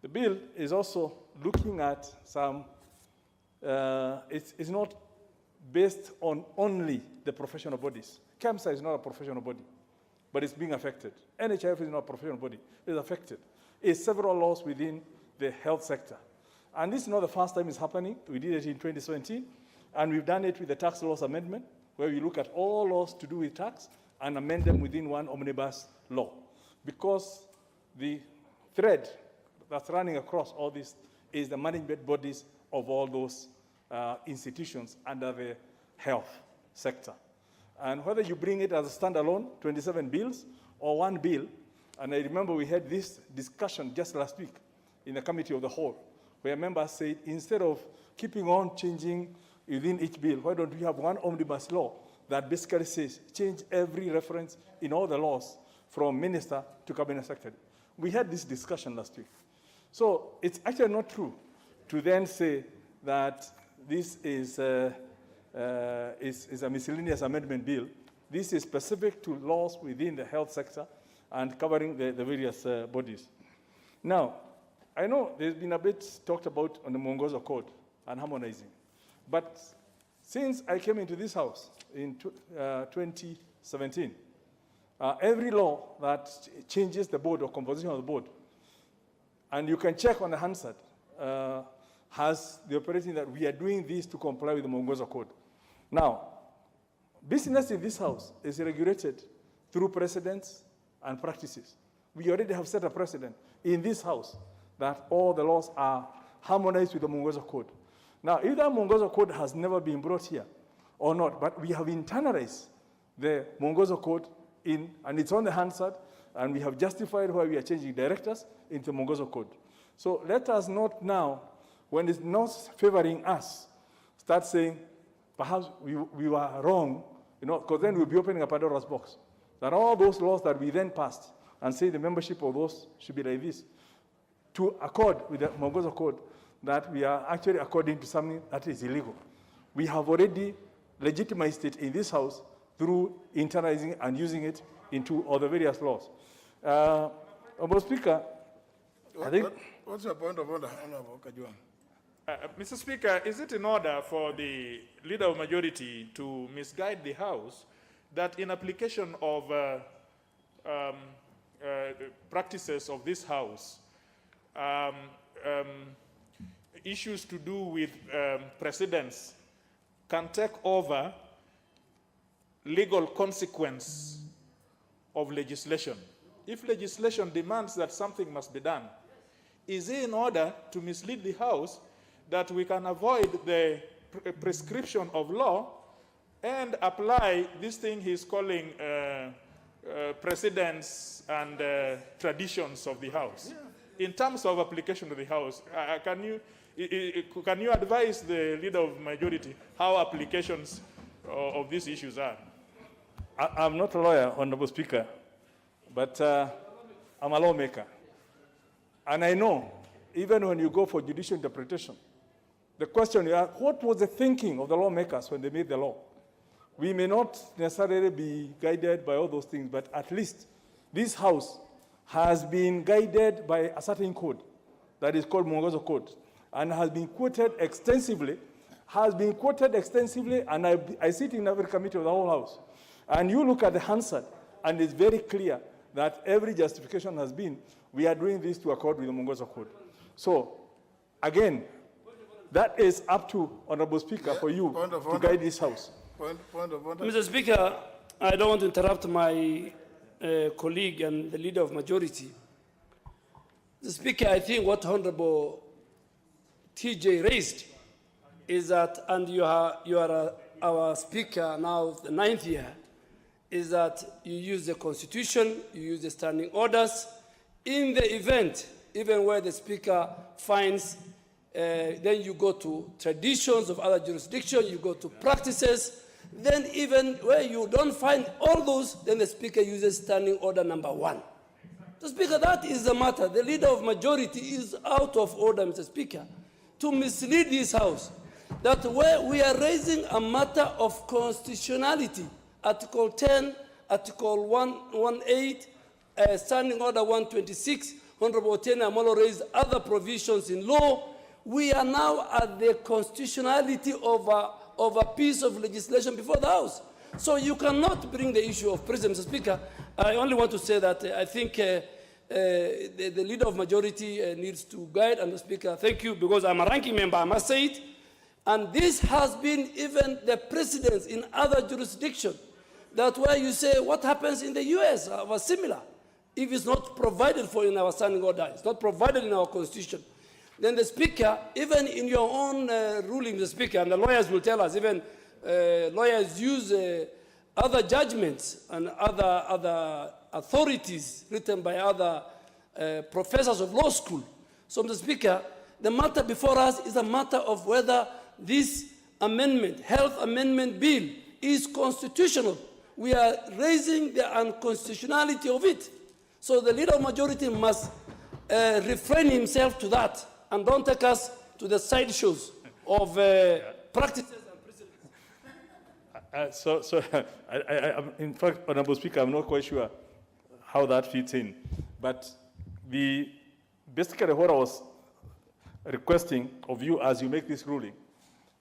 The bill is also looking at some, it's not based on only the professional bodies. KEMSA is not a professional body, but it's being affected. NHIF is not a professional body, it's affected. It's several laws within the health sector. And this is not the first time it's happening. We did it in 2017, and we've done it with the tax laws amendment, where we look at all laws to do with tax and amend them within one omnibus law. Because the thread that's running across all this is the management bodies of all those institutions under the health sector. And whether you bring it as a standalone, 27 bills, or one bill, and I remember we had this discussion just last week in the Committee of the Whole, where members said, instead of keeping on changing within each bill, why don't we have one omnibus law that basically says, change every reference in all the laws from minister to cabinet secretary. We had this discussion last week. So it's actually not true to then say that this is a miscellaneous amendment bill. This is specific to laws within the health sector and covering the various bodies. Now, I know there's been a bit talked about on the Mwongozo Code and harmonizing. But since I came into this House in 2017, every law that changes the board or composition of the board, and you can check on the Hansard, has the operating that we are doing this to comply with the Mwongozo Code. Now, business in this House is regulated through precedents and practices. We already have set a precedent in this House that all the laws are harmonized with the Mwongozo Code. Now, if that Mwongozo Code has never been brought here or not, but we have internalized the Mwongozo Code and it's on the Hansard, and we have justified why we are changing directors into Mwongozo Code. So let us not now, when it's not favoring us, start saying, perhaps we were wrong, because then we'll be opening a Pandora's box. That all those laws that we then passed and say the membership of those should be like this, to accord with the Mwongozo Code, that we are actually according to something that is illegal. We have already legitimized it in this House through internalizing and using it into all the various laws. Honorable Speaker, I think... What's your point of order, Honorable Kajwang? Mr. Speaker, is it in order for the Leader of Majority to misguide the House that in application of practices of this House, issues to do with precedents can take over legal consequence of legislation? If legislation demands that something must be done, is it in order to mislead the House that we can avoid the prescription of law and apply this thing he's calling precedents and traditions of the House? Yeah. In terms of application to the House, can you advise the Leader of Majority how applications of these issues are? I'm not a lawyer, Honorable Speaker, but I'm a lawmaker. And I know, even when you go for judicial interpretation, the question you asked, what was the thinking of the lawmakers when they made the law? We may not necessarily be guided by all those things, but at least this House has been guided by a certain code that is called Mwongozo Code, and has been quoted extensively, and I sit in every committee of the whole House. And you look at the Hansard, and it's very clear that every justification has been, we are doing this to accord with the Mwongozo Code. So, again, that is up to Honorable Speaker for you to guide this House. Point of order. Mr. Speaker, I don't want to interrupt my colleague and the leader of majority. Mr. Speaker, I think what Honorable TJ raised is that, and you are our speaker now, the 9th year, is that you use the Constitution, you use the standing orders. In the event, even where the speaker finds, then you go to traditions of other jurisdictions, you go to practices. Then even where you don't find all those, then the speaker uses standing order number 1. The Speaker, that is the matter. The leader of majority is out of order, Mr. Speaker, to mislead this House that where we are raising a matter of constitutionality, Article 10, Article 118, Standing Order 126, Honorable Otieno Amolo raised other provisions in law. We are now at the constitutionality of a piece of legislation before the House. So you cannot bring the issue of President, Mr. Speaker. I only want to say that I think the leader of majority needs to guide, and the Speaker, thank you, because I'm a ranking member, I must say it. And this has been even the precedence in other jurisdictions. That where you say what happens in the US was similar. If it's not provided for in our standing order, it's not provided in our Constitution, then the Speaker, even in your own ruling, the Speaker, and the lawyers will tell us, even lawyers use other judgments and other authorities written by other professors of law school. So, Mr. Speaker, the matter before us is a matter of whether this amendment, health amendment bill, is constitutional. We are raising the unconstitutionality of it. So the leader of majority must refrain himself to that and don't take us to the sideshows of practices and precedents. In fact, Honorable Speaker, I'm not quite sure how that fits in. But basically what I was requesting of you as you make this ruling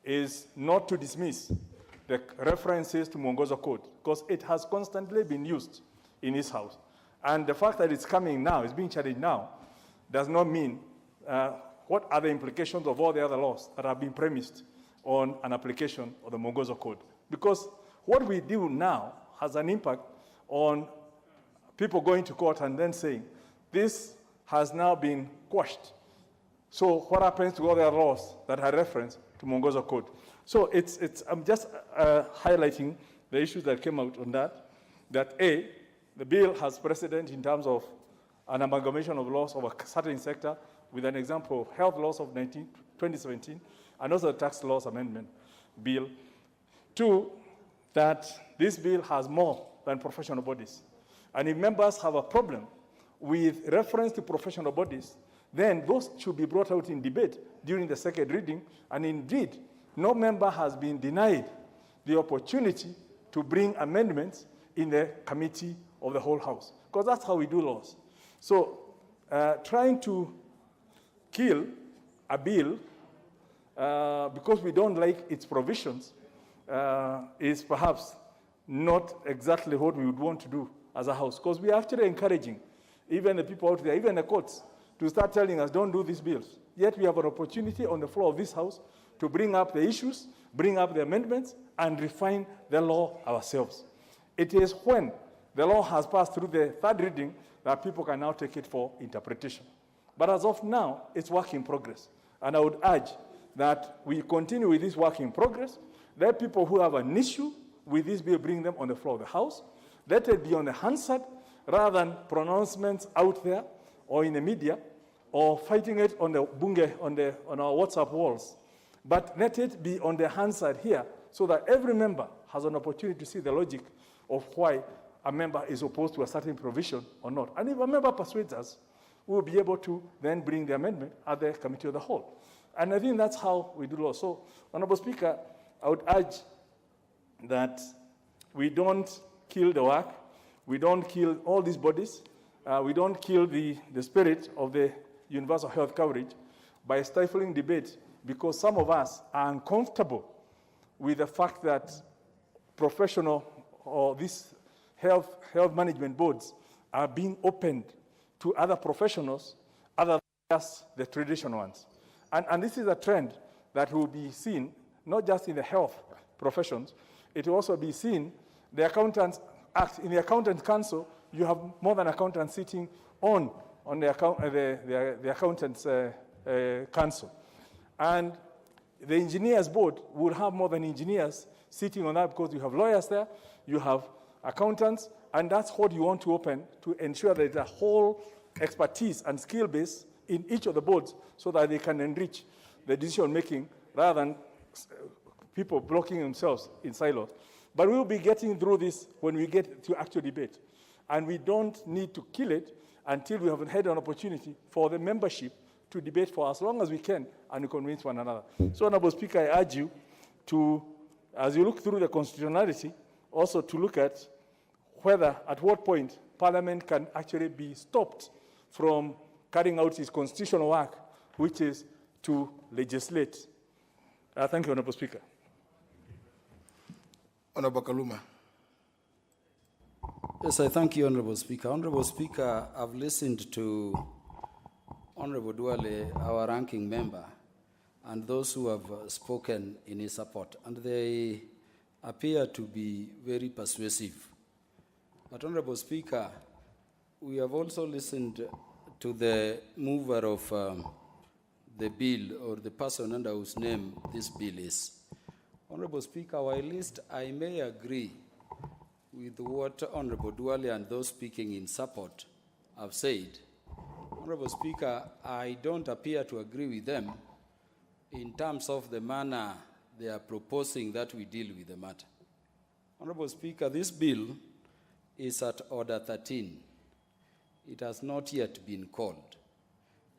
is not to dismiss the references to Mwongozo Code, because it has constantly been used in this House. And the fact that it's coming now, it's being challenged now, does not mean what are the implications of all the other laws that have been premised on an application of the Mwongozo Code. Because what we do now has an impact on people going to court and then saying, this has now been quashed. So what happens to all the other laws that are referenced to Mwongozo Code? So I'm just highlighting the issues that came out on that A, the bill has precedent in terms of an amalgamation of laws of a certain sector, with an example of health laws of 2017, and also the tax laws amendment bill. 2, that this bill has more than professional bodies. And if members have a problem with reference to professional bodies, then those should be brought out in debate during the second reading. And indeed, no member has been denied the opportunity to bring amendments in the committee of the whole House, because that's how we do laws. So trying to kill a bill because we don't like its provisions is perhaps not exactly what we would want to do as a House, because we are actually encouraging even the people out there, even the courts, to start telling us, don't do these bills. Yet we have an opportunity on the floor of this House to bring up the issues, bring up the amendments, and refine the law ourselves. It is when the law has passed through the third reading that people can now take it for interpretation. But as of now, it's work in progress. And I would urge that we continue with this work in progress. Let people who have an issue with this bill bring them on the floor of the House. Let it be on the Hansard rather than pronouncements out there or in the media or fighting it on the bunge, on our WhatsApp walls. But let it be on the Hansard here so that every member has an opportunity to see the logic of why a member is opposed to a certain provision or not. And if a member persuades us, we will be able to then bring the amendment at the committee of the whole. And I think that's how we do law. So, Honorable Speaker, I would urge that we don't kill the work, we don't kill all these bodies, we don't kill the spirit of the universal health coverage by stifling debate, because some of us are uncomfortable with the fact that professional or these health management boards are being opened to other professionals other than just the traditional ones. And this is a trend that will be seen not just in the health professions, it will also be seen the Accountants Act. In the Accountants Council, you have more than accountants sitting on the Accountants Council. And the Engineers Board will have more than engineers sitting on that, because you have lawyers there, you have accountants, and that's what you want to open to ensure that there's a whole expertise and skill base in each of the boards so that they can enrich the decision making rather than people blocking themselves in silos. But we'll be getting through this when we get to actual debate. And we don't need to kill it until we have had an opportunity for the membership to debate for as long as we can and convince one another. So, Honorable Speaker, I urge you to, as you look through the constitutionality, also to look at whether, at what point, Parliament can actually be stopped from carrying out its constitutional work, which is to legislate. Thank you, Honorable Speaker. Honorable Kaluma. Yes, I thank you, Honorable Speaker. Honorable Speaker, I've listened to Honorable Duale, our ranking member, and those who have spoken in his support, and they appear to be very persuasive. But, Honorable Speaker, we have also listened to the mover of the bill, or the person under whose name this bill is. Honorable Speaker, while at least I may agree with what Honorable Duale and those speaking in support have said, Honorable Speaker, I don't appear to agree with them in terms of the manner they are proposing that we deal with the matter. Honorable Speaker, this bill is at Order 13. It has not yet been called.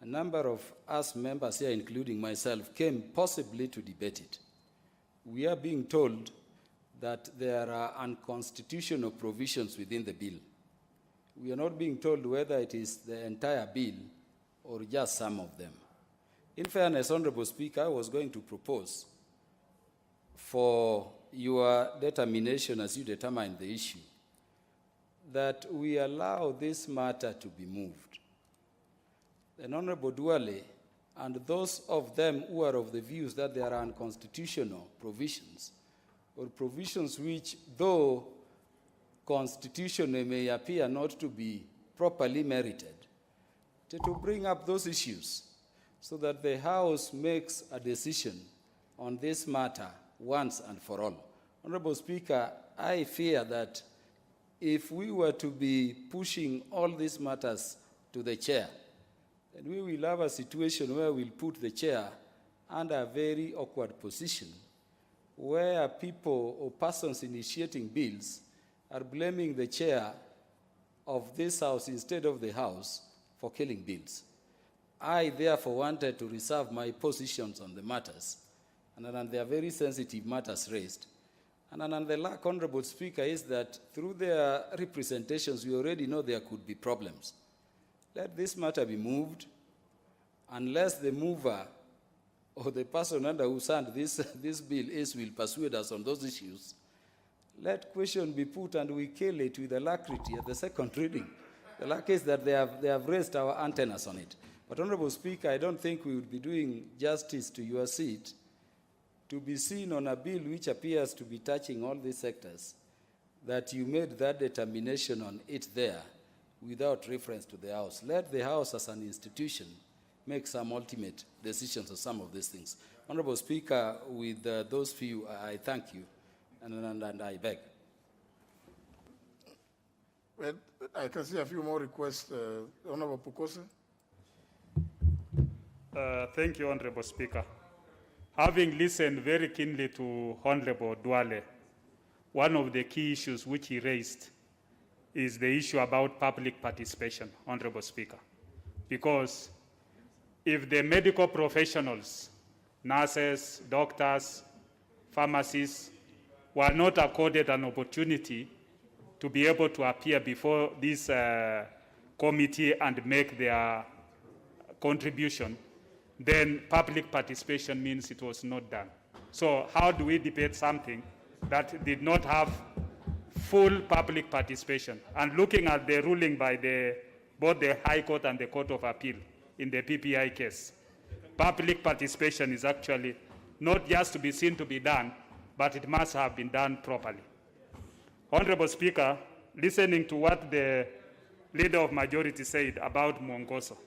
A number of us members here, including myself, came possibly to debate it. We are being told that there are unconstitutional provisions within the bill. We are not being told whether it is the entire bill or just some of them. In fairness, Honorable Speaker, I was going to propose for your determination as you determine the issue that we allow this matter to be moved. Then Honorable Duale and those of them who are of the views that there are unconstitutional provisions, or provisions which, though constitutionally may appear not to be properly merited, to bring up those issues so that the House makes a decision on this matter once and for all. Honorable Speaker, I fear that if we were to be pushing all these matters to the chair, then we will have a situation where we'll put the chair under a very awkward position, where people or persons initiating bills are blaming the chair of this House instead of the House for killing bills. I therefore wanted to reserve my positions on the matters, and on the very sensitive matters raised. And the lack, Honorable Speaker, is that through their representations, we already know there could be problems. Let this matter be moved, unless the mover or the person under whose hand this bill is will persuade us on those issues. Let question be put and we kill it with alacrity at the second reading. The luck is that they have raised our antennas on it. But, Honorable Speaker, I don't think we would be doing justice to your seat to be seen on a bill which appears to be touching all these sectors, that you made that determination on it there without reference to the House. Let the House as an institution make some ultimate decisions on some of these things. Honorable Speaker, with those few, I thank you, and I beg. Well, I can see a few more requests. Honorable Pukose. Thank you, Honorable Speaker. Having listened very keenly to Honorable Duale, one of the key issues which he raised is the issue about public participation, Honorable Speaker. Because if the medical professionals nurses, doctors, pharmacists, were not accorded an opportunity to be able to appear before this committee and make their contribution, then public participation means it was not done. So how do we debate something that did not have full public participation? And looking at the ruling by both the High Court and the Court of Appeal in the PPI case, public participation is actually not just to be seen to be done, but it must have been done properly. Honorable Speaker, listening to what the Leader of Majority said about mwongozo.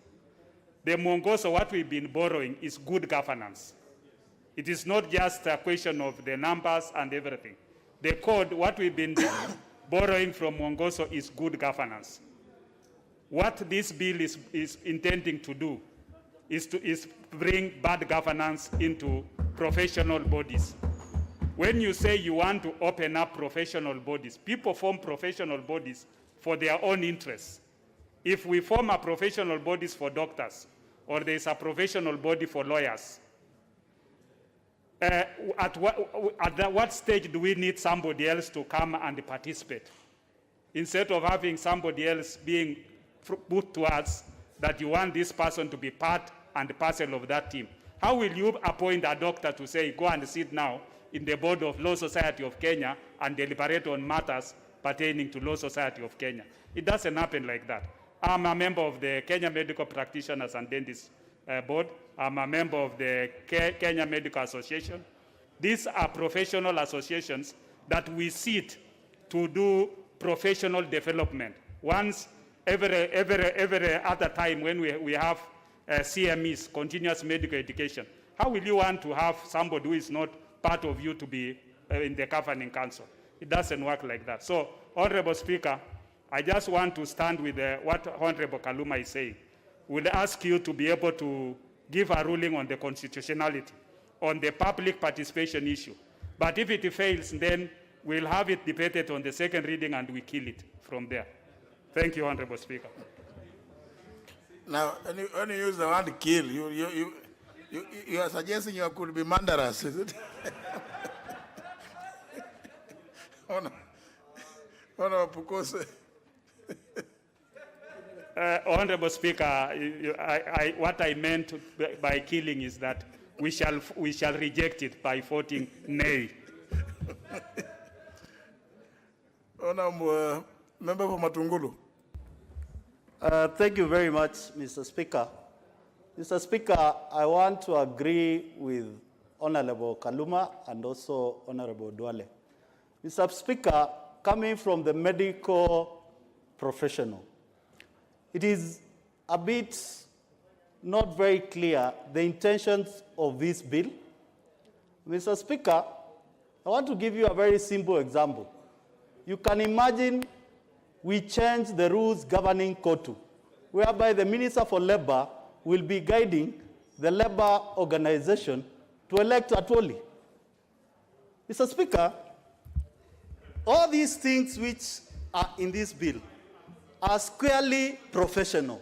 The mwongozo, what we've been borrowing is good governance. It is not just a question of the numbers and everything. The code, what we've been borrowing from mwongozo is good governance. What this bill is intending to do is bring bad governance into professional bodies. When you say you want to open up professional bodies, people form professional bodies for their own interests. If we form a professional bodies for doctors, or there's a professional body for lawyers, at what stage do we need somebody else to come and participate? Instead of having somebody else being put to us that you want this person to be part and parcel of that team. How will you appoint a doctor to say, go and sit now in the board of Law Society of Kenya and deliberate on matters pertaining to Law Society of Kenya? It doesn't happen like that. I'm a member of the Kenya Medical Practitioners and Dentists Board. I'm a member of the Kenya Medical Association. These are professional associations that we sit to do professional development. Once every other time when we have CMEs, continuous medical education, how will you want to have somebody who is not part of you to be in the governing council? It doesn't work like that. So, Honorable Speaker, I just want to stand with what Honorable Kaluma is saying. We'll ask you to be able to give a ruling on the constitutionality, on the public participation issue. But if it fails, then we'll have it debated on the second reading and we kill it from there. Thank you, Honorable Speaker. Now, when you use the word kill, you are suggesting you could be murderous, is it? Honorable Speaker, what I meant by killing is that we shall reject it by voting nay. Honorable Member for Matungulu. Thank you very much, Mr. Speaker. Mr. Speaker, I want to agree with Honorable Kaluma and also Honorable Duale. Mr. Speaker, coming from the medical professional, it is a bit not very clear the intentions of this bill. Mr. Speaker, I want to give you a very simple example. You can imagine we change the rules governing KOTU, whereby the Minister for Labor will be guiding the labor organization to elect Atwoli. Mr. Speaker, all these things which are in this bill are squarely professional.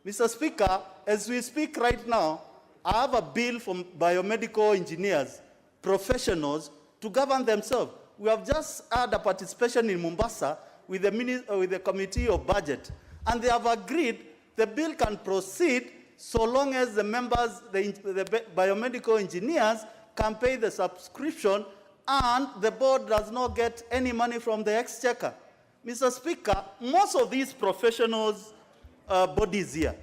Mr. Speaker, as we speak right now, I have a bill from biomedical engineers, professionals, to govern themselves. We have just had a participation in Mombasa with the Committee of Budget, and they have agreed the bill can proceed so long as the members, the biomedical engineers, can pay the subscription and the board does not get any money from the exchequer. Mr. Speaker, most of these professionals bodies here,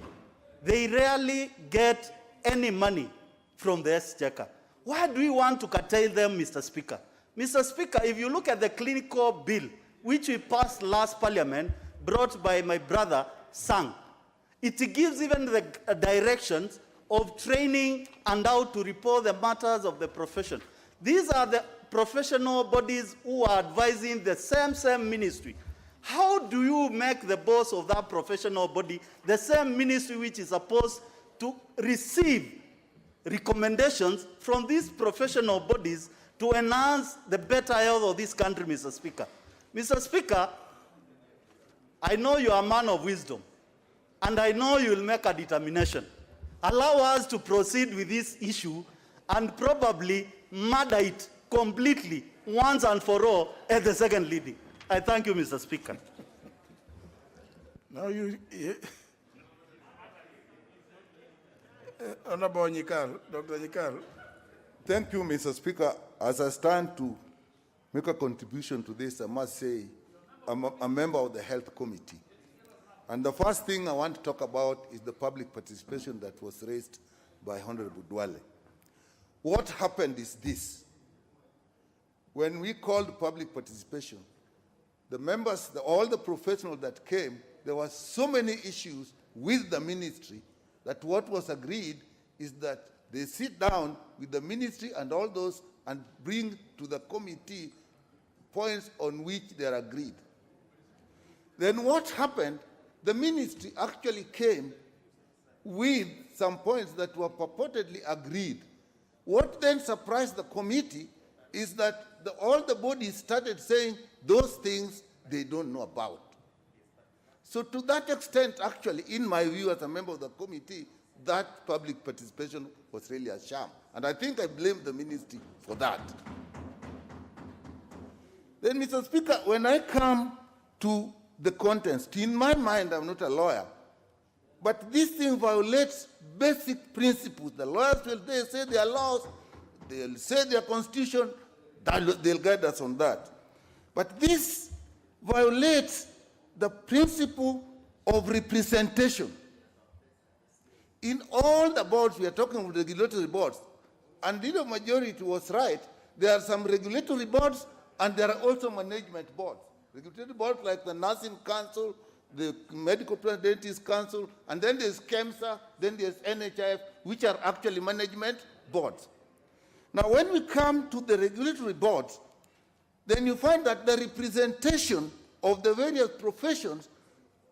they rarely get any money from the exchequer. Why do we want to curtail them, Mr. Speaker? Mr. Speaker, if you look at the clinical bill, which we passed last parliament, brought by my brother, Sang, it gives even the directions of training and how to report the matters of the profession. These are the professional bodies who are advising the same ministry. How do you make the boss of that professional body the same ministry which is supposed to receive recommendations from these professional bodies to enhance the better health of this country, Mr. Speaker? Mr. Speaker, I know you are a man of wisdom, and I know you will make a determination. Allow us to proceed with this issue and probably murder it completely once and for all at the second reading. I thank you, Mr. Speaker. Now Honorable Nyikal, Dr. Nyikal. Thank you, Mr. Speaker. As I stand to make a contribution to this, I must say I'm a member of the Health Committee. And the first thing I want to talk about is the public participation that was raised by Honorable Dwale. What happened is this. When we called public participation, the members, all the professionals that came, there were so many issues with the ministry that what was agreed is that they sit down with the ministry and all those and bring to the committee points on which they are agreed. Then what happened, the ministry actually came with some points that were purportedly agreed. What then surprised the committee is that all the bodies started saying those things they don't know about. So to that extent, actually, in my view as a member of the committee, that public participation was really a sham. And I think I blame the ministry for that. Then, Mr. Speaker, when I come to the contents, in my mind, I'm not a lawyer, but this thing violates basic principles. The lawyers will say their laws, they'll say their constitution, they'll guide us on that. But this violates the principle of representation. In all the boards, we are talking about regulatory boards, and the majority was right. There are some regulatory boards and there are also management boards. Regulatory boards like the Nursing Council, the Medical Dentist Council, and then there's KEMSA, then there's NHIF, which are actually management boards. Now, when we come to the regulatory boards, then you find that the representation of the various professions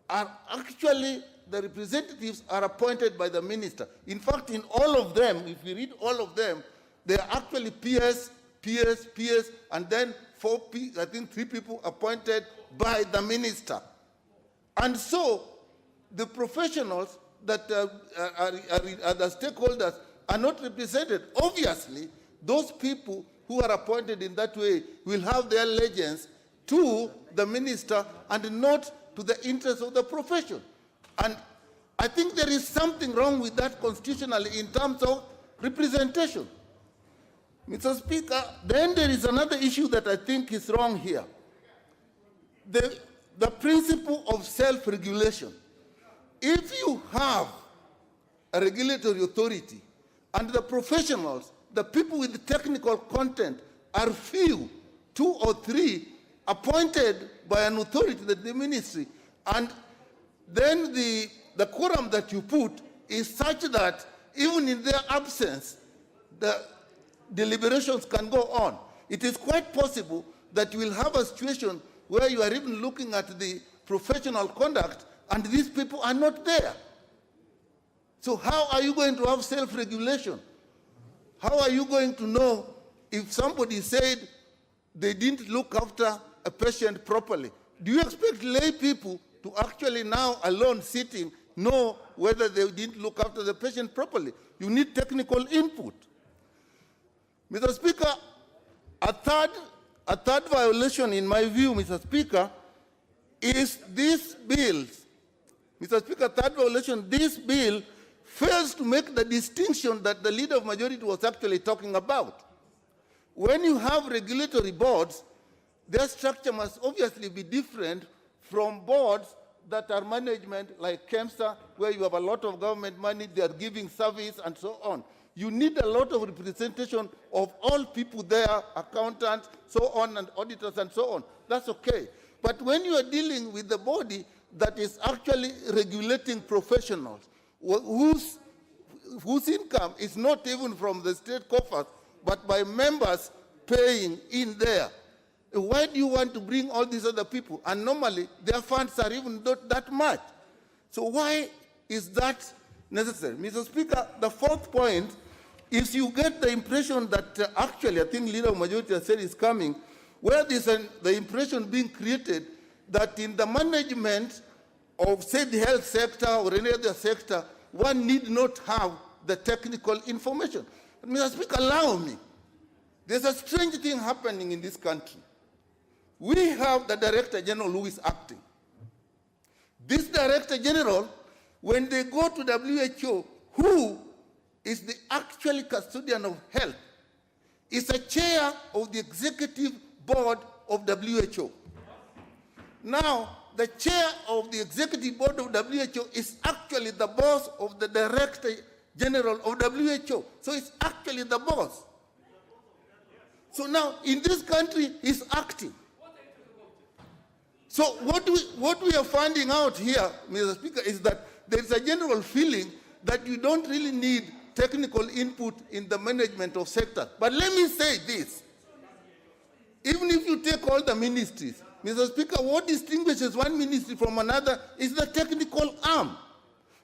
are actually, the representatives are appointed by the minister. In fact, in all of them, if you read all of them, they are actually peers, and then I think 3 people appointed by the minister. And so the professionals that are the stakeholders are not represented. Obviously, those people who are appointed in that way will have their allegiance to the minister and not to the interests of the profession. And I think there is something wrong with that constitutionally in terms of representation. Mr. Speaker, then there is another issue that I think is wrong here. The principle of self-regulation. If you have a regulatory authority and the professionals, the people with the technical content are few, 2 or 3, appointed by an authority, the ministry, and then the quorum that you put is such that even in their absence, the deliberations can go on. It is quite possible that you will have a situation where you are even looking at the professional conduct and these people are not there. So how are you going to have self-regulation? How are you going to know if somebody said they didn't look after a patient properly? Do you expect lay people to actually now alone sitting know whether they didn't look after the patient properly? You need technical input. Mr. Speaker, a third violation in my view, Mr. Speaker, is this bill. Mr. Speaker, third violation, this bill fails to make the distinction that the leader of majority was actually talking about. When you have regulatory boards, their structure must obviously be different from boards that are management like KEMSA, where you have a lot of government money, they are giving service and so on. You need a lot of representation of all people there, accountants, so on, and auditors and so on. That's okay. But when you are dealing with the body that is actually regulating professionals, whose income is not even from the state coffers, but by members paying in there, why do you want to bring all these other people? And normally, their funds are even not that much. So why is that necessary? Mr. Speaker, the fourth point is you get the impression that actually, I think leader of majority has said is coming, where there's the impression being created that in the management of, say, the health sector or any other sector, one need not have the technical information. Mr. Speaker, allow me. There's a strange thing happening in this country. We have the Director General who is acting. This Director General, when they go to WHO, who is the actual custodian of health, is a chair of the executive board of WHO. Now, the chair of the executive board of WHO is actually the boss of the Director General of WHO. So it's actually the boss. So now, in this country, he's acting. So what we are finding out here, Mr. Speaker, is that there is a general feeling that you don't really need technical input in the management of sector. But let me say this. Even if you take all the ministries, Mr. Speaker, what distinguishes one ministry from another is the technical arm.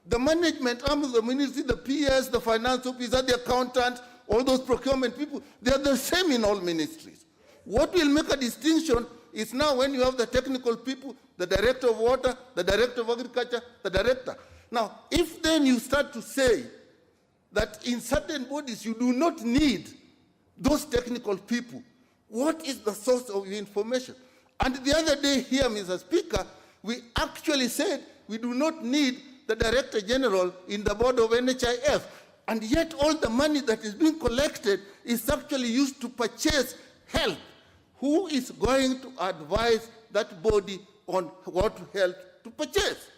The management arm of the ministry, the PS, the finance officer, the accountant, all those procurement people, they are the same in all ministries. What will make a distinction is now when you have the technical people, the director of water, the director of agriculture, the director. Now, if then you start to say that in certain bodies you do not need those technical people, what is the source of your information? And the other day here, Mr. Speaker, we actually said we do not need the Director General in the board of NHIF. And yet all the money that is being collected is actually used to purchase health. Who is going to advise that body on what health to purchase?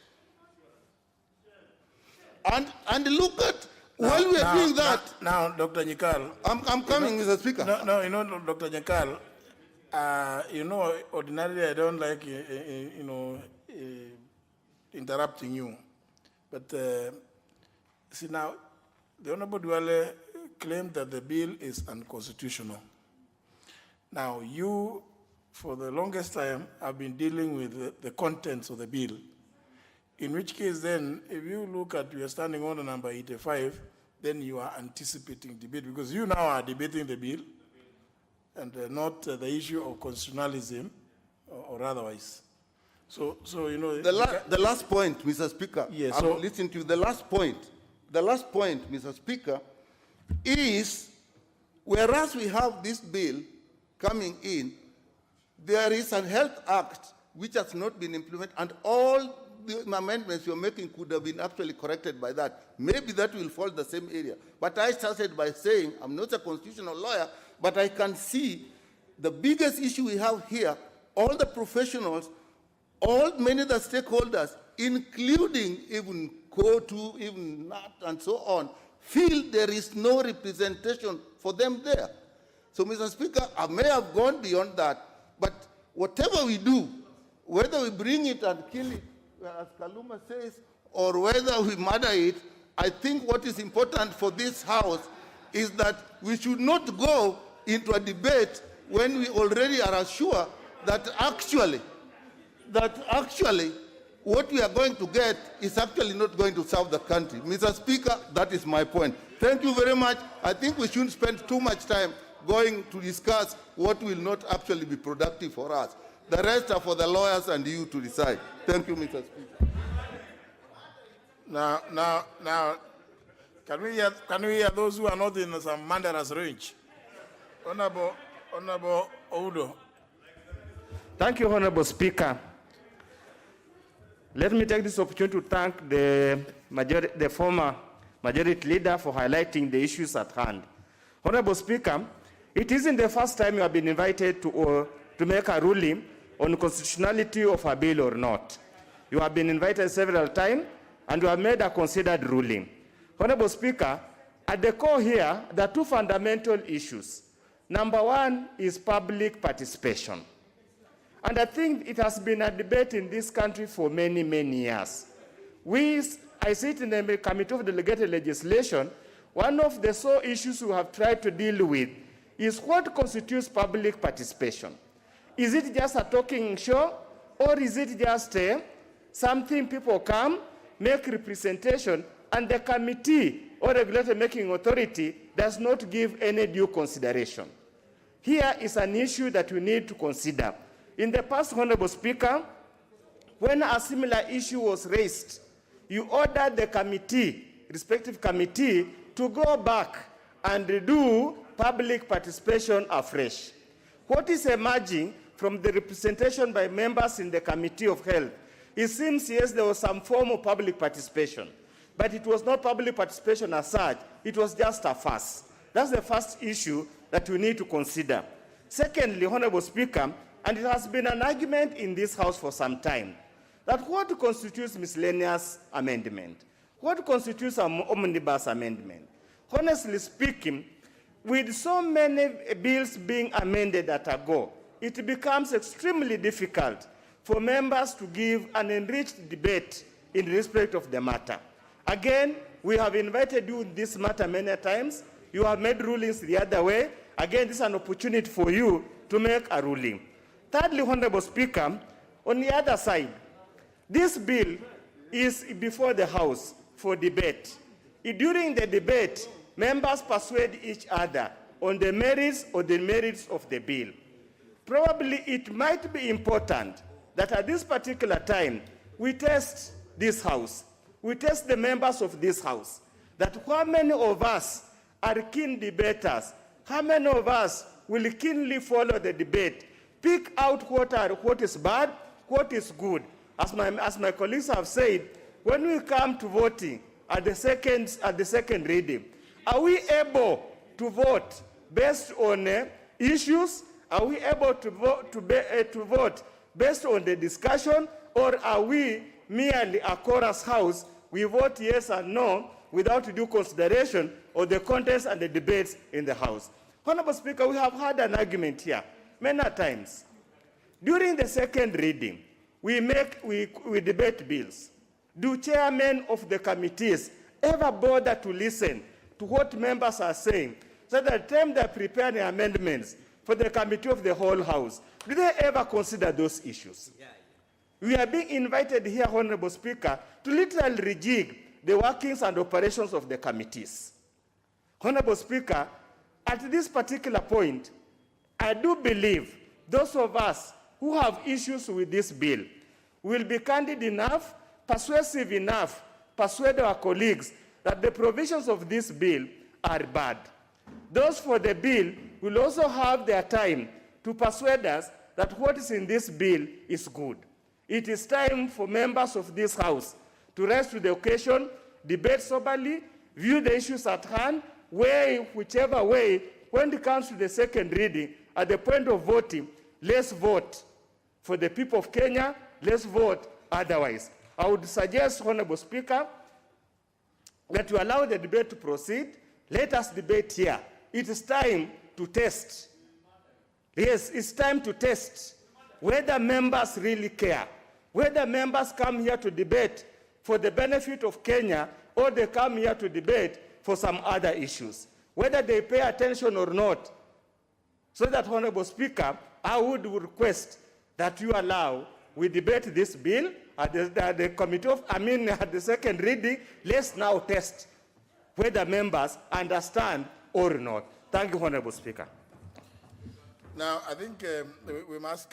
And look at, while we are doing that... Now, Dr. Nyikal... I'm coming, Mr. Speaker. No, you know, Dr. Nyikal, you know, ordinarily I don't like, interrupting you. But, see now, the Honorable Duale claimed that the bill is unconstitutional. Now, you, for the longest time, have been dealing with the contents of the bill. In which case, then, if you look at your standing order number 85, then you are anticipating debate, because you now are debating the bill and not the issue of constitutionalism or otherwise. So you know... The last point, Mr. Speaker, yes, I'm listening to you. The last point, Mr. Speaker, is whereas we have this bill coming in, there is a health act which has not been implemented, and all the amendments you're making could have been actually corrected by that. Maybe that will fall the same area. But I started by saying, I'm not a constitutional lawyer, but I can see the biggest issue we have here, all the professionals, many of the stakeholders, including even COTU, even NAT, and so on, feel there is no representation for them there. So, Mr. Speaker, I may have gone beyond that, but whatever we do, whether we bring it and kill it, as Kaluma says, or whether we murder it, I think what is important for this House is that we should not go into a debate when we already are assured that actually what we are going to get is actually not going to serve the country. Mr. Speaker, that is my point. Thank you very much. I think we shouldn't spend too much time going to discuss what will not actually be productive for us. The rest are for the lawyers and you to decide. Thank you, Mr. Speaker. Now, can we hear those who are not in some Mandela's range? Honorable Uhuru. Thank you, Honorable Speaker. Let me take this opportunity to thank the former majority leader for highlighting the issues at hand. Honorable Speaker, it isn't the first time you have been invited to make a ruling on constitutionality of a bill or not. You have been invited several times, and you have made a considered ruling. Honorable Speaker, at the core here, there are two fundamental issues. Number one is public participation. And I think it has been a debate in this country for many, many years. I sit in the Committee of Delegated Legislation. One of the sole issues we have tried to deal with is what constitutes public participation. Is it just a talking show, or is it just something people come, make representation, and the committee or regulatory making authority does not give any due consideration? Here is an issue that we need to consider. In the past, Honorable Speaker, when a similar issue was raised, you ordered the committee, respective committee, to go back and do public participation afresh. What is emerging from the representation by members in the Committee of Health, it seems, yes, there was some form of public participation, but it was not public participation as such, it was just a fuss. That's the first issue that we need to consider. Secondly, Honorable Speaker, and it has been an argument in this House for some time, that what constitutes miscellaneous amendment? What constitutes an omnibus amendment? Honestly speaking, with so many bills being amended at a go, it becomes extremely difficult for members to give an enriched debate in respect of the matter. Again, we have invited you in this matter many times. You have made rulings the other way. Again, this is an opportunity for you to make a ruling. Thirdly, Honorable Speaker, on the other side, this bill is before the House for debate. During the debate, members persuade each other on the merits or the merits of the bill. Probably it might be important that at this particular time, we test this House, we test the members of this House, that how many of us are keen debaters, how many of us will keenly follow the debate, pick out what is bad, what is good. As my colleagues have said, when we come to voting at the second reading, are we able to vote based on issues? Are we able to vote based on the discussion, or are we merely a chorus house? We vote yes and no without due consideration of the contents and the debates in the House. Honorable Speaker, we have had an argument here many times. During the second reading, we debate bills. Do chairmen of the committees ever bother to listen to what members are saying, so that the time they prepare the amendments for the committee of the whole House, do they ever consider those issues? We are being invited here, Honorable Speaker, to literally rejig the workings and operations of the committees. Honorable Speaker, at this particular point, I do believe those of us who have issues with this bill will be candid enough, persuasive enough, persuade our colleagues that the provisions of this bill are bad. Those for the bill will also have their time to persuade us that what is in this bill is good. It is time for members of this House to rise to the occasion, debate soberly, view the issues at hand, whichever way, when it comes to the second reading, at the point of voting, let's vote for the people of Kenya, let's vote otherwise. I would suggest, Honorable Speaker, that you allow the debate to proceed. Let us debate here. It is time to test. Yes, it's time to test whether members really care, whether members come here to debate for the benefit of Kenya, or they come here to debate for some other issues, whether they pay attention or not. So that, Honorable Speaker, I would request that you allow we debate this bill at the committee of, at the second reading. Let's now test whether members understand or not. Thank you, Honorable Speaker. Now, I think we must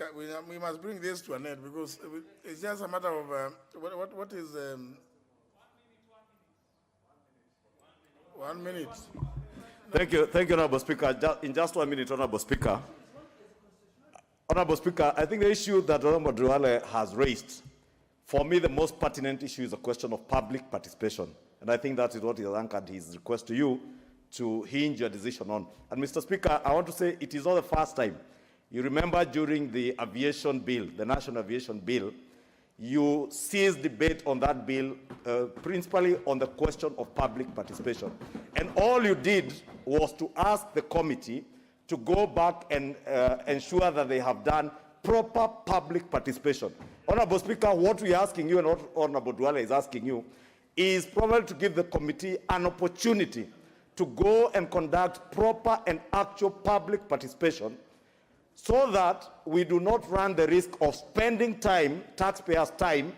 bring this to an end, because it's just a matter of what is 1 minute. Thank you, Honorable Speaker. In just 1 minute, Honorable Speaker. Honorable Speaker, I think the issue that Honorable Raila has raised, for me, the most pertinent issue is a question of public participation. And I think that is what he has anchored his request to you to hinge your decision on. And Mr. Speaker, I want to say it is not the first time. You remember during the aviation bill, the National Aviation Bill, you ceased debate on that bill, principally on the question of public participation. And all you did was to ask the committee to go back and ensure that they have done proper public participation. Honorable Speaker, what we are asking you and what Honorable Duale is asking you is probably to give the committee an opportunity to go and conduct proper and actual public participation, so that we do not run the risk of spending time, taxpayers' time,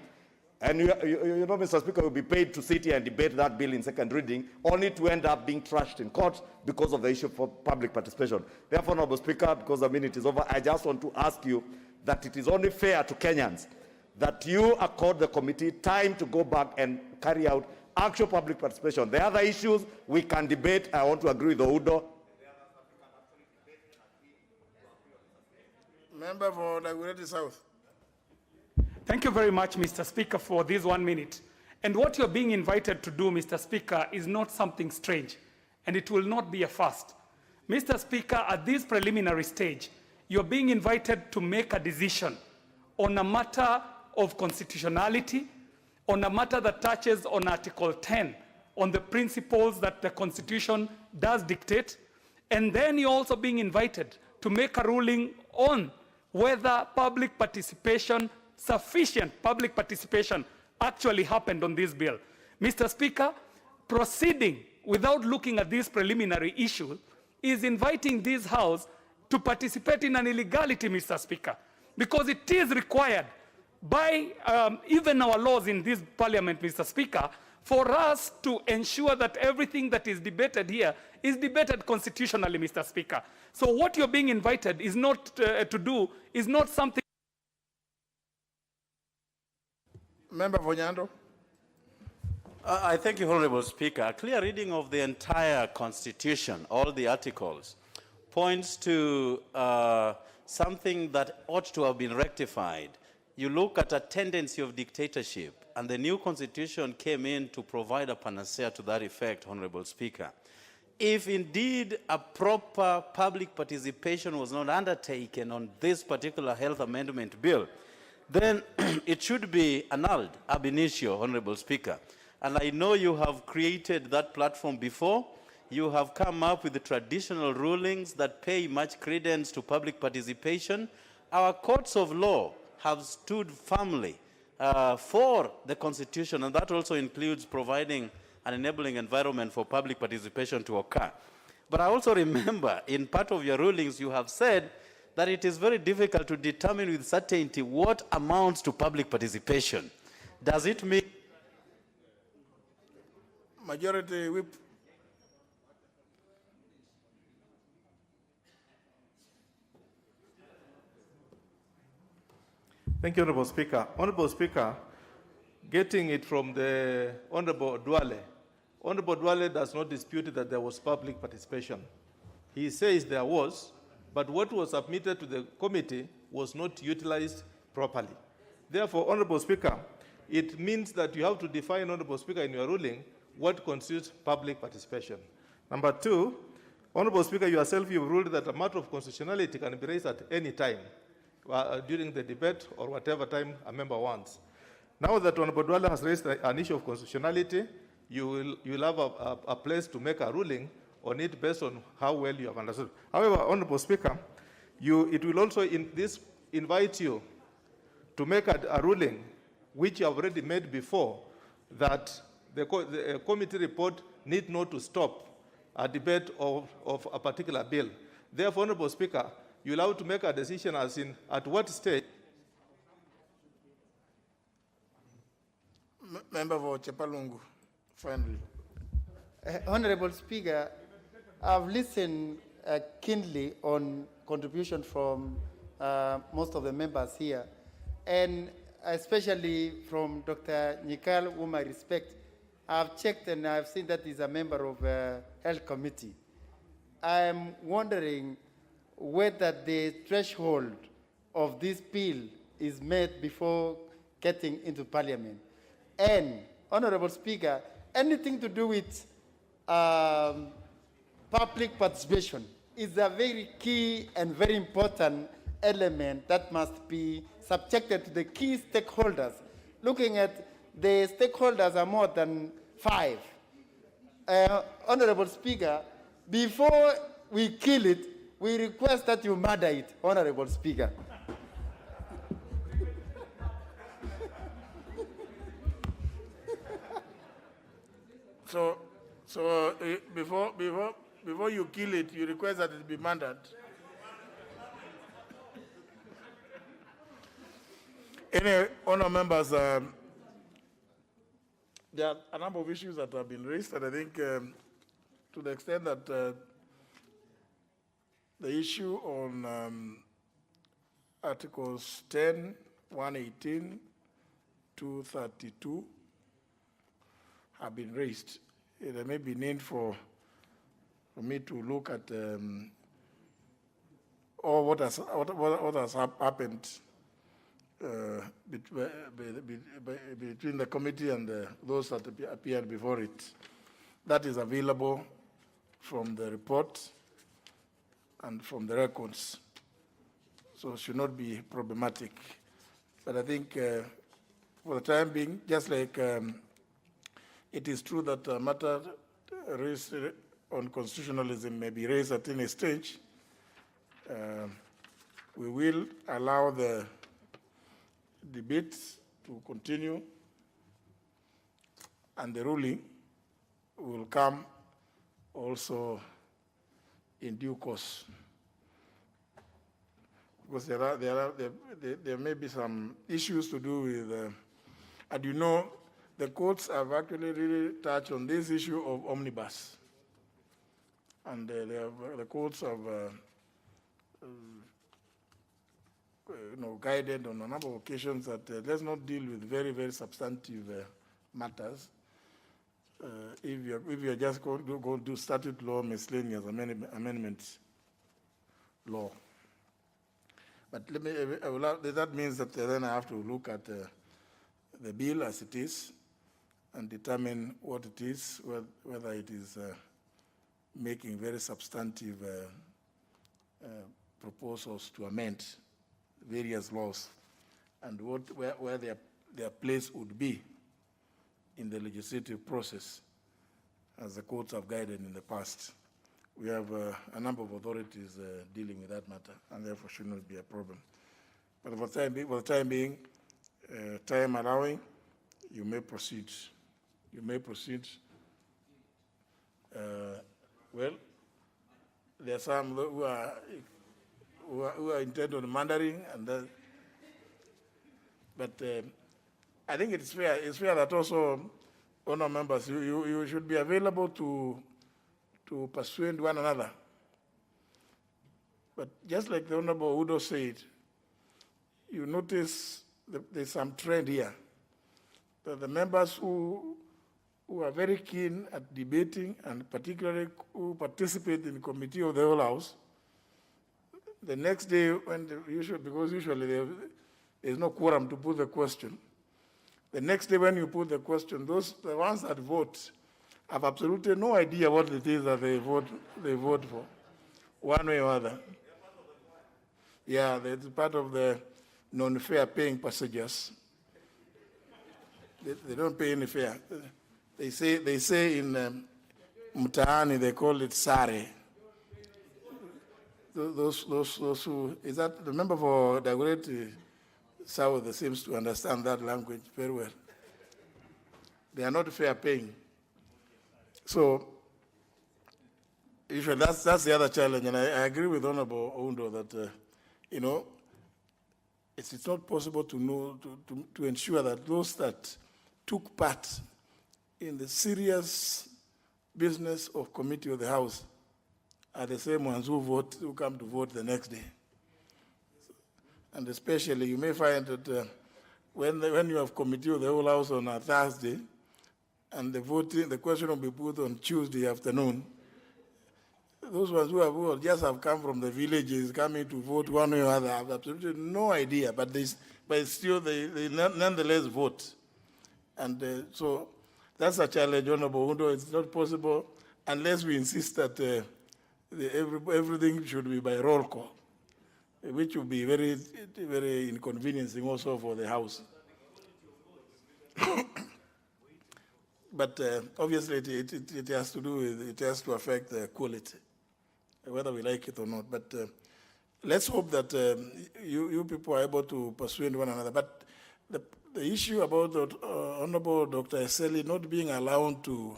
and you know, Mr. Speaker, will be paid to sit here and debate that bill in second reading, only to end up being trashed in court because of the issue for public participation. Therefore, Honorable Speaker, because the minute is over, I just want to ask you that it is only fair to Kenyans that you accord the committee time to go back and carry out actual public participation. The other issues we can debate. I want to agree with Udo. Member for Dagoretti South. Thank you very much, Mr. Speaker, for this 1 minute. And what you're being invited to do, Mr. Speaker, is not something strange, and it will not be a first. Mr. Speaker, at this preliminary stage, you're being invited to make a decision on a matter of constitutionality, on a matter that touches on Article 10, on the principles that the Constitution does dictate, and then you're also being invited to make a ruling on whether public participation, sufficient public participation, actually happened on this bill. Mr. Speaker, proceeding without looking at this preliminary issue is inviting this House to participate in an illegality, Mr. Speaker, because it is required by even our laws in this parliament, Mr. Speaker, for us to ensure that everything that is debated here is debated constitutionally, Mr. Speaker. So what you're being invited is not to do is not something. Member for Nyando. I thank you, Honorable Speaker. A clear reading of the entire Constitution, all the articles, points to something that ought to have been rectified. You look at a tendency of dictatorship, and the new Constitution came in to provide a panacea to that effect, Honorable Speaker. If indeed a proper public participation was not undertaken on this particular health amendment bill, then it should be annulled ab initio, Honorable Speaker. And I know you have created that platform before. You have come up with the traditional rulings that pay much credence to public participation. Our courts of law have stood firmly for the Constitution, and that also includes providing an enabling environment for public participation to occur. But I also remember in part of your rulings you have said that it is very difficult to determine with certainty what amounts to public participation. Does it mean Majority Whip. Thank you, Honorable Speaker. Honorable Speaker, getting it from the Honorable Duale, Honorable Duale does not dispute that there was public participation. He says there was, but what was submitted to the committee was not utilized properly. Therefore, Honorable Speaker, it means that you have to define, Honorable Speaker, in your ruling, what constitutes public participation. Number two, Honorable Speaker, yourself, you ruled that a matter of constitutionality can be raised at any time during the debate or whatever time a member wants. Now that Honorable Duale has raised an issue of constitutionality, you will have a place to make a ruling on it based on how well you have understood. However, Honorable Speaker, it will also invite you to make a ruling, which you have already made before, that the committee report need not to stop a debate of a particular bill. Therefore, Honorable Speaker, you'll have to make a decision as in at what stage. Member for Chepalungu, finally. Honorable Speaker, I've listened keenly on contribution from most of the members here, and especially from Dr. Nyikal, whom I respect. I've checked and I've seen that he's a member of the Health Committee. I'm wondering whether the threshold of this bill is met before getting into Parliament. And, Honorable Speaker, anything to do with public participation is a very key and very important element that must be subjected to the key stakeholders. Looking at the stakeholders are more than 5. Honorable Speaker, before we kill it, we request that you murder it, Honorable Speaker. So before you kill it, you request that it be murdered. Anyway, honor members, there are a number of issues that have been raised, and I think to the extent that the issue on Articles 10, 118, 232 have been raised. There may be need for me to look at all what has happened between the committee and those that appeared before it. That is available from the report and from the records, so it should not be problematic. But I think for the time being, just like it is true that a matter raised on constitutionalism may be raised at any stage, we will allow the debate to continue, and the ruling will come also in due course. Because there may be some issues to do with, and you know, the courts have actually really touched on this issue of omnibus. And the courts have guided on a number of occasions that let's not deal with very, very substantive matters. If you're just going to do statute law, miscellaneous amendments law. But that means that then I have to look at the bill as it is and determine what it is, whether it is making very substantive proposals to amend various laws, and where their place would be in the legislative process, as the courts have guided in the past. We have a number of authorities dealing with that matter, and therefore should not be a problem. But for the time being, time allowing, you may proceed. You may proceed. Well, there are some who are intent on mandatory, and but I think it's fair. It's fair that also, honor members, you should be available to persuade one another. But just like the Honorable Udo said, you notice there's some trend here. That the members who are very keen at debating, and particularly who participate in the committee of the whole House, the next day, because usually there's no quorum to put the question, the next day when you put the question, the ones that vote have absolutely no idea what it is that they vote for, one way or other. Yeah, that's part of the non-fare paying passengers. They don't pay any fare. They say in mutahi, they call it sare. Those who, is that the member for the great South seems to understand that language very well. They are not fare paying. So, usually that's the other challenge, and I agree with Honorable Oundo that, it's not possible to ensure that those that took part in the serious business of committee of the House are the same ones who come to vote the next day. And especially, you may find that when you have committee of the whole House on a Thursday, and the question will be put on Tuesday afternoon, those ones who just have come from the villages coming to vote one way or other have absolutely no idea, but still they nonetheless vote. And so that's a challenge, Honorable Undo. It's not possible unless we insist that everything should be by roll call, which would be very, very inconveniencing also for the House. But obviously, it has to do with, it has to affect the quality, whether we like it or not. But let's hope that you people are able to persuade one another. But the issue about Honorable Dr. Eseli not being allowed to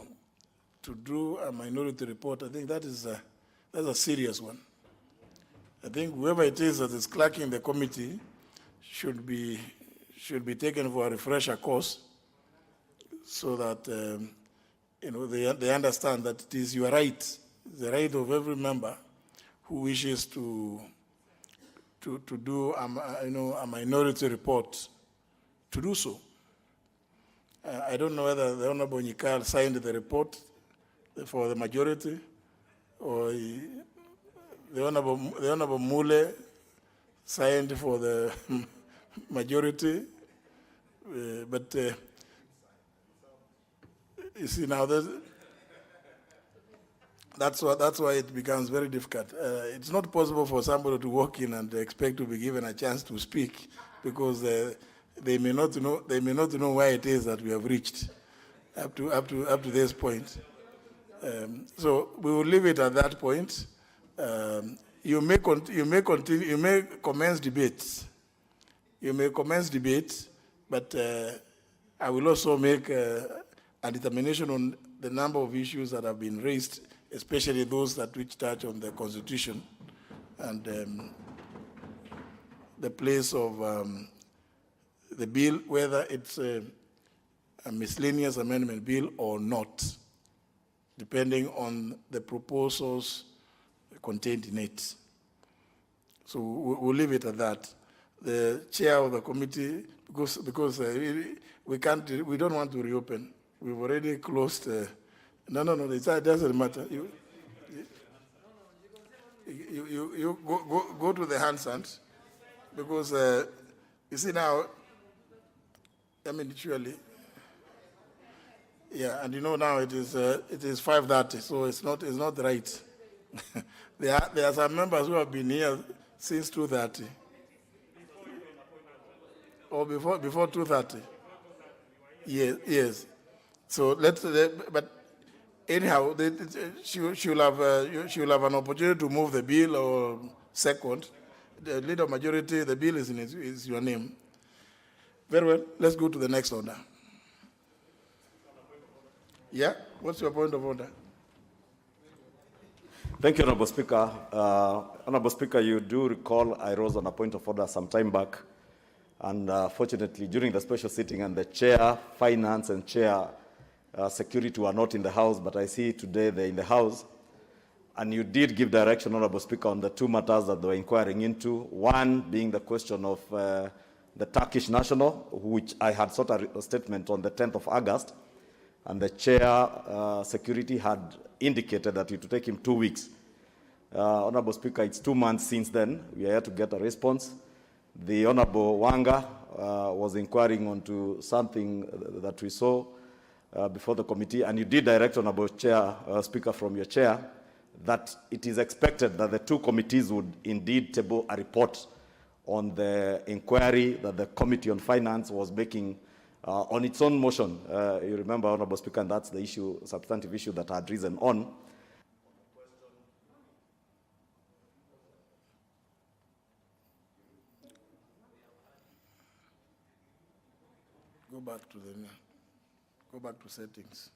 do a minority report, I think that's a serious one. I think whoever it is that is clerking the committee should be taken for a refresher course, so that they understand that it is your right, the right of every member who wishes to do a minority report to do so. I don't know whether the Honorable Nyikal signed the report for the majority, or the Honorable Mule signed for the majority. But you see now, that's why it becomes very difficult. It's not possible for somebody to walk in and expect to be given a chance to speak, because they may not know where it is that we have reached up to this point. So we will leave it at that point. You may commence debates. You may commence debates, but I will also make a determination on the number of issues that have been raised, especially those that which touch on the Constitution and the place of the bill, whether it's a miscellaneous amendment bill or not, depending on the proposals contained in it. So we'll leave it at that. The chair of the committee, because we don't want to reopen. We've already closed. No, it doesn't matter. You go to the handstand, because you see now. I mean, surely. Yeah, and you know now it is 5:30, so it's not right. There are some members who have been here since 2:30. Or before 2:30. Yes. So but anyhow, she'll have an opportunity to move the bill or second. The leader majority, the bill is your name. Very well. Let's go to the next order. Yeah. What's your point of order? Thank you, Honorable Speaker. Honorable Speaker, you do recall I rose on a point of order some time back, and fortunately during the special sitting, and the chair finance and chair security were not in the House, but I see today they're in the House, and you did give direction, Honorable Speaker, on the two matters that they were inquiring into, one being the question of the Turkish national, which I had sought a statement on the 10th of August, and the chair security had indicated that it would take him 2 weeks. Honorable Speaker, it's 2 months since then. We are here to get a response. The Honorable Wanga was inquiring onto something that we saw before the committee, and you did direct, Honorable Chair, Speaker, from your chair, that it is expected that the two committees would indeed table a report on the inquiry that the Committee on Finance was making on its own motion. You remember, Honorable Speaker, and that's the issue, substantive issue that had risen on. Go back to settings.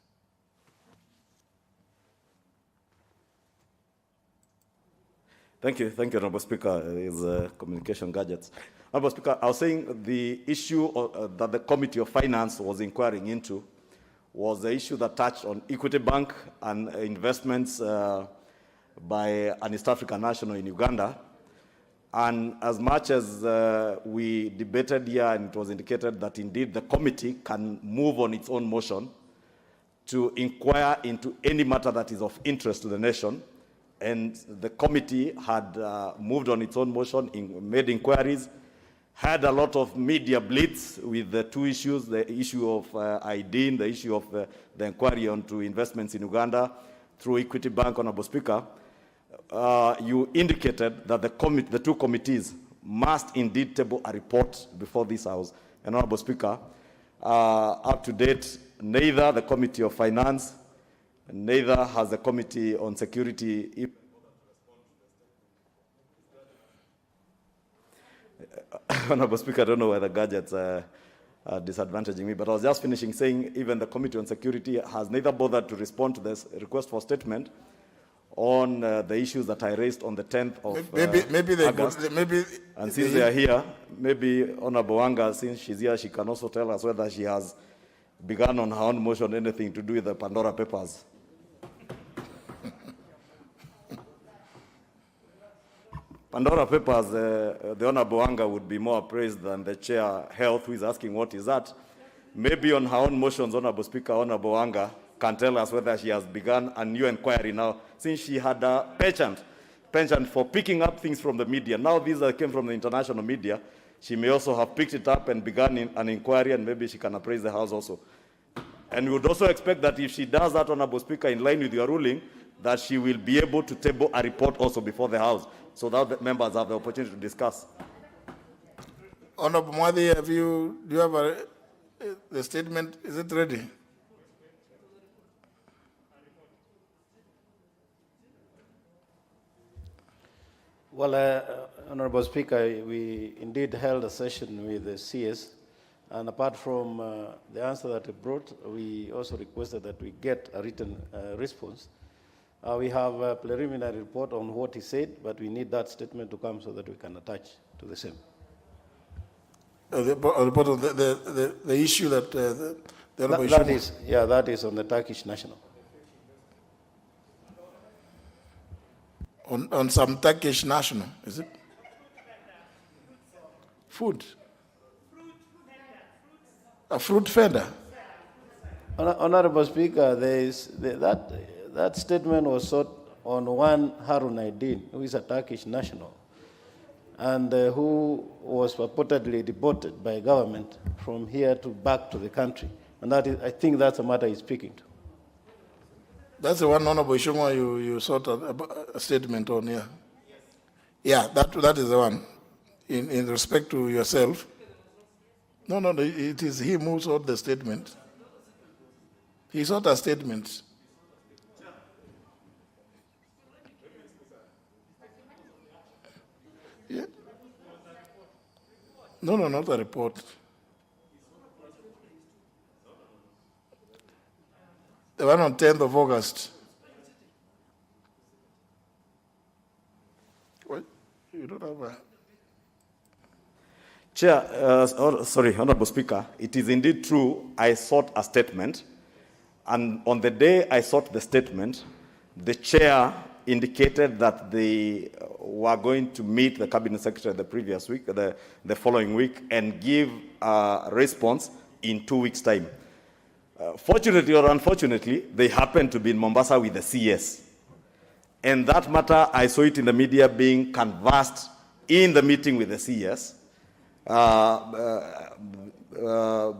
Thank you, Honorable Speaker. Is communication gadgets. Honorable Speaker, I was saying the issue that the Committee of Finance was inquiring into was the issue that touched on Equity Bank and investments by an East African national in Uganda. And as much as we debated here, and it was indicated that indeed the committee can move on its own motion to inquire into any matter that is of interest to the nation, and the committee had moved on its own motion, made inquiries, had a lot of media blitz with the two issues, the issue of ID, the issue of the inquiry onto investments in Uganda through Equity Bank, Honorable Speaker. You indicated that the two committees must indeed table a report before this House. And Honorable Speaker, up to date, neither the Committee of Finance, neither has the Committee on Security. Honorable Speaker, I don't know whether gadgets are disadvantaging me, but I was just finishing saying even the Committee on Security has neither bothered to respond to this request for statement on the issues that I raised on the 10th of August. And since they are here, maybe Honorable Wanga, since she's here, she can also tell us whether she has begun on her own motion anything to do with the Pandora Papers. Pandora Papers, the Honorable Wanga would be more appraised than the Chair Health, who is asking what is that. maybe on her own motions, Honorable Speaker, Honorable Wanga can tell us whether she has begun a new inquiry now, since she had a penchant for picking up things from the media. Now these came from the international media. She may also have picked it up and begun an inquiry, and maybe she can appraise the House also. And we would also expect that if she does that, Honorable Speaker, in line with your ruling, that she will be able to table a report also before the House, so that the members have the opportunity to discuss. Honorable Mutembei, do you have the statement? Is it ready? Well, Honorable Speaker, we indeed held a session with the CS, and apart from the answer that it brought, we also requested that we get a written response. We have a preliminary report on what he said, but we need that statement to come so that we can attach to the same. The issue that that is on the Turkish national. On some Turkish national, is it? Food. A fruit vendor. Honorable Speaker, that statement was sought on one Harun Aydin, who is a Turkish national, and who was purportedly deported by government from here to back to the country. And that is, I think that's the matter he's speaking to. That's the one, Honorable Ishungwa, you sought a statement on here. Yeah, that is the one. In respect to yourself. No, it is him who sought the statement. He sought a statement. Yeah. No, not a report. The one on 10th of August. What? You don't have a... Chair, sorry, Honorable Speaker, it is indeed true I sought a statement, and on the day I sought the statement, the chair indicated that they were going to meet the Cabinet Secretary the previous week, the following week, and give a response in 2 weeks' time. Fortunately or unfortunately, they happened to be in Mombasa with the CS. And that matter, I saw it in the media being canvassed in the meeting with the CS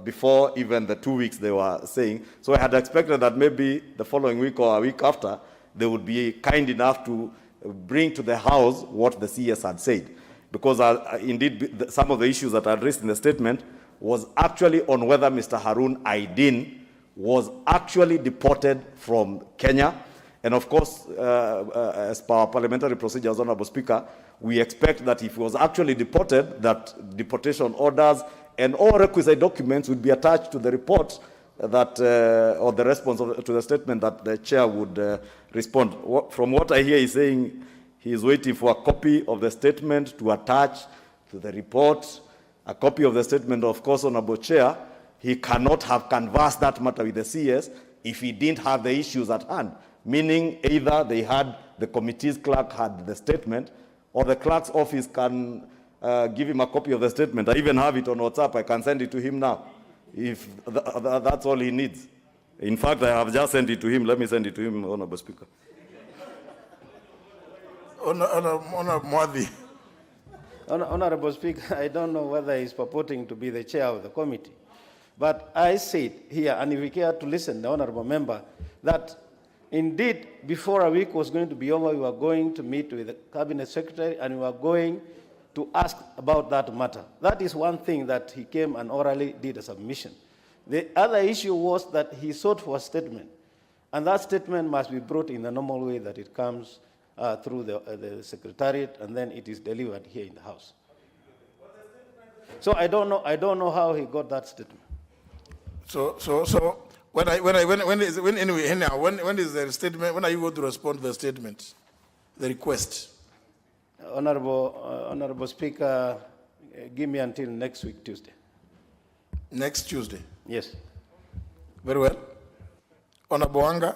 before even the 2 weeks they were saying. So I had expected that maybe the following week or a week after, they would be kind enough to bring to the House what the CS had said. Because indeed, some of the issues that are addressed in the statement was actually on whether Mr. Harun Aydin was actually deported from Kenya. And of course, as per our parliamentary procedures, Honorable Speaker, we expect that if he was actually deported, that deportation orders and all requisite documents would be attached to the report that, or the response to the statement that the chair would respond. From what I hear, he's saying he is waiting for a copy of the statement to attach to the report. A copy of the statement, of course, Honorable Chair, he cannot have canvassed that matter with the CS if he didn't have the issues at hand, meaning either the committee's clerk had the statement, or the clerk's office can give him a copy of the statement. I even have it on WhatsApp. I can send it to him now, if that's all he needs. In fact, I have just sent it to him. Let me send it to him, Honorable Speaker. Honorable Mutembei. Honorable Speaker, I don't know whether he's purporting to be the chair of the committee, but I said here, and if you care to listen, the honorable member, that indeed, before a week was going to be over, we were going to meet with the Cabinet Secretary, and we were going to ask about that matter. That is one thing that he came and orally did a submission. The other issue was that he sought for a statement, and that statement must be brought in the normal way that it comes through the Secretariat, and then it is delivered here in the House. So I don't know how he got that statement. So when is the statement? When are you going to respond to the statement, the request? Honorable Speaker, give me until next week, Tuesday. Next Tuesday? Yes. Very well. Honorable Wanga.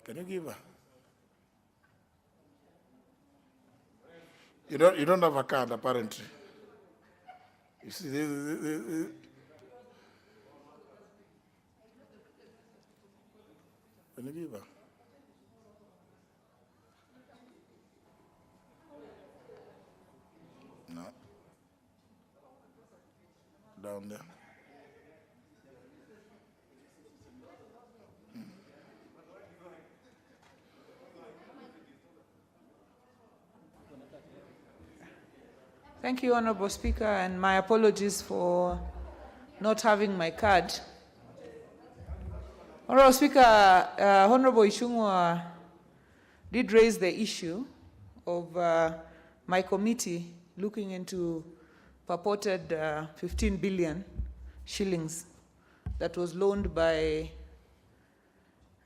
Can you give her? You don't have a card, apparently. You see, can you give her? No. Down there. Thank you, Honorable Speaker, and my apologies for not having my card. Honorable Speaker, Honorable Ishungwa did raise the issue of my committee looking into purported 15 billion shillings that was loaned by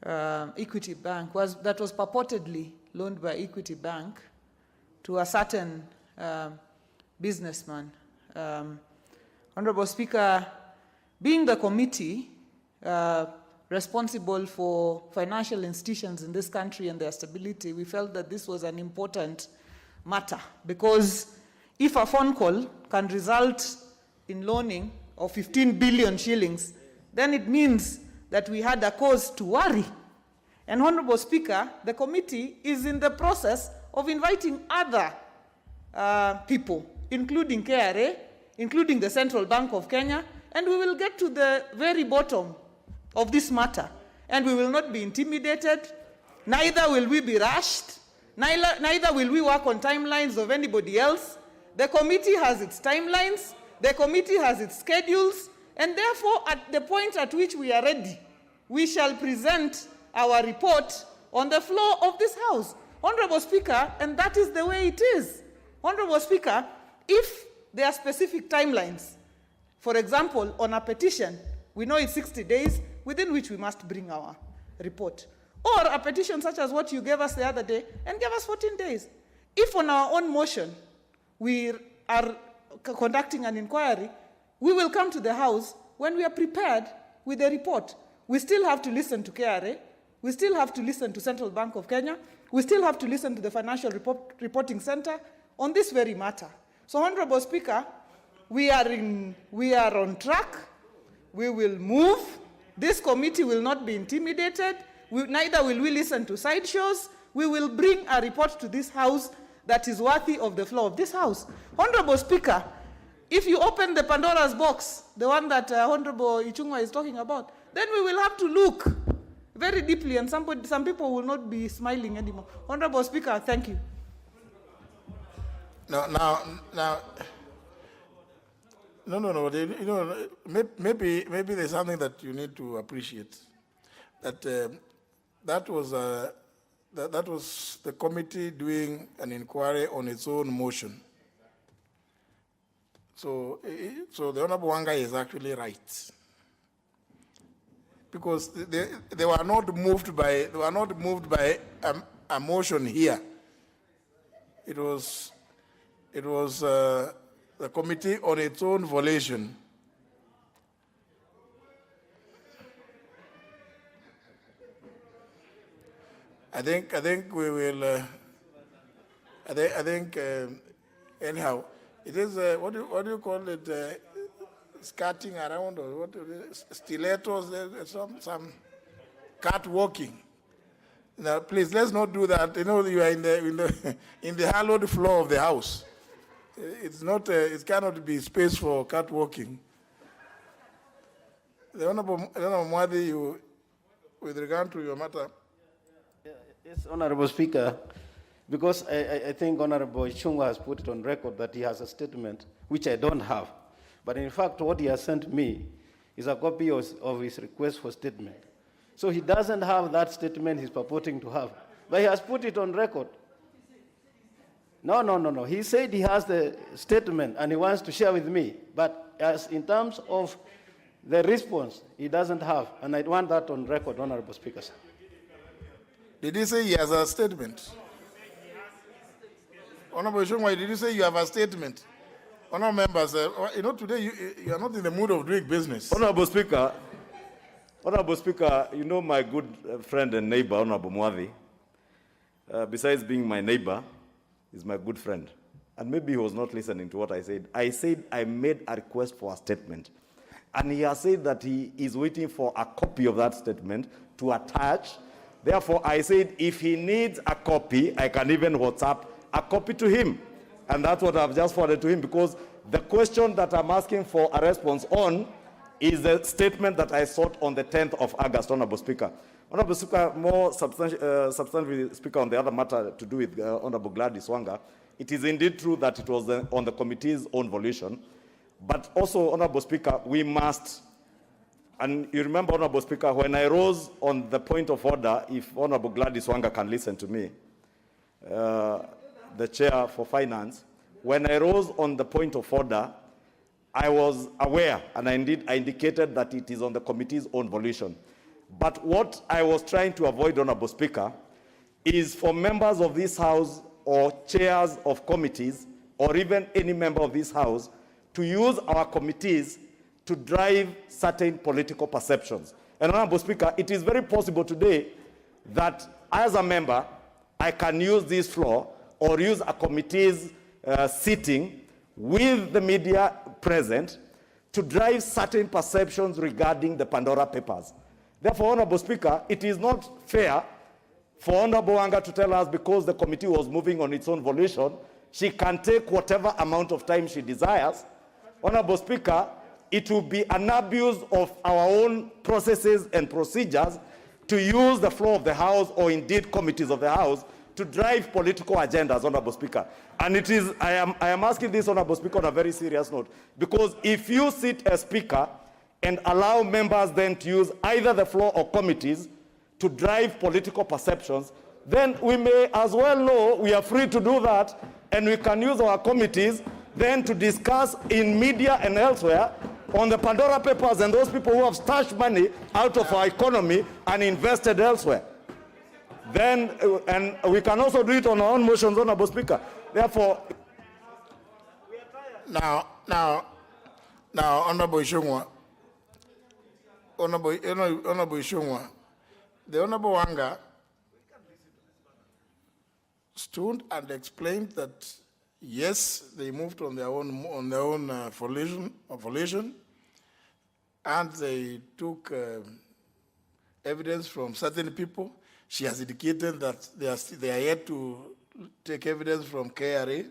Equity Bank, that was purportedly loaned by Equity Bank to a certain businessman. Honorable Speaker, being the committee responsible for financial institutions in this country and their stability, we felt that this was an important matter, because if a phone call can result in loaning of 15 billion shillings, then it means that we had a cause to worry. And Honorable Speaker, the committee is in the process of inviting other people, including KRA, including the Central Bank of Kenya, and we will get to the very bottom of this matter. And we will not be intimidated, neither will we be rushed, neither will we work on timelines of anybody else. The committee has its timelines, the committee has its schedules, and therefore at the point at which we are ready, we shall present our report on the floor of this House. Honorable Speaker, and that is the way it is. Honorable Speaker, if there are specific timelines, for example, on a petition, we know it's 60 days within which we must bring our report. Or a petition such as what you gave us the other day and gave us 14 days. If on our own motion we are conducting an inquiry, we will come to the House when we are prepared with a report. We still have to listen to KRA, we still have to listen to Central Bank of Kenya, we still have to listen to the Financial Reporting Center on this very matter. So, Honorable Speaker, we are on track. We will move. This committee will not be intimidated. Neither will we listen to sideshows. We will bring a report to this House that is worthy of the floor of this House. Honorable Speaker, if you open the Pandora's box, the one that Honorable Ichungwa is talking about, then we will have to look very deeply, and some people will not be smiling anymore. Honorable Speaker, thank you. No. Maybe there's something that you need to appreciate. That was the committee doing an inquiry on its own motion. So the Honorable Wanga is actually right, because they were not moved by a motion here. It was the committee on its own volition. I think we will. Anyhow, it is what do you call it? Skirting around, or what? Stilettos, some cat walking. Now, please, let's not do that. You know, you are in the hallowed floor of the House. It's not. It cannot be space for cat walking. The Honorable Mwadi, you, with regard to your matter. Yes, Honorable Speaker, because I think Honorable Ichungwa has put it on record that he has a statement which I don't have. But in fact, what he has sent me is a copy of his request for statement. So he doesn't have that statement he's purporting to have. But he has put it on record. No. He said he has the statement and he wants to share with me. But as in terms of the response, he doesn't have. And I want that on record, Honorable Speaker. Did he say he has a statement? Honorable Shungwai, did you say you have a statement? Honorable members, today you are not in the mood of doing business. Honorable Speaker, Honorable Speaker, you know my good friend and neighbor, Honorable Mwathi, besides being my neighbor, is my good friend. And maybe he was not listening to what I said. I said I made a request for a statement. And he has said that he is waiting for a copy of that statement to attach. Therefore, I said if he needs a copy, I can even WhatsApp a copy to him. And that's what I've just forwarded to him, because the question that I'm asking for a response on is the statement that I sought on the 10th of August, Honorable Speaker. Honorable Speaker, more substantially, Speaker, on the other matter to do with Honorable Gladys Wanga, it is indeed true that it was on the committee's own volition. But also, Honorable Speaker, we must, and you remember, Honorable Speaker, when I rose on the point of order, if Honorable Gladys Wanga can listen to me, the Chair for Finance, when I rose on the point of order, I was aware, and I indicated that it is on the committee's own volition. But what I was trying to avoid, Honorable Speaker, is for members of this House or chairs of committees, or even any member of this House, to use our committees to drive certain political perceptions. And Honorable Speaker, it is very possible today that as a member, I can use this floor or use a committee's sitting with the media present to drive certain perceptions regarding the Pandora Papers. Therefore, Honorable Speaker, it is not fair for Honorable Wanga to tell us because the committee was moving on its own volition, she can take whatever amount of time she desires. Honorable Speaker, it will be an abuse of our own processes and procedures to use the floor of the House or indeed committees of the House to drive political agendas, Honorable Speaker. And it is, I am asking this, Honorable Speaker, on a very serious note, because if you sit as Speaker and allow members then to use either the floor or committees to drive political perceptions, then we may as well know we are free to do that, and we can use our committees then to discuss in media and elsewhere on the Pandora Papers and those people who have stashed money out of our economy and invested elsewhere. Then, and we can also do it on our own motions, Honorable Speaker. Therefore, now, Honorable Ishungwa, Honorable Ishungwa, the Honorable Wanga stood and explained that yes, they moved on their own volition, and they took evidence from certain people. She has indicated that they are yet to take evidence from KRA,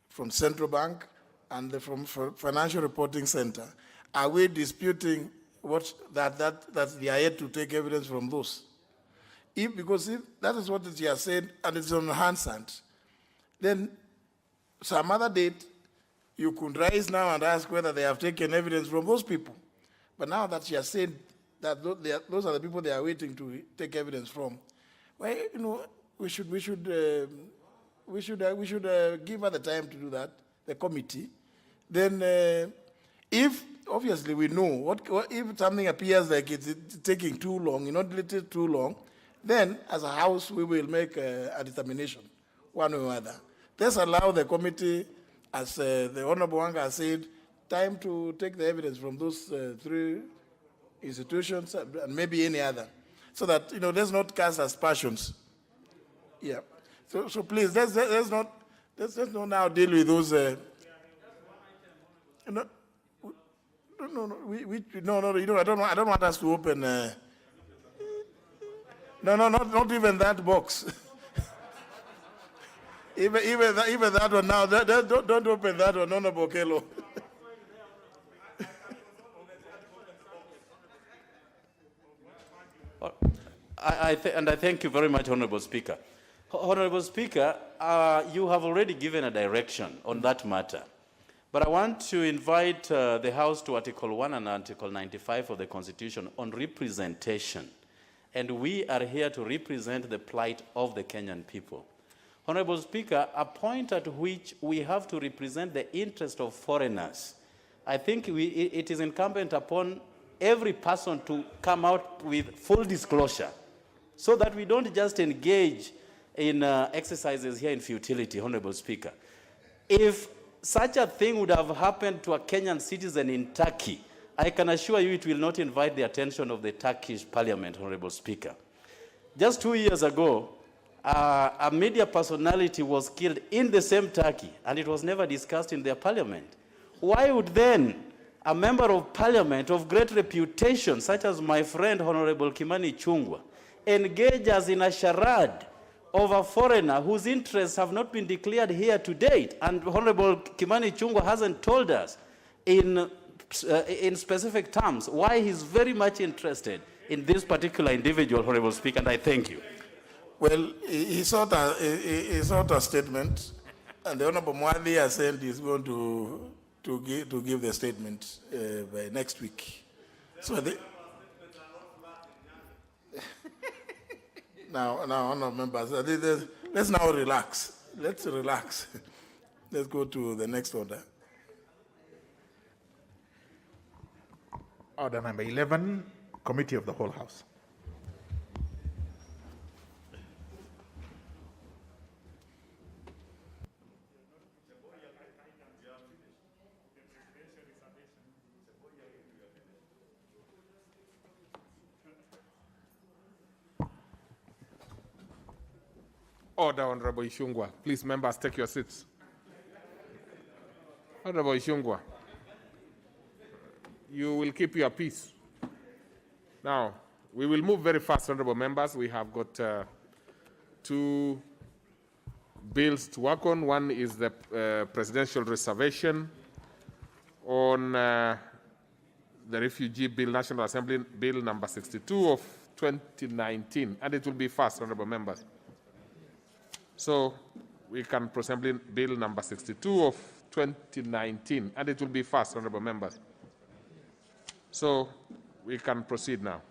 from Central Bank, and from Financial Reporting Center. Are we disputing that they are yet to take evidence from those? Because if that is what she has said, and it's on hand, then some other date you could rise now and ask whether they have taken evidence from those people. But now that she has said that those are the people they are waiting to take evidence from, well, you know, we should give her the time to do that, the committee. Then, if obviously we know what if something appears like it's taking too long, not little too long, then as a House we will make a determination, one way or other. Let's allow the committee, as the Honorable Wanga has said, time to take the evidence from those three institutions and maybe any other, so that let's not cast aspersions. Yeah. So please, let's not now deal with those. No. I don't want us to open. Not even that box. even that one now. Don't open that one, Honorable Kelo. I thank you very much, Honorable Speaker. Honorable Speaker, you have already given a direction on that matter. But I want to invite the House to Article 1 and Article 95 of the Constitution on representation. And we are here to represent the plight of the Kenyan people. Honorable Speaker, a point at which we have to represent the interest of foreigners. I think it is incumbent upon every person to come out with full disclosure so that we don't just engage in exercises here in futility, Honorable Speaker. If such a thing would have happened to a Kenyan citizen in Turkey, I can assure you it will not invite the attention of the Turkish parliament, Honorable Speaker. Just 2 years ago, a media personality was killed in the same Turkey, and it was never discussed in their parliament. Why would then a member of parliament of great reputation, such as my friend Honorable Kimani Ichung'wah, engage us in a charade of a foreigner whose interests have not been declared here to date? And Honorable Kimani Ichung'wah hasn't told us in specific terms why he's very much interested in this particular individual, Honorable Speaker, and I thank you. Well, he sought a statement, and the Honorable Mwadi has said he's going to give the statement by next week. So now, honourable members, let's now relax. Let's relax. Let's go to the next order. Order number 11, Committee of the Whole House. Order, Honorable Ichung'wah. Please, members, take your seats. Honorable Ichung'wah, you will keep your peace. Now, we will move very fast, honorable members. We have got 2 bills to work on. One is the presidential reservation on the Refugee Bill, National Assembly Bill number 62 of 2019, and it will be fast, honorable members. So we can proceed Bill number 62 of 2019, and it will be fast, honorable members. So we can proceed now.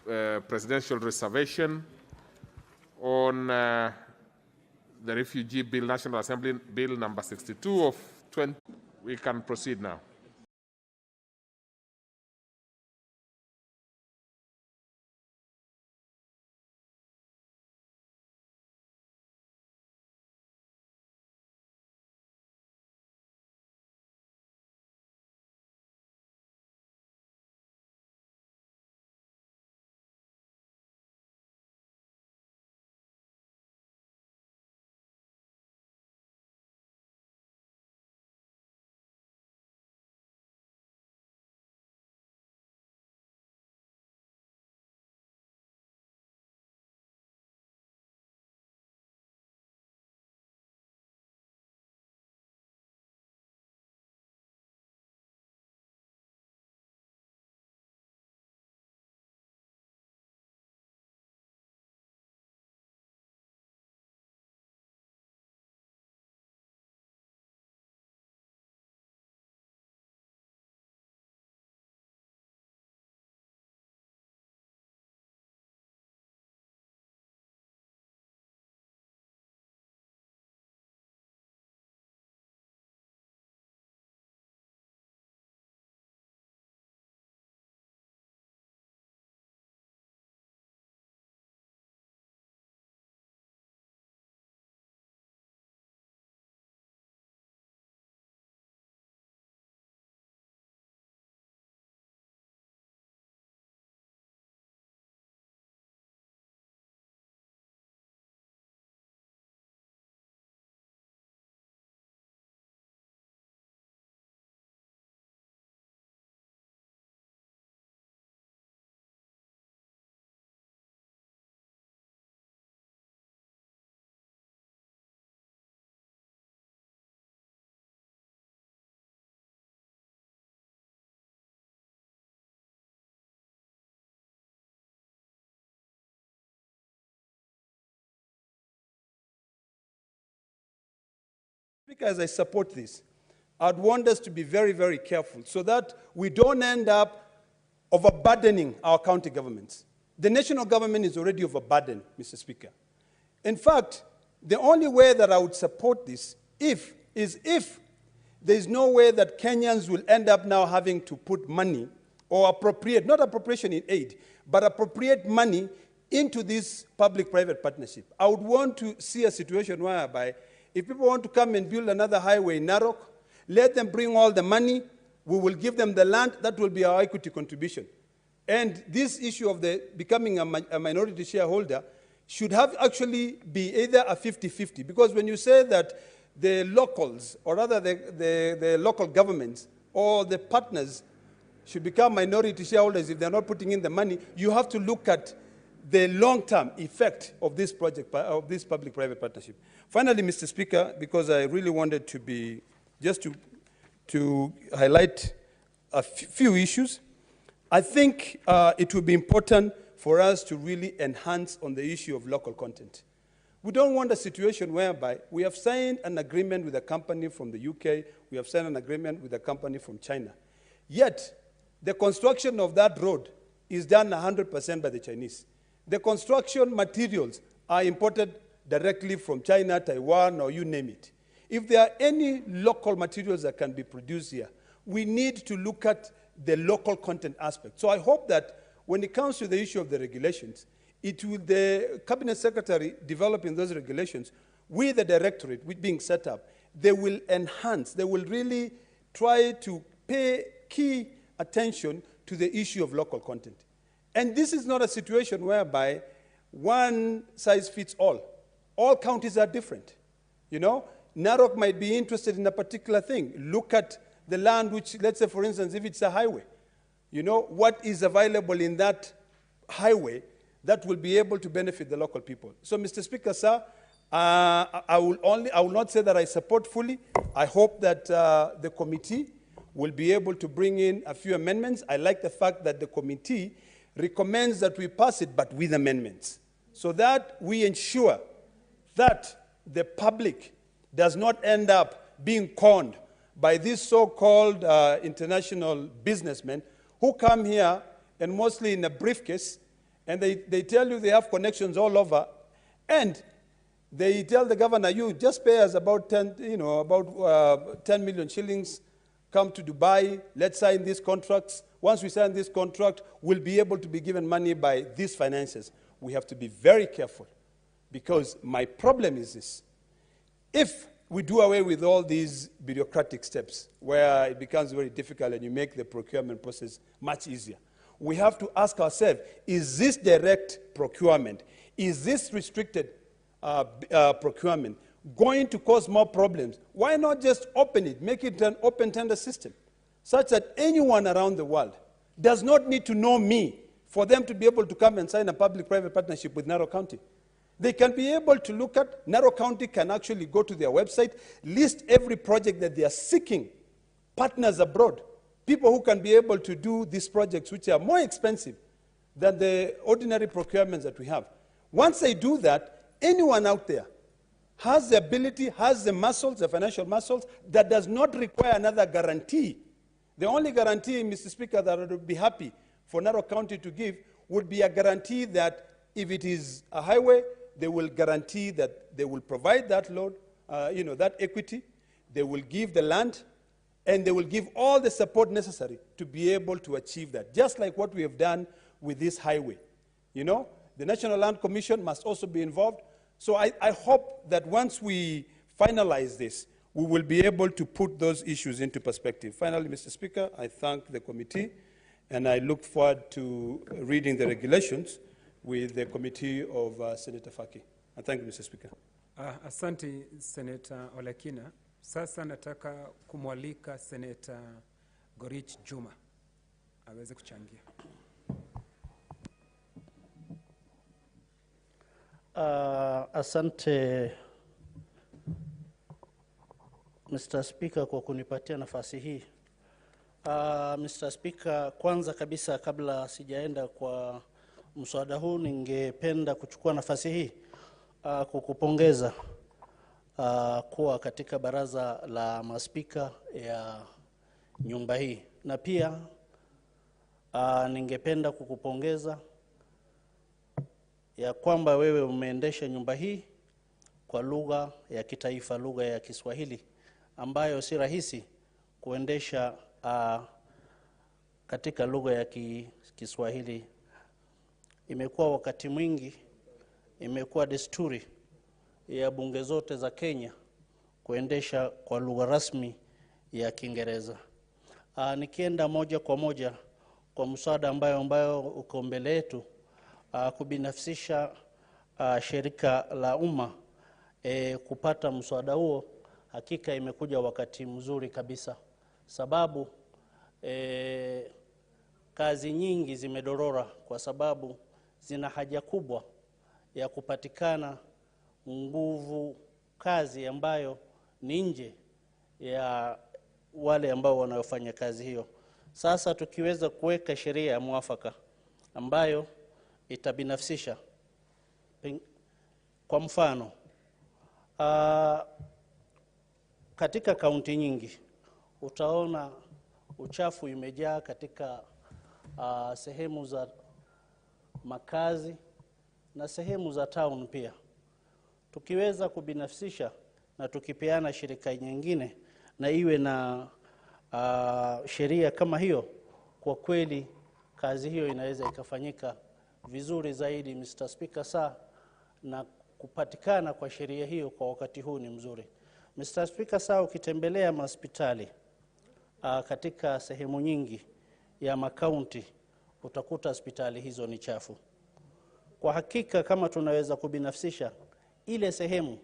presidential reservation on the Refugee Bill, National Assembly Bill number 62 of 20. We can proceed now. As I support this, I'd want us to be very, very careful so that we don't end up overburdening our county governments. The national government is already overburdened, Mr. Speaker. In fact, the only way that I would support this is if there is no way that Kenyans will end up now having to put money or appropriate, not appropriation in aid, but appropriate money into this public-private partnership. I would want to see a situation whereby if people want to come and build another highway in Narok, let them bring all the money, we will give them the land, that will be our equity contribution. And this issue of becoming a minority shareholder should have actually be either a 50-50, because when you say that the locals, or rather the local governments or the partners should become minority shareholders if they're not putting in the money, you have to look at the long-term effect of this project, of this public-private partnership. Finally, Mr. Speaker, because I really wanted to be, just to highlight a few issues, I think it would be important for us to really enhance on the issue of local content. We don't want a situation whereby we have signed an agreement with a company from the UK, we have signed an agreement with a company from China. Yet, the construction of that road is done 100% by the Chinese. The construction materials are imported directly from China, Taiwan, or you name it. If there are any local materials that can be produced here, we need to look at the local content aspect. So I hope that when it comes to the issue of the regulations, it will, the Cabinet Secretary developing those regulations with the directorate which being set up, they will enhance, they will really try to pay key attention to the issue of local content. And this is not a situation whereby one size fits all. All counties are different. You know, Narok might be interested in a particular thing. Look at the land which, let's say, for instance, if it's a highway, you know, what is available in that highway that will be able to benefit the local people. So, Mr. Speaker, sir, I will not say that I support fully. I hope that the committee will be able to bring in a few amendments. I like the fact that the committee recommends that we pass it, but with amendments, so that we ensure that the public does not end up being conned by these so-called international businessmen who come here and mostly in a briefcase And they tell you they have connections all over, and they tell the governor, you just pay us about 10 million shillings, come to Dubai, let's sign these contracts. Once we sign this contract, we'll be able to be given money by these finances. We have to be very careful, because my problem is this. If we do away with all these bureaucratic steps where it becomes very difficult and you make the procurement process much easier, we have to ask ourselves, is this direct procurement, is this restricted procurement going to cause more problems? Why not just open it, make it an open tender system, such that anyone around the world does not need to know me for them to be able to come and sign a public-private partnership with Narok County? They can be able to look at, Narok County can actually go to their website, list every project that they are seeking partners abroad, people who can be able to do these projects which are more expensive than the ordinary procurements that we have. Once they do that, anyone out there has the ability, has the muscles, the financial muscles, that does not require another guarantee. The only guarantee, Mr. Speaker, that I would be happy for Narok County to give would be a guarantee that if it is a highway, they will guarantee that they will provide that load, that equity, they will give the land, and they will give all the support necessary to be able to achieve that, just like what we have done with this highway. The National Land Commission must also be involved. So I hope that once we finalize this, we will be able to put those issues into perspective. Finally, Mr. Speaker, I thank the committee, and I look forward to reading the regulations with the committee of Senator Faki. And thank you, Mr. Speaker. Asante, Senator Olekina. Sasa nataka kumwalika Senator Gorich Juma aweze kuchangia. Asante Mr. Speaker kwa kunipatia nafasi hii. Mr. Speaker, kwanza kabisa kabla sijaenda kwa mswada huu, ningependa kuchukua nafasi hii kukupongeza kuwa katika baraza la maspika ya nyumba hii, na pia ningependa kukupongeza ya kwamba wewe umeendesha nyumba hii kwa lugha ya kitaifa, lugha ya Kiswahili, ambayo si rahisi kuendesha katika lugha ya Kiswahili. Imekuwa wakati mwingi, imekuwa desturi ya bunge zote za Kenya kuendesha kwa lugha rasmi ya Kiingereza. Nikienda moja kwa moja kwa mswada ambayo uko mbele yetu, kubinafsisha shirika la umma, kupata mswada huo hakika imekuja wakati mzuri kabisa, sababu kazi nyingi zimedorora kwa sababu zina haja kubwa ya kupatikana nguvu kazi ambayo ni nje ya wale ambao wanaofanya kazi hiyo. Sasa tukiweza kuweka sheria ya mwafaka ambayo itabinafsisha, kwa mfano katika kaunti nyingi utaona uchafu imejaa katika sehemu za makazi na sehemu za town pia. Tukiweza kubinafsisha na tukipeana shirika nyingine na iwe na sheria kama hiyo, kwa kweli kazi hiyo inaweza ikafanyika vizuri zaidi, Mr. Speaker, na kupatikana kwa sheria hiyo kwa wakati huu ni mzuri. Mr. Speaker, ukitembelea hospitali katika sehemu nyingi ya makaunti utakuta hospitali hizo ni chafu. Kwa hakika kama tunaweza kubinafsisha ile sehemu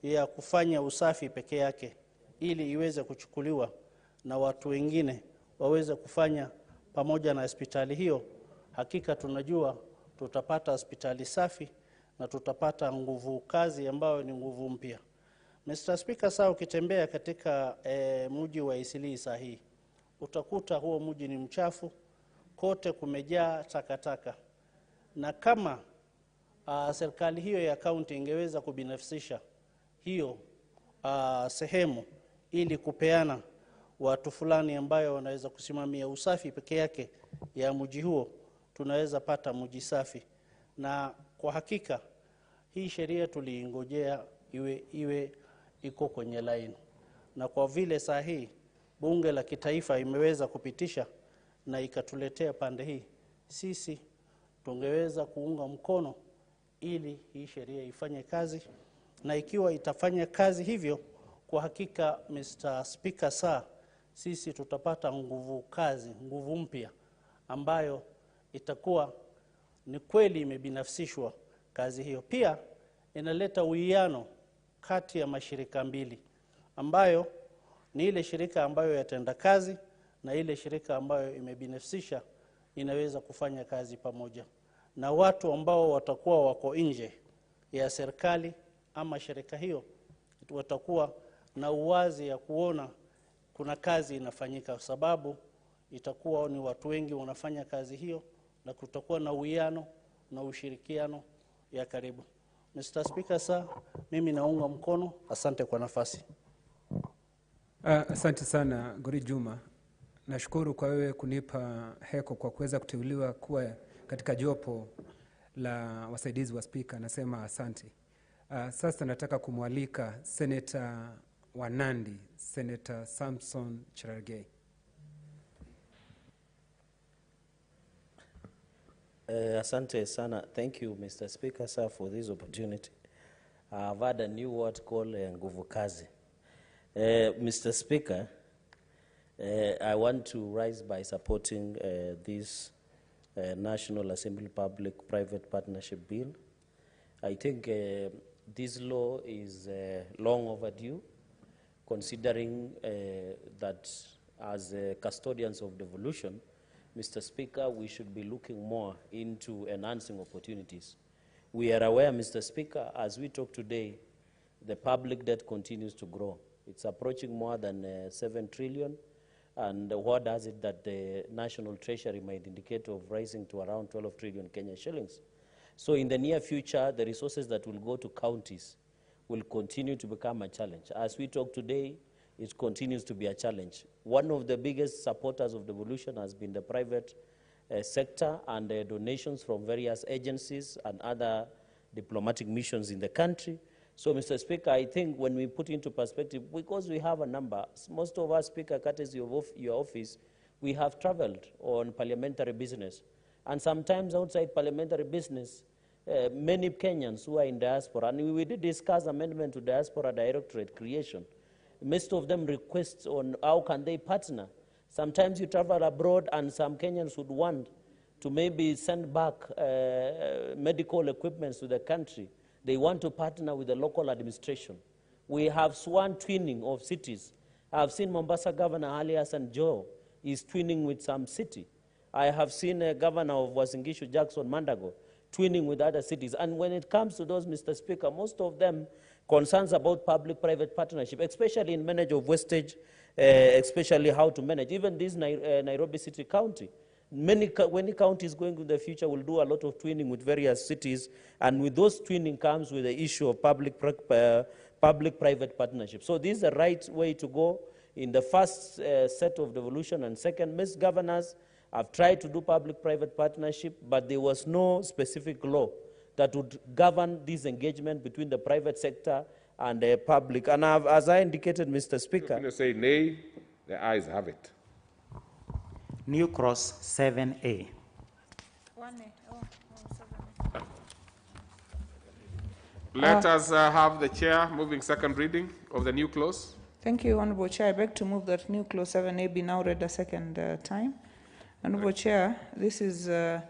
ya kufanya usafi peke yake ili iweze kuchukuliwa na watu wengine waweze kufanya pamoja na hospitali hiyo, hakika tunajua tutapata hospitali safi na tutapata nguvu kazi ambayo ni nguvu mpya. Mr. Speaker, ukitembea katika mji wa Eastleigh sahi utakuta huo mji ni mchafu, kote kumejaa takataka. Na kama serikali hiyo ya kaunti ingeweza kubinafsisha hiyo sehemu ili kupeana watu fulani ambayo wanaweza kusimamia usafi peke yake ya mji huo, tunaweza pata mji safi. Na kwa hakika hii sheria tuliingojea iwe iko kwenye line, na kwa vile saa hii bunge la kitaifa imeweza kupitisha na ikatuletea pande hii, sisi tungeweza kuunga mkono ili hii sheria ifanye kazi. Na ikiwa itafanya kazi hivyo, kwa hakika Mr. Speaker sir, sisi tutapata nguvu mpya ambayo itakuwa ni kweli imebinafsishwa kazi hiyo. Pia inaleta uwiano kati ya mashirika mbili, ambayo ni ile shirika ambayo yatenda kazi na ile shirika ambayo imebinafsisha inaweza kufanya kazi pamoja. Na watu ambao watakuwa wako nje ya serikali ama shirika hiyo watakuwa na uwazi ya kuona kuna kazi inafanyika, kwa sababu itakuwa ni watu wengi wanafanya kazi hiyo na kutakuwa na uwiano na ushirikiano ya karibu. Mr. Speaker sir, mimi naunga mkono. Asante kwa nafasi. Asante sana Gori Juma. Nashukuru kwa wewe kunipa heko kwa kuweza kuteuliwa kuwa katika jopo la wasaidizi wa spika. Nasema asante. Sasa nataka kumwalika Senator wa Nandi, Senator Samson Cherargei. Asante sana. Thank you, Mr. Speaker, sir, for this opportunity. I've had a new word called nguvu kazi. Mr. Speaker, I want to rise by supporting this National Assembly Public-Private Partnership Bill. I think this law is long overdue, considering that as custodians of devolution, Mr. Speaker, we should be looking more into enhancing opportunities. We are aware, Mr. Speaker, as we talk today, the public debt continues to grow. It's approaching more than 7 trillion. And what does it that the National Treasury might indicate of rising to around 12 trillion Kenyan shillings? So in the near future, the resources that will go to counties will continue to become a challenge. As we talk today, it continues to be a challenge. One of the biggest supporters of devolution has been the private sector and donations from various agencies and other diplomatic missions in the country. So, Mr. Speaker, I think when we put into perspective, because we have a number, most of us, Speaker, courtesy of your office, we have traveled on parliamentary business. And sometimes outside parliamentary business, many Kenyans who are in diaspora, and we did discuss amendment to diaspora directorate creation. Most of them request on how can they partner. Sometimes you travel abroad and some Kenyans would want to maybe send back medical equipment to the country. They want to partner with the local administration. We have sworn twinning of cities. I've seen Mombasa Governor Ali Hassan Joho is twinning with some city. I have seen a governor of Uasin Gishu, Jackson Mandago, twinning with other cities. And when it comes to those, Mr. Speaker, most of them concerns about public-private partnership, especially in manage of wastage, especially how to manage. Even this Nairobi City County, many counties going in the future will do a lot of twinning with various cities, and with those twinning comes with the issue of public-private partnership. So this is the right way to go in the first set of devolution. And second, most governors have tried to do public-private partnership, but there was no specific law that would govern this engagement between the private sector and the public. And as I indicated, Mr. Speaker, you say nay, the ayes have it. New Cross 7A. 1A. Let us have the chair moving second reading of the new clause. Thank you, Honorable Chair. I beg to move that new clause 7A be now read a second time. Honorable Chair, this is to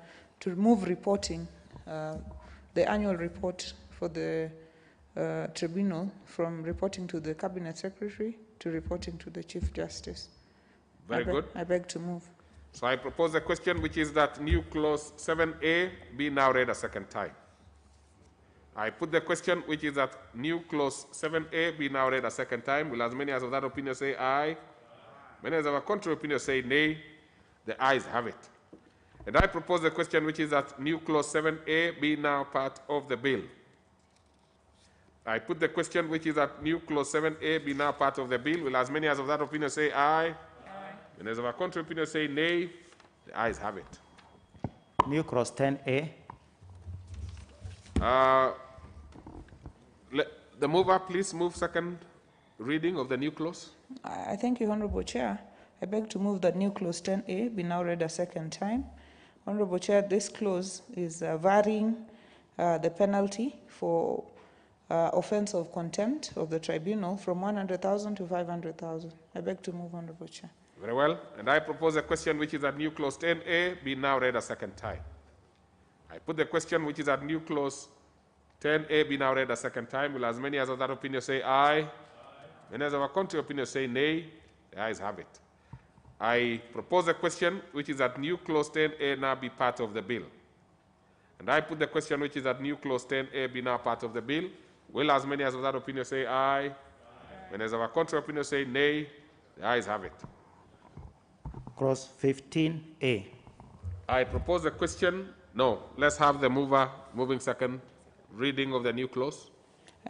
remove reporting, the annual report for the tribunal from reporting to the Cabinet Secretary to reporting to the Chief Justice. Very good. I beg to move. So I propose a question which is that new clause 7A be now read a second time. I put the question which is that new clause 7A be now read a second time. Will as many as of that opinion say aye? Many as of a contrary opinion say nay? The ayes have it. And I propose the question which is that new clause 7A be now part of the bill. I put the question which is that new clause 7A be now part of the bill. Will as many as of that opinion say aye? Aye. And as of a contrary opinion say nay? The ayes have it. New Cross 10A. The mover, please move second reading of the new clause. I thank you, Honorable Chair. I beg to move that new clause 10A be now read a second time. Honorable Chair, this clause is varying the penalty for offense of contempt of the tribunal from 100,000 to 500,000. I beg to move, Honorable Chair. Very well. And I propose a question which is at new clause 10A be now read a second time. I put the question which is at new clause 10A be now read a second time. Will as many as of that opinion say aye? Aye. Many as of our contrary opinion say nay? The ayes have it. I propose a question which is at new clause 10A now be part of the bill. And I put the question which is at new clause 10A be now part of the bill. Will as many as of that opinion say aye? Aye. Many as of our contrary opinion say nay? The ayes have it. Clause 15A. I propose a question. No, let's have the mover moving second reading of the new clause.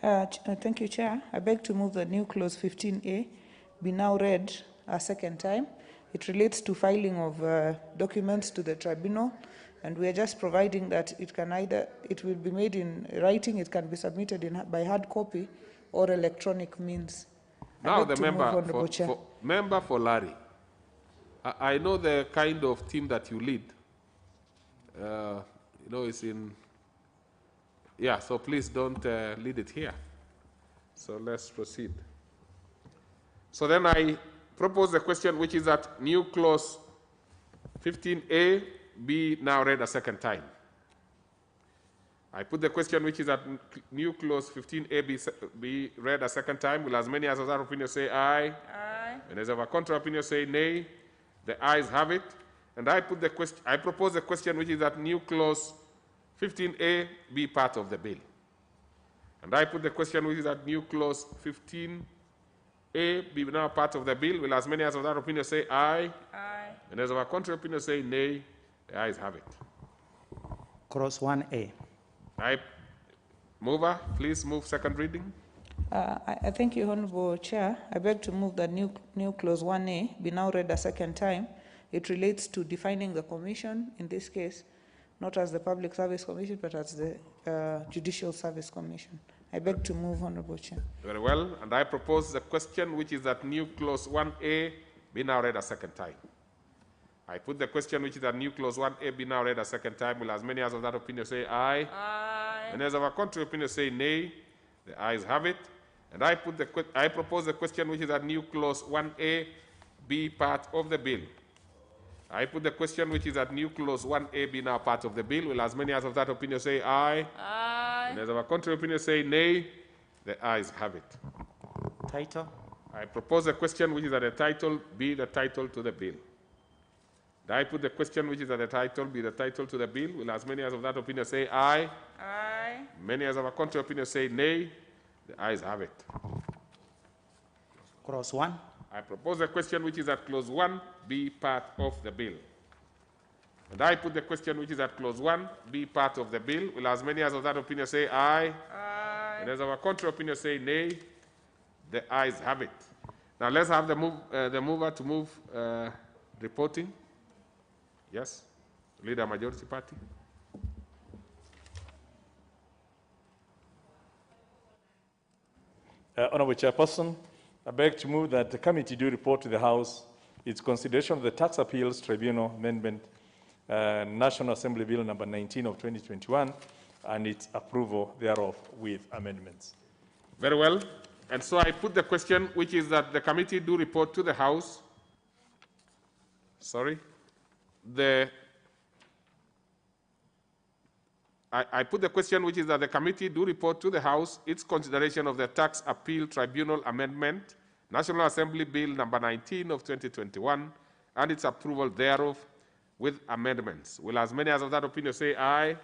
Thank you, Chair. I beg to move the new clause 15A be now read a second time. It relates to filing of documents to the tribunal, and we are just providing that it can either, it will be made in writing, it can be submitted by hard copy or electronic means. Now the member for Larry. I know the kind of team that you lead. You know, it's in, yeah, so please don't lead it here. So let's proceed. So then I propose the question which is that new clause 15A be now read a second time. I put the question which is that new clause 15A be read a second time. Will as many as of that opinion say aye? Aye. And as of a contrary opinion say nay? The ayes have it. And I put the question, I propose the question which is that new clause 15A be part of the bill. And I put the question which is that new clause 15A be now part of the bill. Will as many as of that opinion say aye? Aye. And as of a contrary opinion say nay? The ayes have it. Clause 1A. Mover, please move second reading. I thank you, Honorable Chair. I beg to move that new clause 1A be now read a second time. It relates to defining the commission, in this case, not as the Public Service Commission, but as the Judicial Service Commission. I beg to move, Honorable Chair. Very well. And I propose the question which is that new clause 1A be now read a second time. I put the question which is that new clause 1A be now read a second time. Will as many as of that opinion say aye? Aye. And as of a contrary opinion say nay? The ayes have it. And I propose the question which is that new clause 1A be part of the bill. I put the question which is that new clause 1A be now part of the bill. Will as many as of that opinion say aye? Aye. And as of a contrary opinion say nay? The ayes have it. Title. I propose the question which is that the title be the title to the bill. I put the question which is that the title be the title to the bill. Will as many as of that opinion say aye? Aye. Many as of a contrary opinion say nay? The ayes have it. Clause 1. I propose the question which is that clause 1 be part of the bill. And I put the question which is that clause 1 be part of the bill. Will as many as of that opinion say aye? Aye. And as of a contrary opinion say nay? The ayes have it. Now let's have the mover to move reporting. Yes, Leader Majority Party. Honorable Chairperson, I beg to move that the committee do report to the House its consideration of the Tax Appeals Tribunal Amendment, National Assembly Bill number 19 of 2021, and its approval thereof with amendments. Very well. And so I put the question, which is that the committee do report to the House. Sorry. I put the question, which is that the committee do report to the House its consideration of the Tax Appeal Tribunal Amendment, National Assembly Bill number 19 of 2021, and its approval thereof with amendments. Will as many as of that opinion say aye? Aye.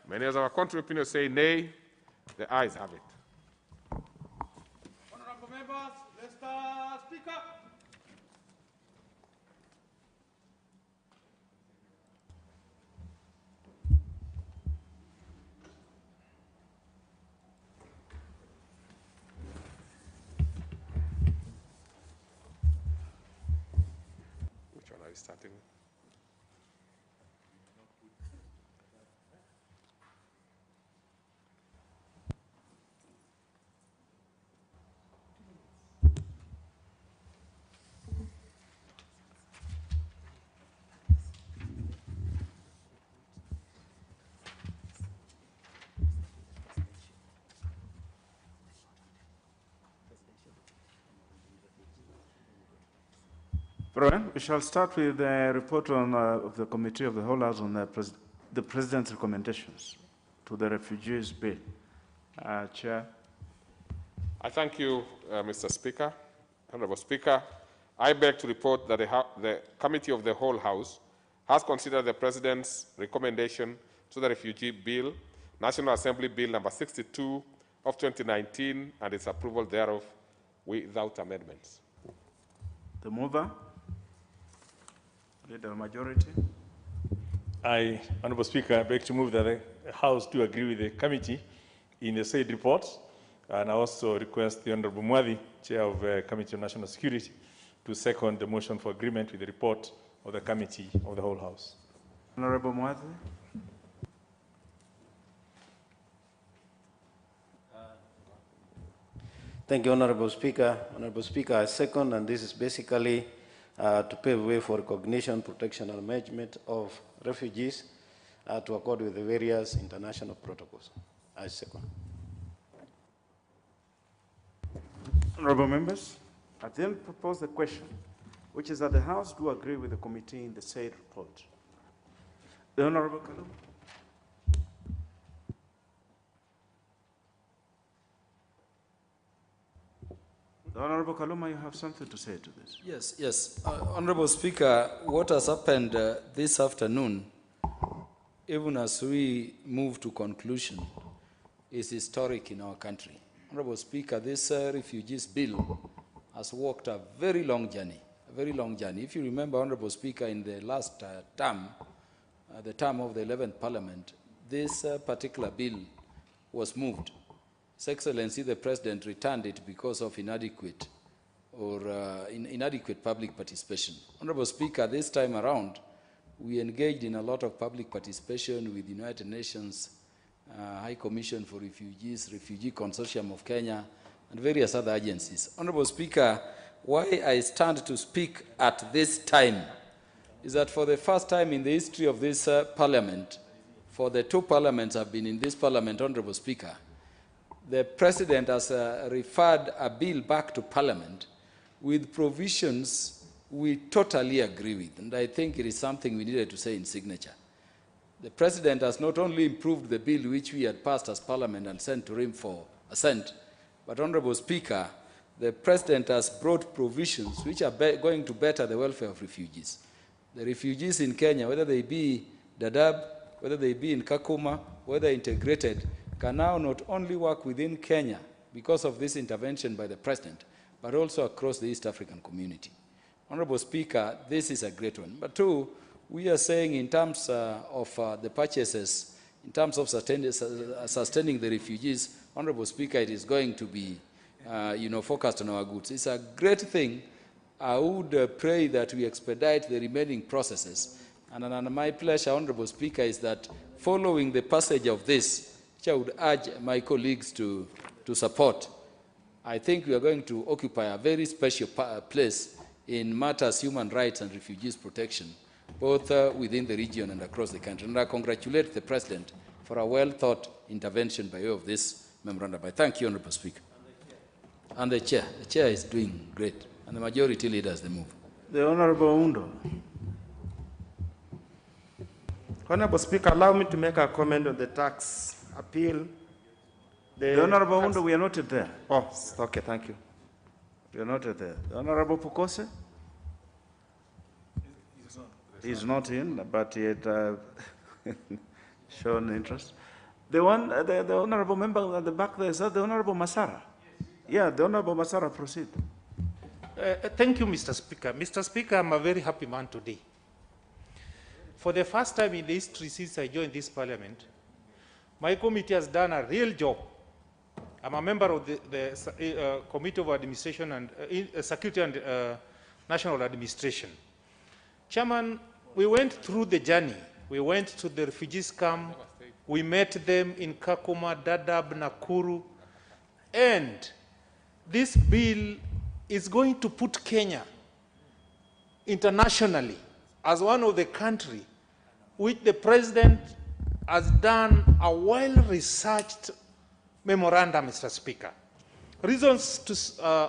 Many as of our contrary opinion say nay? The ayes have it. Honorable members, Mr. Speaker. Which one are you starting with? Very well. We shall start with the report on, of the Committee of the Whole House on the President's recommendations to the Refugees Bill. Chair. I thank you, Mr. Speaker. Honorable Speaker, I beg to report that the Committee of the Whole House has considered the President's recommendation to the Refugee Bill, National Assembly Bill number 62 of 2019, and its approval thereof without amendments. The mover, Leader of Majority. I, Honorable Speaker, I beg to move that the House do agree with the committee in the said report, and I also request the Honorable Mutembei, Chair of the Committee on National Security, to second the motion for agreement with the report of the Committee of the Whole House. Honorable Mutembei. Thank you, Honorable Speaker. Honorable Speaker, I second, and this is basically to pave way for recognition, protection, and management of refugees to accord with the various international protocols. I second. Honorable members, I then propose the question, which is that the House do agree with the committee in the said report. The Honorable Kaluma. The Honorable Kaluma, you have something to say to this. Yes. Honorable Speaker, what has happened this afternoon, even as we move to conclusion, is historic in our country. Honorable Speaker, this refugees bill has walked a very long journey, If you remember, Honorable Speaker, in the last term, the term of the 11th Parliament, this particular bill was moved. His Excellency, the President, returned it because of inadequate public participation. Honorable Speaker, this time around, we engaged in a lot of public participation with the United Nations High Commission for Refugees, Refugee Consortium of Kenya, and various other agencies. Honorable Speaker, why I stand to speak at this time is that for the first time in the history of this Parliament, for the two parliaments have been in this Parliament, Honorable Speaker, the President has referred a bill back to Parliament with provisions we totally agree with, and I think it is something we needed to say in signature. The President has not only improved the bill which we had passed as Parliament and sent to him for assent, but, Honorable Speaker, the President has brought provisions which are going to better the welfare of refugees. The refugees in Kenya, whether they be Dadaab, whether they be in Kakuma, whether integrated, can now not only work within Kenya because of this intervention by the President, but also across the East African community. Honorable Speaker, this is a great one. But two, we are saying in terms of the purchases, in terms of sustaining the refugees, Honorable Speaker, it is going to be focused on our goods. It's a great thing. I would pray that we expedite the remaining processes. And my pleasure, Honorable Speaker, is that following the passage of this, which I would urge my colleagues to support, I think we are going to occupy a very special place in matters human rights and refugees protection, both within the region and across the country. And I congratulate the President for a well-thought intervention by way of this memorandum. I thank you, Honorable Speaker. And the Chair. The Chair is doing great. And the Majority Leader has the move. The Honorable Undo. Honorable Speaker, allow me to make a comment on the tax appeal. The Honorable Undo, we are not there. Oh, okay, thank you. We are not there. The Honorable Pukose? He's not in, but he had shown interest. The Honorable member at the back there, is that the Honorable Masara? Yeah, the Honorable Masara, proceed. Thank you, Mr. Speaker. Mr. Speaker, I'm a very happy man today. For the first time in the history since I joined this Parliament, my committee has done a real job. I'm a member of the Committee of Administration and Security and National Administration. Chairman, we went through the journey. We went to the refugees camp. We met them in Kakuma, Dadaab, Nakuru. And this bill is going to put Kenya internationally as one of the countries which the President has done a well-researched memorandum, Mr. Speaker. reasons to,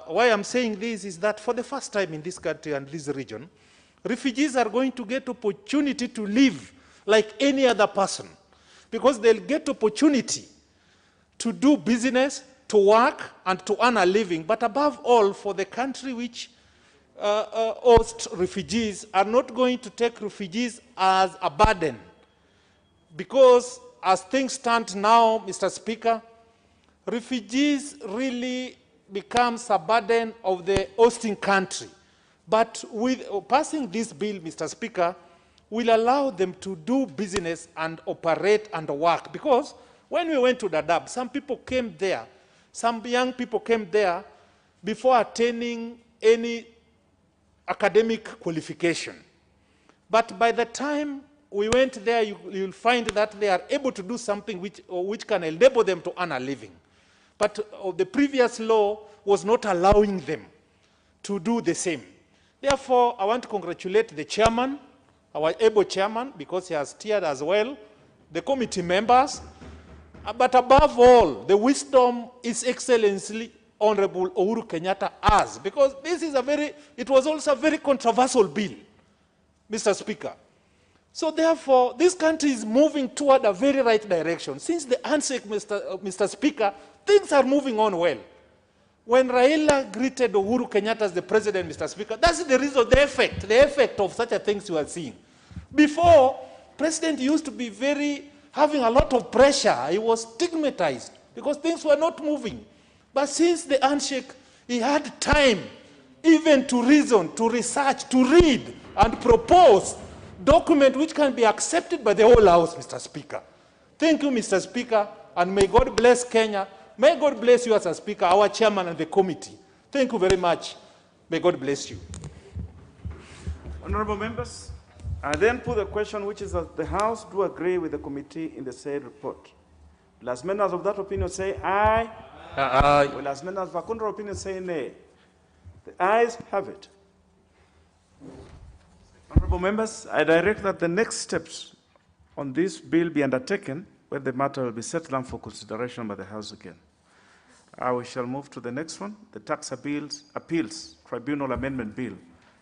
why I'm saying this is that for the first time in this country and this region, refugees are going to get opportunity to live like any other person, because they'll get opportunity to do business, to work, and to earn a living. But above all, for the country which hosts refugees are not going to take refugees as a burden. Because as things stand now, Mr. Speaker, refugees really becomes a burden of the hosting country. But with passing this bill, Mr. Speaker, will allow them to do business and operate and work. Because when we went to Dadaab, some people came there, some young people came there before attaining any academic qualification. But by the time we went there, you'll find that they are able to do something which can enable them to earn a living. But the previous law was not allowing them to do the same. Therefore, I want to congratulate the chairman, our able chairman, because he has steered as well, the committee members, but above all, the wisdom His Excellency Honorable Uhuru Kenyatta has, because this is it was also a very controversial bill, Mr. Speaker. So therefore, this country is moving toward a very right direction. Since the handshake, Mr. Speaker, things are moving on well. When Raila greeted Uhuru Kenyatta as the president, Mr. Speaker, that's the reason, the effect of such a things you are seeing. Before, president used to be having a lot of pressure. He was stigmatized because things were not moving. But since the handshake, he had time even to reason, to research, to read, and propose document which can be accepted by the whole House, Mr. Speaker. Thank you, Mr. Speaker, and may God bless Kenya. May God bless you as a Speaker, our chairman and the committee. Thank you very much. May God bless you. Honorable members, I then put the question, which is that the House do agree with the committee in the said report. Will as members of that opinion say aye? Aye. Will as members of a contrary opinion say nay? The ayes have it. Honorable members, I direct that the next steps on this bill be undertaken, where the matter will be set down for consideration by the House again. We shall move to the next one, the Tax Appeals Tribunal Amendment Bill,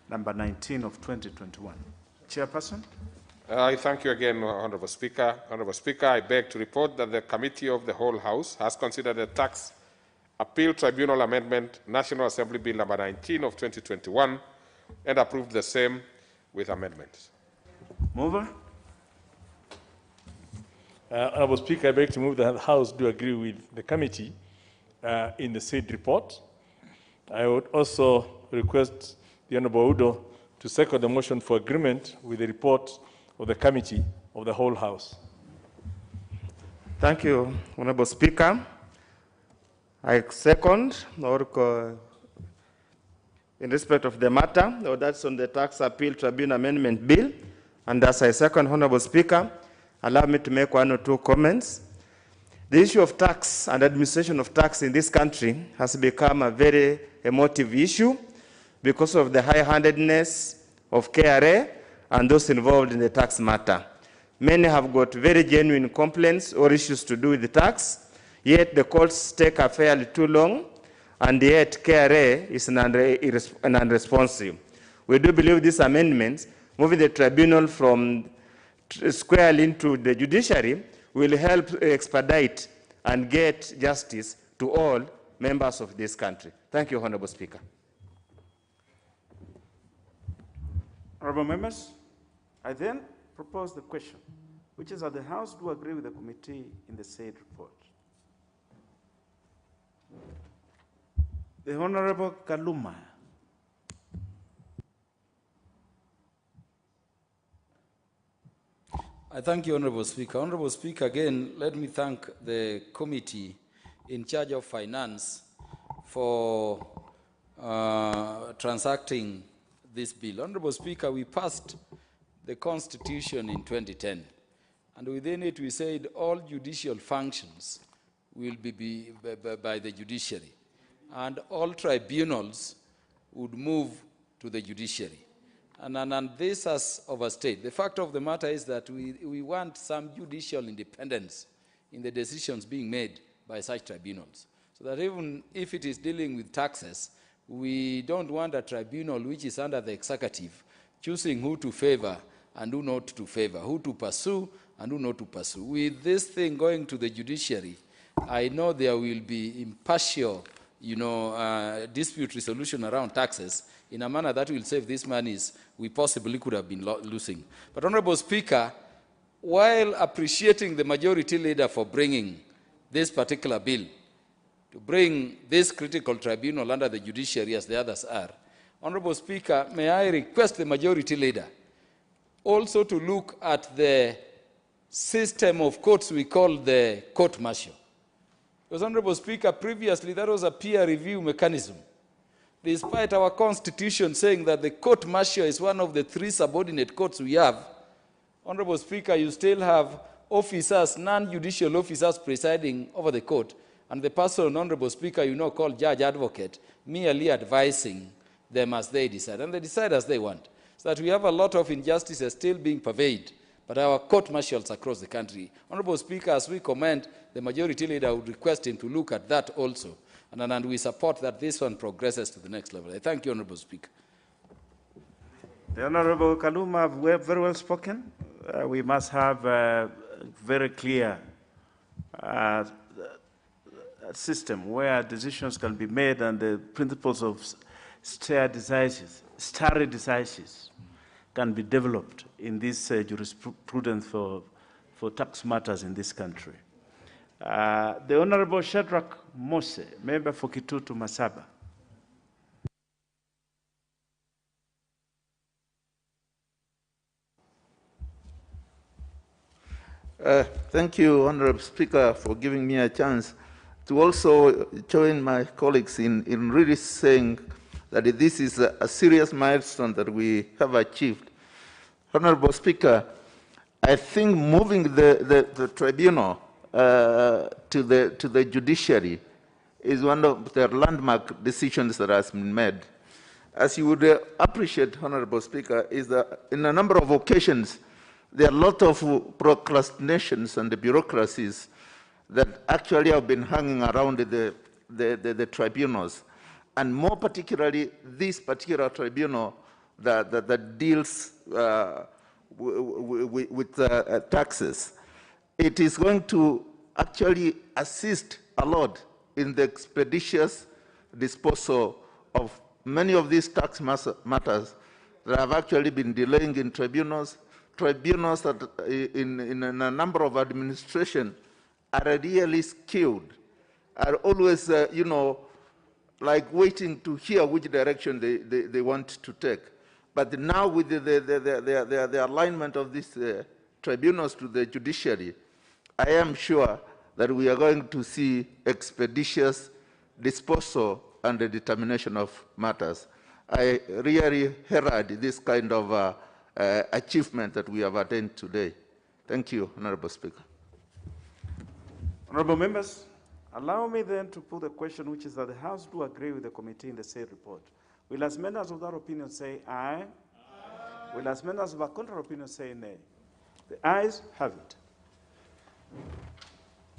number 19 of 2021. Chairperson. I thank you again, Honorable Speaker. Honorable Speaker, I beg to report that the Committee of the Whole House has considered the Tax Appeal Tribunal Amendment, National Assembly Bill number 19 of 2021, and approved the same with amendments. Mover. Honorable Speaker, I beg to move that the House do agree with the committee in the said report. I would also request the Honorable Udo to second the motion for agreement with the report of the committee of the whole House. Thank you, Honorable Speaker. I second, or in respect of the matter, or that's on the Tax Appeal Tribunal Amendment Bill, and as I second, Honorable Speaker, allow me to make one or two comments. The issue of tax and administration of tax in this country has become a very emotive issue because of the high-handedness of KRA and those involved in the tax matter. Many have got very genuine complaints or issues to do with the tax, yet the courts take a fairly too long, and yet KRA is unresponsive. We do believe these amendments, moving the tribunal from squarely into the judiciary, will help expedite and get justice to all members of this country. Thank you, Honorable Speaker. Honorable members, I then propose the question, which is that the House do agree with the committee in the said report. The Honorable Kaluma. I thank you, Honorable Speaker. Honorable Speaker, again, let me thank the committee in charge of finance for transacting this bill. Honorable Speaker, we passed the Constitution in 2010, and within it we said all judicial functions will be by the judiciary, and all tribunals would move to the judiciary. And this has overstayed. The fact of the matter is that we want some judicial independence in the decisions being made by such tribunals. So that even if it is dealing with taxes, we don't want a tribunal which is under the executive choosing who to favor and who not to favor, who to pursue and who not to pursue. With this thing going to the judiciary, I know there will be impartial, dispute resolution around taxes in a manner that will save these monies we possibly could have been losing. But Honorable Speaker, while appreciating the majority leader for bringing this particular bill, to bring this critical tribunal under the judiciary as the others are, Honorable Speaker, may I request the majority leader also to look at the system of courts we call the court martial. Because, Honorable Speaker, previously that was a peer review mechanism. Despite our constitution saying that the court martial is one of the 3 subordinate courts we have, Honorable Speaker, you still have officers, non-judicial officers presiding over the court, and the person, Honorable Speaker, called judge advocate, merely advising them as they decide. And they decide as they want. So that we have a lot of injustices still being pervaded by our court martials across the country. Honorable Speaker, as we commend, the majority leader would request him to look at that also. And we support that this one progresses to the next level. I thank you, Honorable Speaker. The Honorable Kaluma, very well spoken. We must have a very clear system where decisions can be made and the principles of stare decisis can be developed in this jurisprudence for tax matters in this country. The Honorable Shadrach Mose, member for Kitutu Masaba. Thank you, Honorable Speaker, for giving me a chance to also join my colleagues in really saying that this is a serious milestone that we have achieved. Honorable Speaker, I think moving the tribunal to the judiciary is one of the landmark decisions that has been made. As you would appreciate, Honorable Speaker, is that in a number of occasions, there are a lot of procrastinations and the bureaucracies that actually have been hanging around the tribunals. And more particularly, this particular tribunal that deals with taxes. It is going to actually assist a lot in the expeditious disposal of many of these tax matters that have actually been delaying in tribunals that in a number of administration are really skewed, are always, like waiting to hear which direction they want to take. But now with the alignment of these tribunals to the judiciary, I am sure that we are going to see expeditious disposal and the determination of matters. I really herald this kind of achievement that we have attained today. Thank you, Honorable Speaker. Honorable members, allow me then to put a question, which is that the House do agree with the committee in the said report. Will as many as of that opinion say aye? Aye. Will as many as of a contrary opinion say nay? The ayes have it.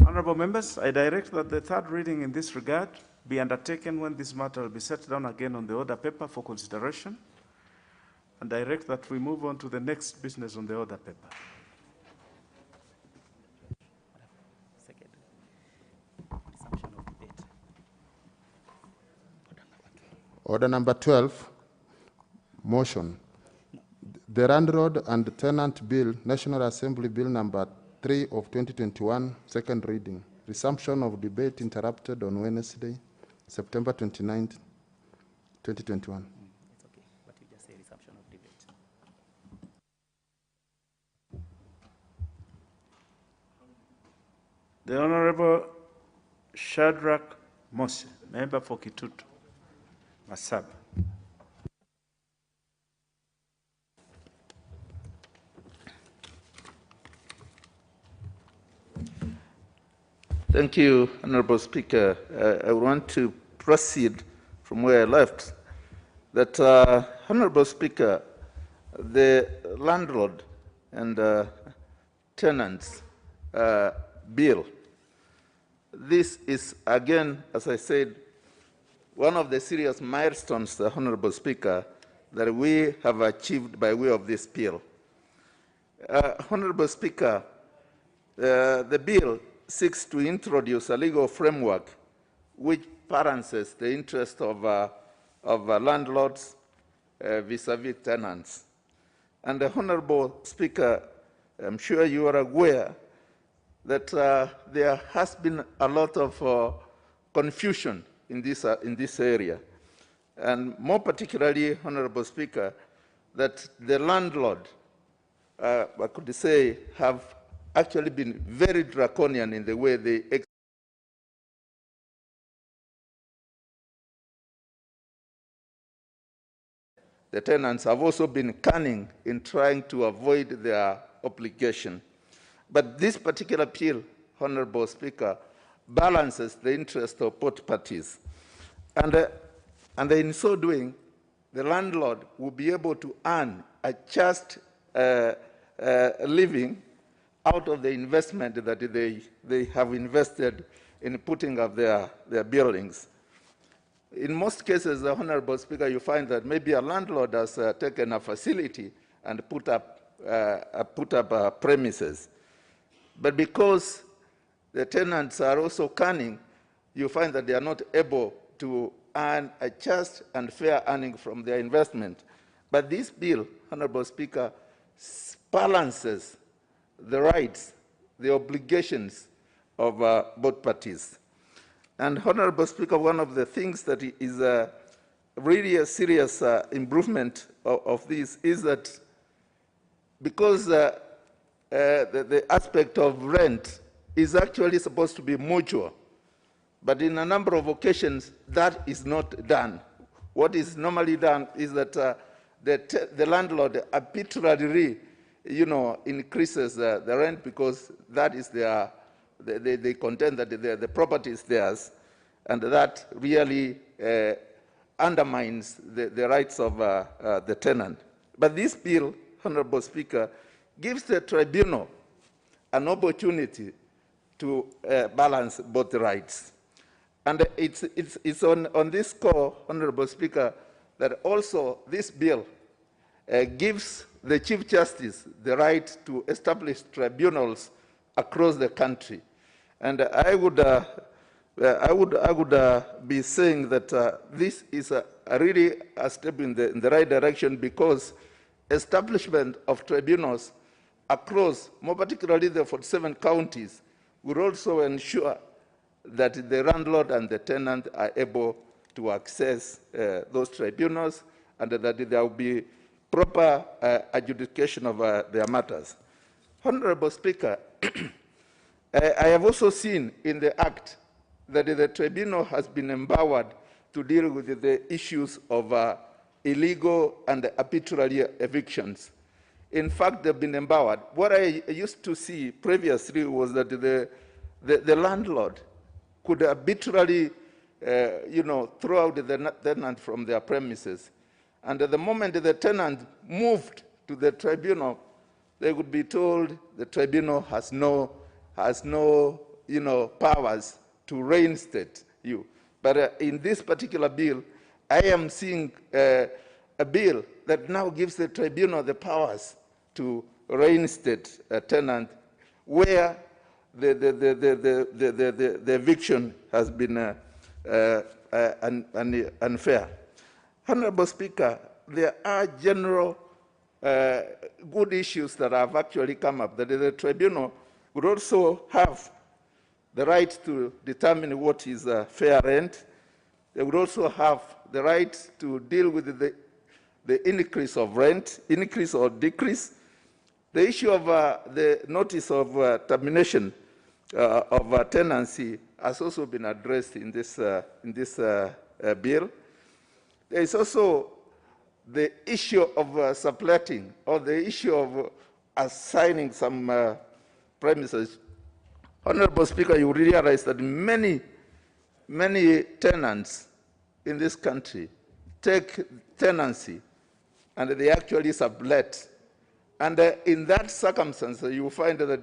Honorable members, I direct that the third reading in this regard be undertaken when this matter will be set down again on the order paper for consideration, and direct that we move on to the next business on the order paper. Order number 12, motion. The Landlord and Tenant Bill, National Assembly Bill number 3 of 2021, second reading. Resumption of debate interrupted on Wednesday, September 29, 2021. It's okay, but you just say resumption of debate. The Honorable Shadrach Mose, member for Kitutu Masaba. Thank you, Honorable Speaker. I want to proceed from where I left. That, Honorable Speaker, the Landlord and Tenants Bill this is, again, as I said, one of the serious milestones, the Honorable Speaker, that we have achieved by way of this bill. Honorable Speaker, the bill seeks to introduce a legal framework which balances the interest of landlords vis-a-vis tenants. And the Honorable Speaker, I'm sure you are aware that there has been a lot of confusion in this area. And more particularly, Honorable Speaker, that the landlord, I could say, have actually been very draconian in the way they the tenants have also been cunning in trying to avoid their obligation. But this particular bill, Honorable Speaker, balances the interest of both parties. And in so doing, the landlord will be able to earn a just living out of the investment that they have invested in putting up their buildings. In most cases, the Honorable Speaker, you find that maybe a landlord has taken a facility and put up premises. But because the tenants are also cunning, you find that they are not able to earn a just and fair earning from their investment. But this bill, Honorable Speaker, balances the rights, the obligations of both parties. And Honorable Speaker, one of the things that is really a serious improvement of this is that because the aspect of rent is actually supposed to be mutual, but in a number of occasions that is not done. What is normally done is that the landlord arbitrarily, increases the rent because that is their. They contend that the property is theirs, and that really undermines the rights of the tenant. But this bill, Honorable Speaker, gives the tribunal an opportunity to balance both rights. And it's on this score, Honorable Speaker, that also this bill gives the Chief Justice the right to establish tribunals across the country. And I would be saying that this is really a step in the right direction, because establishment of tribunals across, more particularly the 47 counties, would also ensure that the landlord and the tenant are able to access those tribunals, and that there will be proper adjudication of their matters. Honorable Speaker, I have also seen in the Act that the tribunal has been empowered to deal with the issues of illegal and arbitrary evictions. In fact, they've been empowered. What I used to see previously was that the landlord could arbitrarily, throw out the tenant from their premises. And at the moment the tenant moved to the tribunal, they would be told the tribunal has no powers to reinstate you. But in this particular bill, I am seeing a bill that now gives the tribunal the powers to reinstate a tenant where the eviction has been unfair. Honorable Speaker, there are general good issues that have actually come up, that the tribunal would also have the right to determine what is fair rent. They would also have the right to deal with the increase of rent, increase or decrease. The issue of the notice of termination of tenancy has also been addressed in this bill. There is also the issue of subletting, or the issue of assigning some premises. Honorable Speaker, you realize that many tenants in this country take tenancy and they actually sublet. And in that circumstance, you find that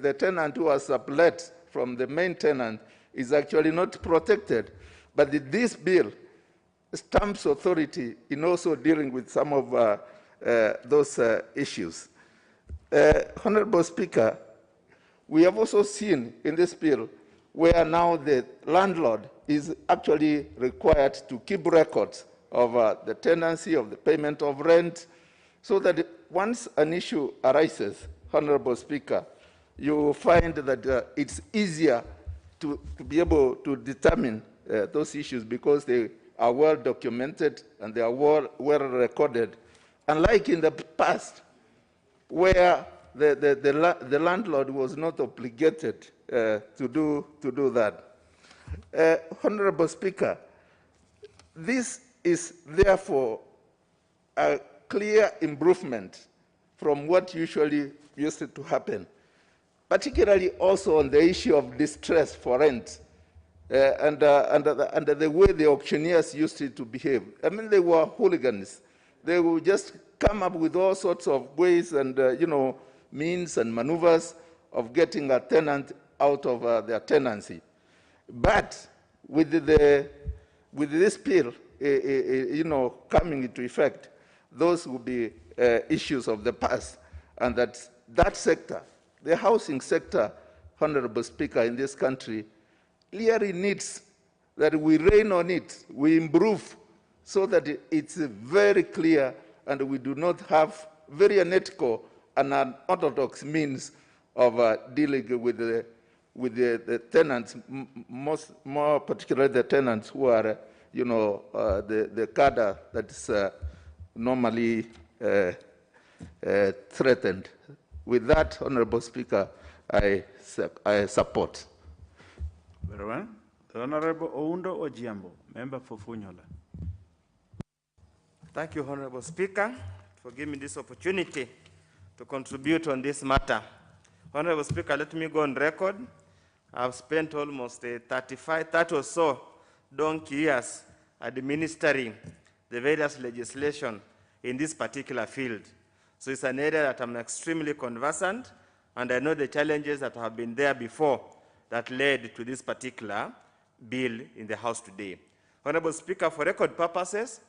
the tenant who has sublet from the main tenant is actually not protected. But this bill stamps authority in also dealing with some of those issues. Honorable Speaker, we have also seen in this bill where now the landlord is actually required to keep records of the tenancy, of the payment of rent, so that once an issue arises, Honorable Speaker, you find that it's easier to be able to determine those issues because they are well documented and they are well recorded. Unlike in the past, where the landlord was not obligated to do that. Honorable Speaker, this is therefore a clear improvement from what usually used to happen, particularly also on the issue of distress for rent and the way the auctioneers used to behave. I mean, they were hooligans. They would just come up with all sorts of ways and, means and maneuvers of getting a tenant out of their tenancy. But with this bill, coming into effect, those will be issues of the past, and that sector, the housing sector, Honorable Speaker, in this country, really needs that we rein on it, we improve, so that it's very clear and we do not have very unethical and unorthodox means of dealing with the tenants, more particularly the tenants who are, the cadre that is normally threatened. With that, Honorable Speaker, I support. Very well. The Honorable Oundo Ojiambo, member for Funyola. Thank you, Honorable Speaker, for giving me this opportunity to contribute on this matter. Honorable Speaker, let me go on record. I've spent almost 30 or so donkey years administering the various legislation in this particular field. So it's an area that I'm extremely conversant, and I know the challenges that have been there before that led to this particular bill in the House today. Honorable Speaker, for record purposes,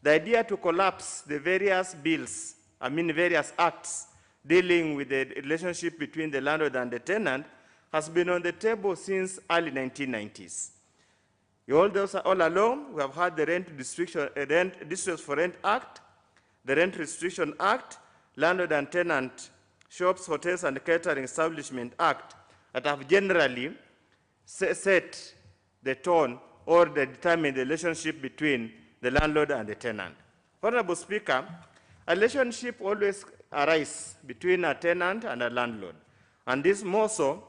the idea to collapse the various bills, various acts dealing with the relationship between the landlord and the tenant has been on the table since early 1990s. All along, we have had the Districts for Rent Act, the Rent Restriction Act, Landlord and Tenant Shops, Hotels and Catering Establishment Act that have generally set the tone or determine the relationship between the landlord and the tenant. Honorable Speaker, a relationship always arises between a tenant and a landlord. And this more so,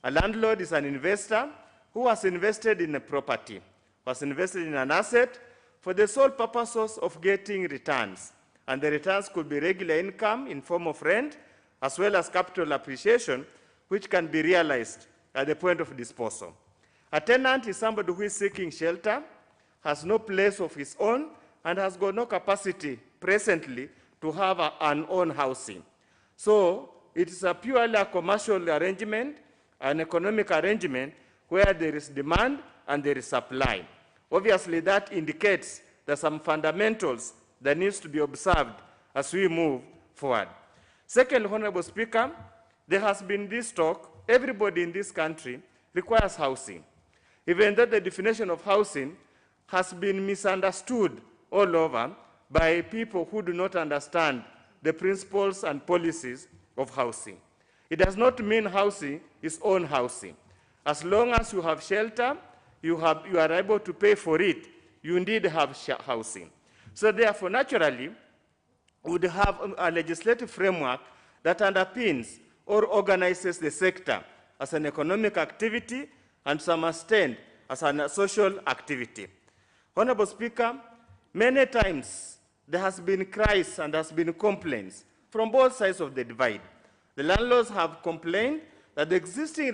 a landlord is an investor who has invested in a property, was invested in an asset for the sole purposes of getting returns. And the returns could be regular income in form of rent, as well as capital appreciation, which can be realized at the point of disposal. A tenant is somebody who is seeking shelter, has no place of his own, and has got no capacity presently to have an own housing. So it is a purely a commercial arrangement, an economic arrangement, where there is demand and there is supply. Obviously, that indicates that some fundamentals that needs to be observed as we move forward. Second, Honorable Speaker, there has been this talk, everybody in this country requires housing, even though the definition of housing has been misunderstood all over by people who do not understand the principles and policies of housing. It does not mean housing is own housing. As long as you have shelter, you are able to pay for it, you indeed have housing. So therefore, naturally, we would have a legislative framework that underpins or organizes the sector as an economic activity and to some extent as a social activity. Honorable Speaker, many times there has been cries and there has been complaints from both sides of the divide. The landlords have complained that the existing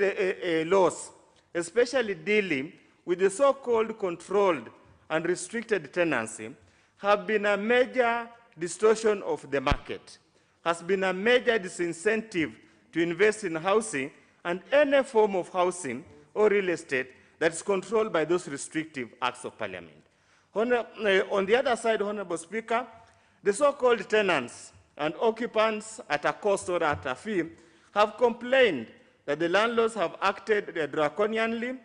laws, especially dealing with the so-called controlled and restricted tenancy, have been a major distortion of the market, has been a major disincentive to invest in housing, and any form of housing or real estate that is controlled by those restrictive acts of parliament. On the other side, Honorable Speaker, the so-called tenants and occupants at a cost or at a fee have complained that the landlords have acted draconianly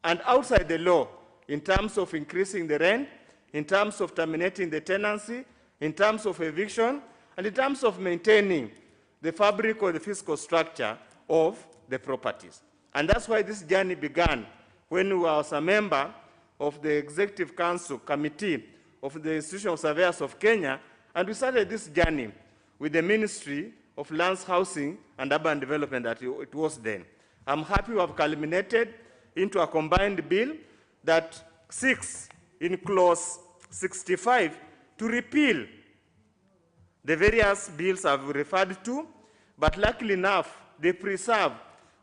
and outside the law in terms of increasing the rent, in terms of terminating the tenancy, in terms of eviction, and in terms of maintaining the fabric or the physical structure of the properties. And that's why this journey began when I was a member of the Executive Council Committee of the Institution of Surveyors of Kenya, and we started this journey with the Ministry of Lands, Housing, and Urban Development that it was then. I'm happy we have culminated into a combined bill that seeks, in clause 65, to repeal the various bills I've referred to, but luckily enough, they preserve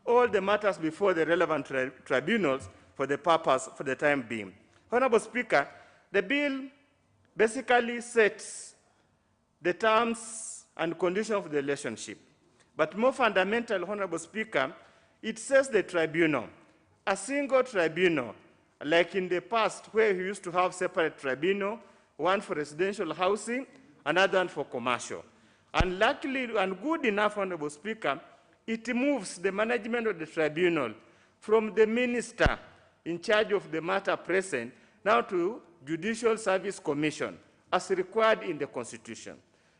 all the matters before the relevant tribunals for the purpose, for the time being. Honorable Speaker, the bill basically sets the terms and conditions of the relationship. But more fundamental, Honorable Speaker, it says the tribunal, a single tribunal, like in the past where we used to have separate tribunal, one for residential housing, another one for commercial. And luckily and good enough, Honorable Speaker, it moves the management of the tribunal from the minister in charge of the matter present now to Judicial Service Commission, as required in the Constitution.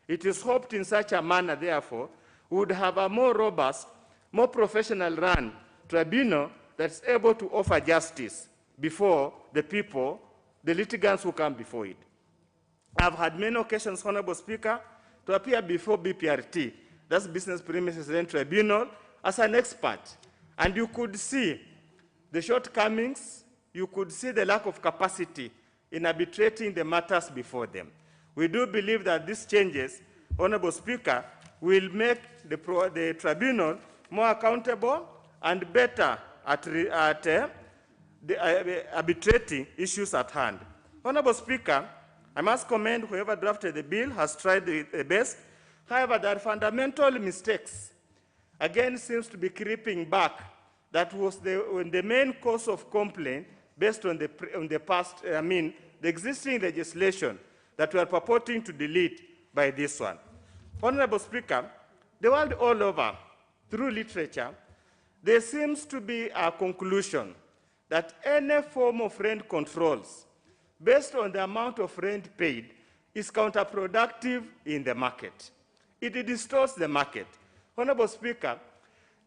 It is hoped in such a manner, therefore, we would have a more robust, more professional run tribunal that's able to offer justice before the people, the litigants who come before it. I've had many occasions, Honorable Speaker, to appear before BPRT, that's Business Premises Rent Tribunal, as an expert. And you could see the shortcomings, you could see the lack of capacity in arbitrating the matters before them. We do believe that these changes, Honorable Speaker, will make the tribunal more accountable and better at arbitrating issues at hand. Honorable Speaker, I must commend whoever drafted the bill has tried the best. However, there are fundamental mistakes. Again, seems to be creeping back. That was the main cause of complaint based on the past, the existing legislation that we are purporting to delete by this one. Honorable Speaker, the world all over, through literature, there seems to be a conclusion that any form of rent controls based on the amount of rent paid is counterproductive in the market. It distorts the market. Honorable Speaker,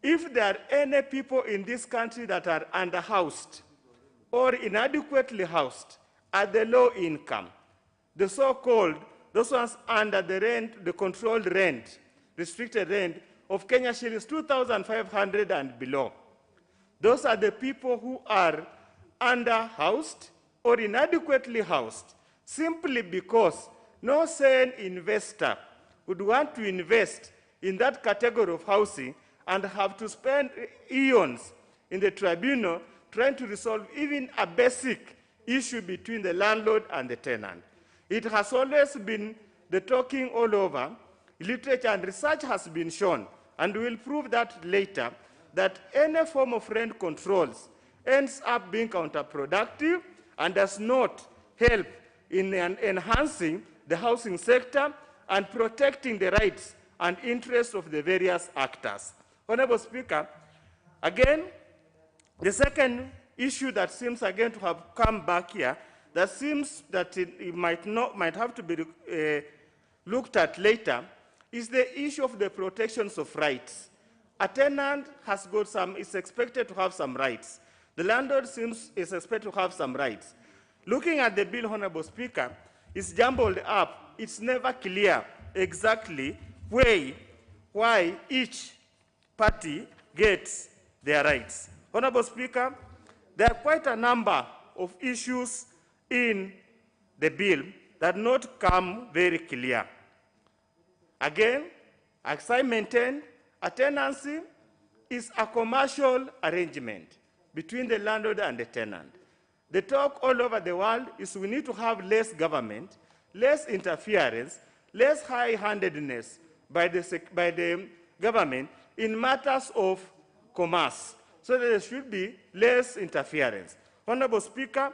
if there are any people in this country that are underhoused or inadequately housed at the low income, the so-called, those ones under the rent, the controlled rent, restricted rent of Kenya shillings 2,500 and below, those are the people who are underhoused or inadequately housed simply because no sane investor would want to invest in that category of housing and have to spend eons in the tribunal trying to resolve even a basic issue between the landlord and the tenant. It has always been the talking all over. Literature and research has been shown, and we'll prove that later, that any form of rent controls ends up being counterproductive and does not help in enhancing the housing sector and protecting the rights and interests of the various actors. Honorable Speaker, again, the second issue that seems again to have come back here, that seems that it might have to be looked at later, is the issue of the protections of rights. A tenant has got is expected to have some rights. The landlord is expected to have some rights. Looking at the bill, Honorable Speaker, it's jumbled up. It's never clear exactly why each party gets their rights. Honorable Speaker, there are quite a number of issues in the bill that not come very clear. Again, as I maintain, a tenancy is a commercial arrangement between the landlord and the tenant. The talk all over the world is we need to have less government, less interference, less high-handedness by the government in matters of commerce, so that there should be less interference. Honorable Speaker,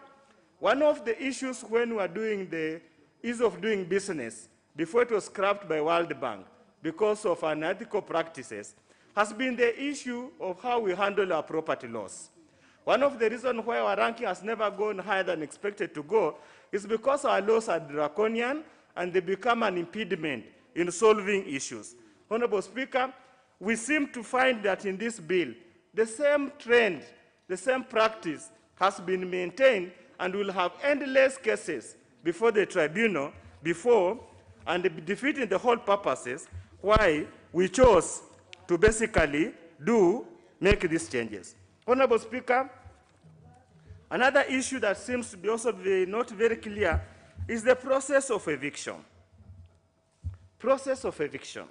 one of the issues when we are doing the ease of doing business, before it was scrapped by World Bank because of unethical practices, has been the issue of how we handle our property laws. One of the reasons why our ranking has never gone higher than expected to go is because our laws are draconian and they become an impediment in solving issues. Honorable Speaker, we seem to find that in this bill, the same trend, the same practice has been maintained, and we'll have endless cases before the tribunal and defeating the whole purposes why we chose to basically make these changes. Honorable Speaker, another issue that seems to be also not very clear is the process of eviction. Process of eviction.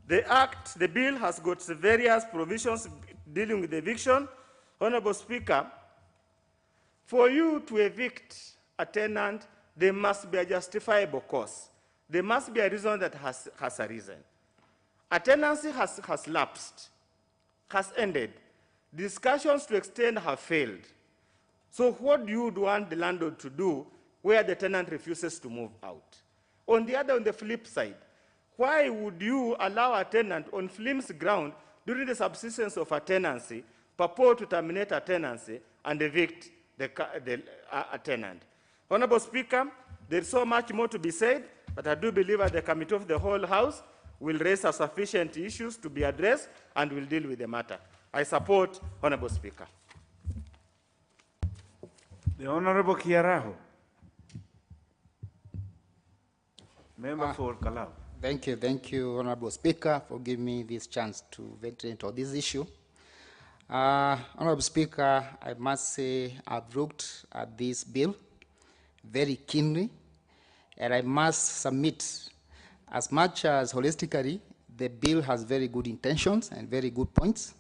The bill has got various provisions dealing with eviction. Honorable Speaker, for you to evict a tenant, there must be a justifiable cause. There must be a reason that has arisen. A tenancy has lapsed, has ended. Discussions to extend have failed. So what do you want the landlord to do where the tenant refuses to move out? On the flip side, why would you allow a tenant on flimsy ground during the subsistence of a tenancy purport to terminate a tenancy and evict a tenant? Honorable Speaker, there is so much more to be said, but I do believe that the Committee of the Whole House will raise sufficient issues to be addressed and will deal with the matter. I support, Honorable Speaker. The Honorable Kiaraho. Member for Kalau. Thank you, Honorable Speaker, for giving me this chance to ventilate on this issue. Honorable Speaker, I must say I've looked at this bill very keenly, and I must submit, as much as holistically, the bill has very good intentions and very good points.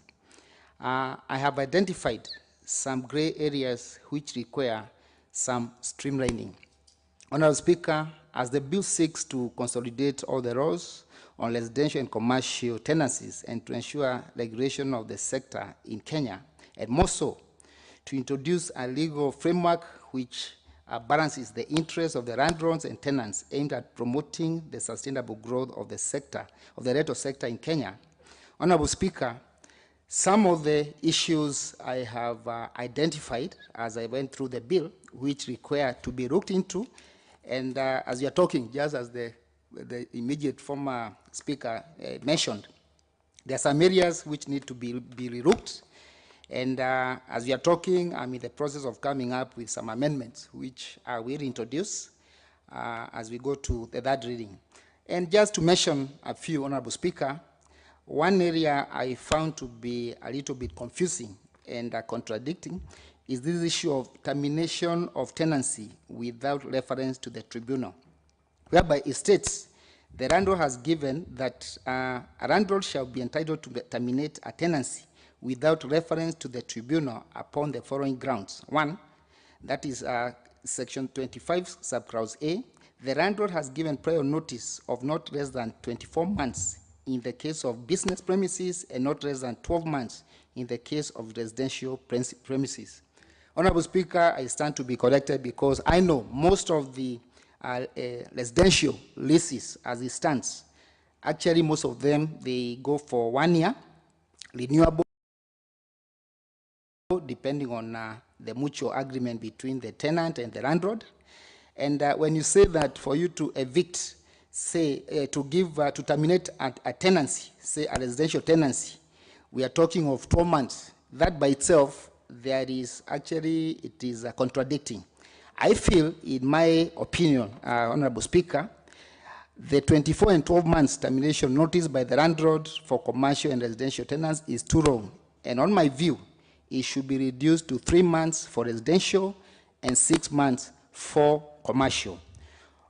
I have identified some gray areas which require some streamlining. Honorable Speaker, as the bill seeks to consolidate all the laws on residential and commercial tenancies and to ensure regulation of the sector in Kenya, and more so, to introduce a legal framework which balances the interests of the landlords and tenants aimed at promoting the sustainable growth of the sector, of the rental sector in Kenya. Honorable Speaker, some of the issues I have identified as I went through the bill, which require to be looked into, and as you are talking, just as the immediate former speaker mentioned, there are some areas which need to be relooked. And as we are talking, I'm in the process of coming up with some amendments, which I will introduce as we go to the third reading. And just to mention a few, Honorable Speaker, one area I found to be a little bit confusing and contradicting is this issue of termination of tenancy without reference to the tribunal, whereby it states the landlord has given that a landlord shall be entitled to terminate a tenancy without reference to the tribunal upon the following grounds. One, that is section 25, subclause A, the landlord has given prior notice of not less than 24 months in the case of business premises and not less than 12 months in the case of residential premises. Honorable Speaker, I stand to be corrected because I know most of the residential leases as it stands, actually most of them, they go for 1 year, renewable, depending on the mutual agreement between the tenant and the landlord. And when you say that for you to evict, say, to terminate a tenancy, say a residential tenancy, we are talking of 12 months. That by itself, there is actually, it is contradicting. I feel, in my opinion, Honorable Speaker, the 24 and 12 months termination notice by the landlord for commercial and residential tenants is too long. And on my view, it should be reduced to 3 months for residential and 6 months for commercial.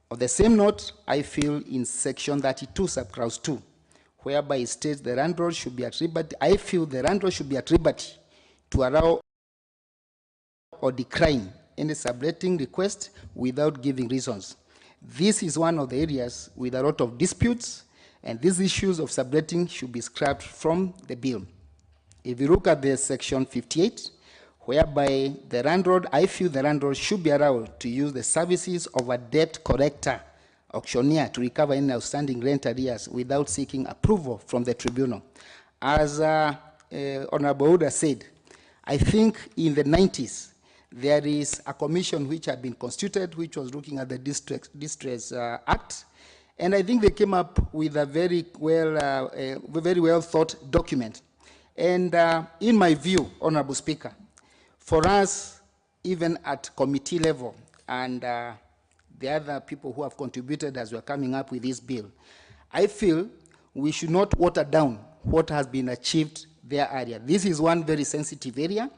On the same note, I feel in section 32, subclause 2, whereby it states the landlord should be at liberty, I feel the landlord should be at liberty to allow or decline any subletting request without giving reasons. This is one of the areas with a lot of disputes, and these issues of subletting should be scrapped from the bill. If you look at the section 58, whereby the landlord, I feel the landlord should be allowed to use the services of a debt collector, auctioneer, to recover any outstanding rent arrears without seeking approval from the tribunal. As Honorable Uda said, I think in the 90s, there is a commission which had been constituted, which was looking at the Distress Act, and I think they came up with a very well thought document. And in my view, Honorable Speaker, for us, even at committee level, and the other people who have contributed as we are coming up with this bill, I feel we should not water down what has been achieved their area. This is one very sensitive area,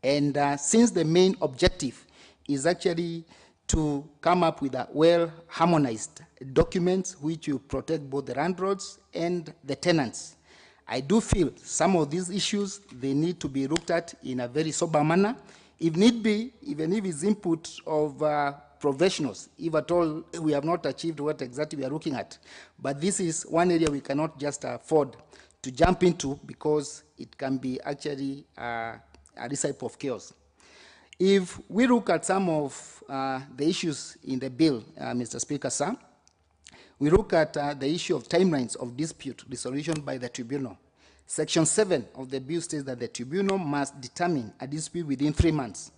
and since the main objective is actually to come up with a well-harmonized document which will protect both the landlords and the tenants, I do feel some of these issues, they need to be looked at in a very sober manner. If need be, even if it's input of professionals, if at all we have not achieved what exactly we are looking at. But this is one area we cannot just afford to jump into, because it can be actually a recipe of chaos. If we look at some of the issues in the bill, Mr. Speaker, sir, we look at the issue of timelines of dispute resolution by the tribunal. Section 7 of the bill states that the tribunal must determine a dispute within 3 months,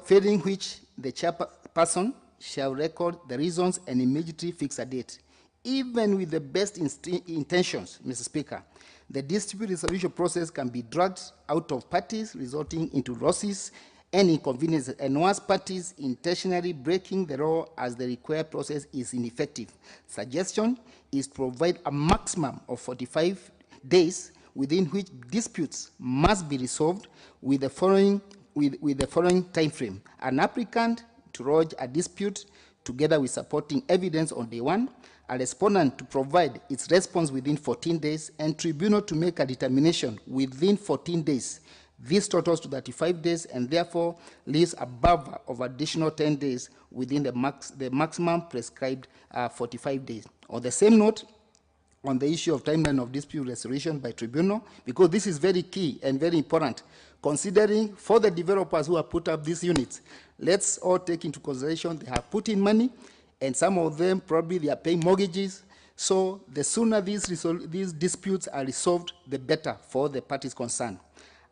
failing which the chairperson shall record the reasons and immediately fix a date. Even with the best intentions, Mr. Speaker, the dispute resolution process can be dragged out of parties, resulting into losses and inconveniences, and once parties intentionally breaking the law as the required process is ineffective. Suggestion is to provide a maximum of 45 days within which disputes must be resolved with the following time frame. An applicant to lodge a dispute together with supporting evidence on day 1, a respondent to provide its response within 14 days, and tribunal to make a determination within 14 days. This totals to 35 days and therefore leaves a buffer of additional 10 days within the maximum prescribed 45 days. On the same note, on the issue of timeline of dispute resolution by tribunal, because this is very key and very important, considering for the developers who have put up these units, let's all take into consideration they have put in money, and some of them probably they are paying mortgages. So the sooner these disputes are resolved, the better for the parties concerned.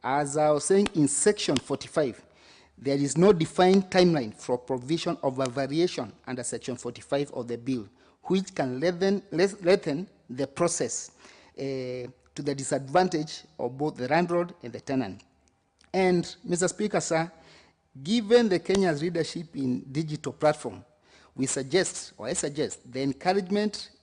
As I was saying in section 45, there is no defined timeline for provision of a variation under section 45 of the bill, which can lengthen the process to the disadvantage of both the landlord and the tenant. And Mr. Speaker, sir, given the Kenya's leadership in digital platform, I suggest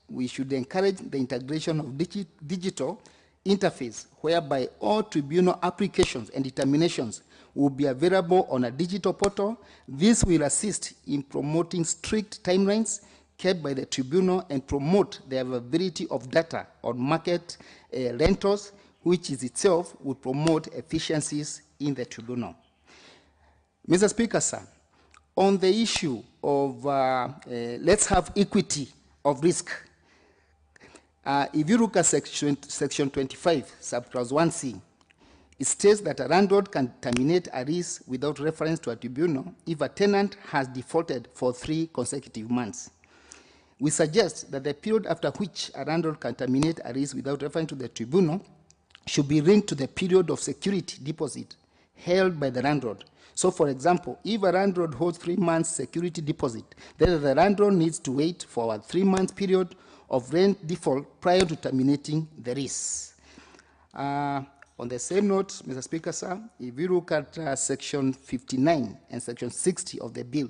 we should encourage the integration of digital interface, whereby all tribunal applications and determinations will be available on a digital portal. This will assist in promoting strict timelines kept by the tribunal and promote the availability of data on market rentals, which is itself would promote efficiencies in the tribunal. Mr. Speaker, sir, on the issue of let's have equity of risk. If you look at section 25, subclause 1C, it states that a landlord can terminate a lease without reference to a tribunal if a tenant has defaulted for 3 consecutive months. We suggest that the period after which a landlord can terminate a lease without reference to the tribunal should be linked to the period of security deposit held by the landlord. So, for example, if a landlord holds 3 months security deposit, then the landlord needs to wait for a 3-month period of rent default prior to terminating the lease. On the same note, Mr. Speaker, sir, if you look at section 59 and section 60 of the bill,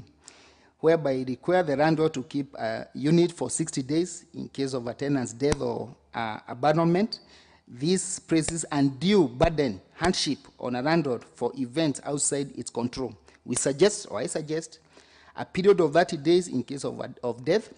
whereby it requires the landlord to keep a unit for 60 days in case of a tenant's death or abandonment, this places undue burden, hardship on a landlord for events outside its control. We suggest, or I suggest, a period of 30 days in case of death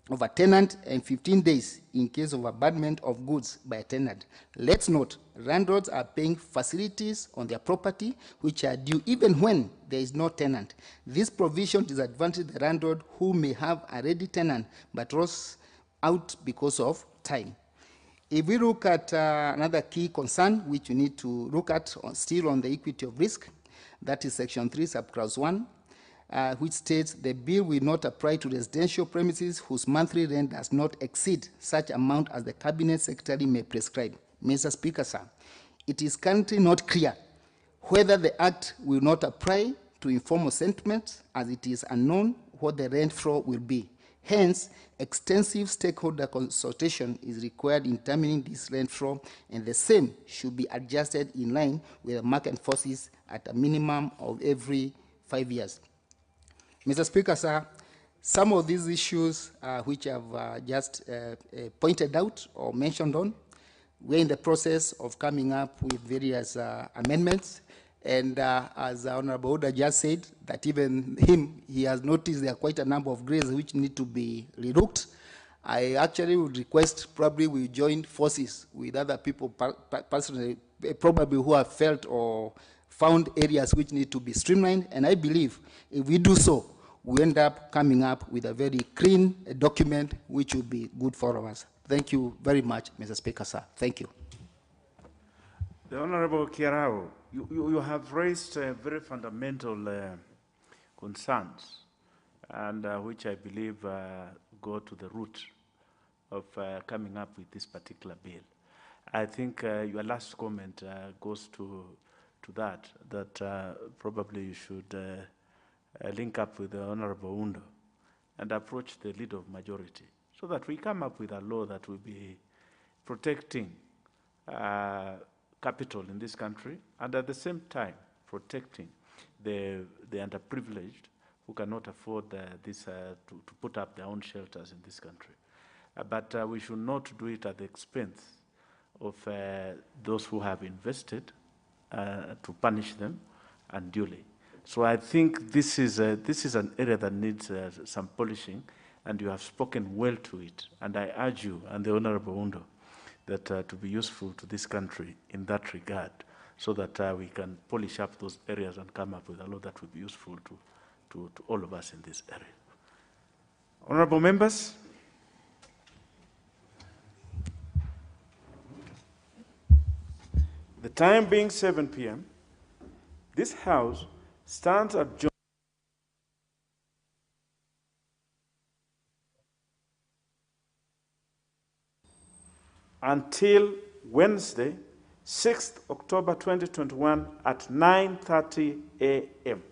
of a tenant and 15 days in case of abandonment of goods by a tenant. Let's note, landlords are paying facilities on their property which are due even when there is no tenant. This provision disadvantages the landlord who may have a ready tenant but lost out because of time. If we look at another key concern, which we need to look at still on the equity of risk, that is Section 3, subclause 1, which states the bill will not apply to residential premises whose monthly rent does not exceed such amount as the Cabinet Secretary may prescribe. Mr. Speaker, sir, it is currently not clear whether the Act will not apply to informal settlements, as it is unknown what the rent floor will be. Hence, extensive stakeholder consultation is required in determining this rent floor, and the same should be adjusted in line with the market forces at a minimum of every 5 years. Mr. Speaker, sir, some of these issues which I've just pointed out or mentioned on, we're in the process of coming up with various amendments. And as Honorable Oda just said, that even he has noticed there are quite a number of grades which need to be relooked. I actually would request probably we join forces with other people personally, probably who have felt or found areas which need to be streamlined. And I believe if we do so, we end up coming up with a very clean document which will be good for all of us. Thank you very much, Mr. Speaker, sir. Thank you. The Honorable Kirao, you have raised very fundamental concerns, and which I believe go to the root of coming up with this particular bill. I think your last comment goes to that probably you should link up with the Honorable Undo and approach the leader of majority so that we come up with a law that will be protecting capital in this country, and at the same time protecting the underprivileged who cannot afford to put up their own shelters in this country. But we should not do it at the expense of those who have invested to punish them unduly. So I think this is an area that needs some polishing, and you have spoken well to it. And I urge you and the Honorable Undo that to be useful to this country in that regard, so that we can polish up those areas and come up with a law that will be useful to all of us in this area. Honorable members. The time being 7 p.m., this House stands adjourned until Wednesday, 6th October 2021 at 9:30 a.m.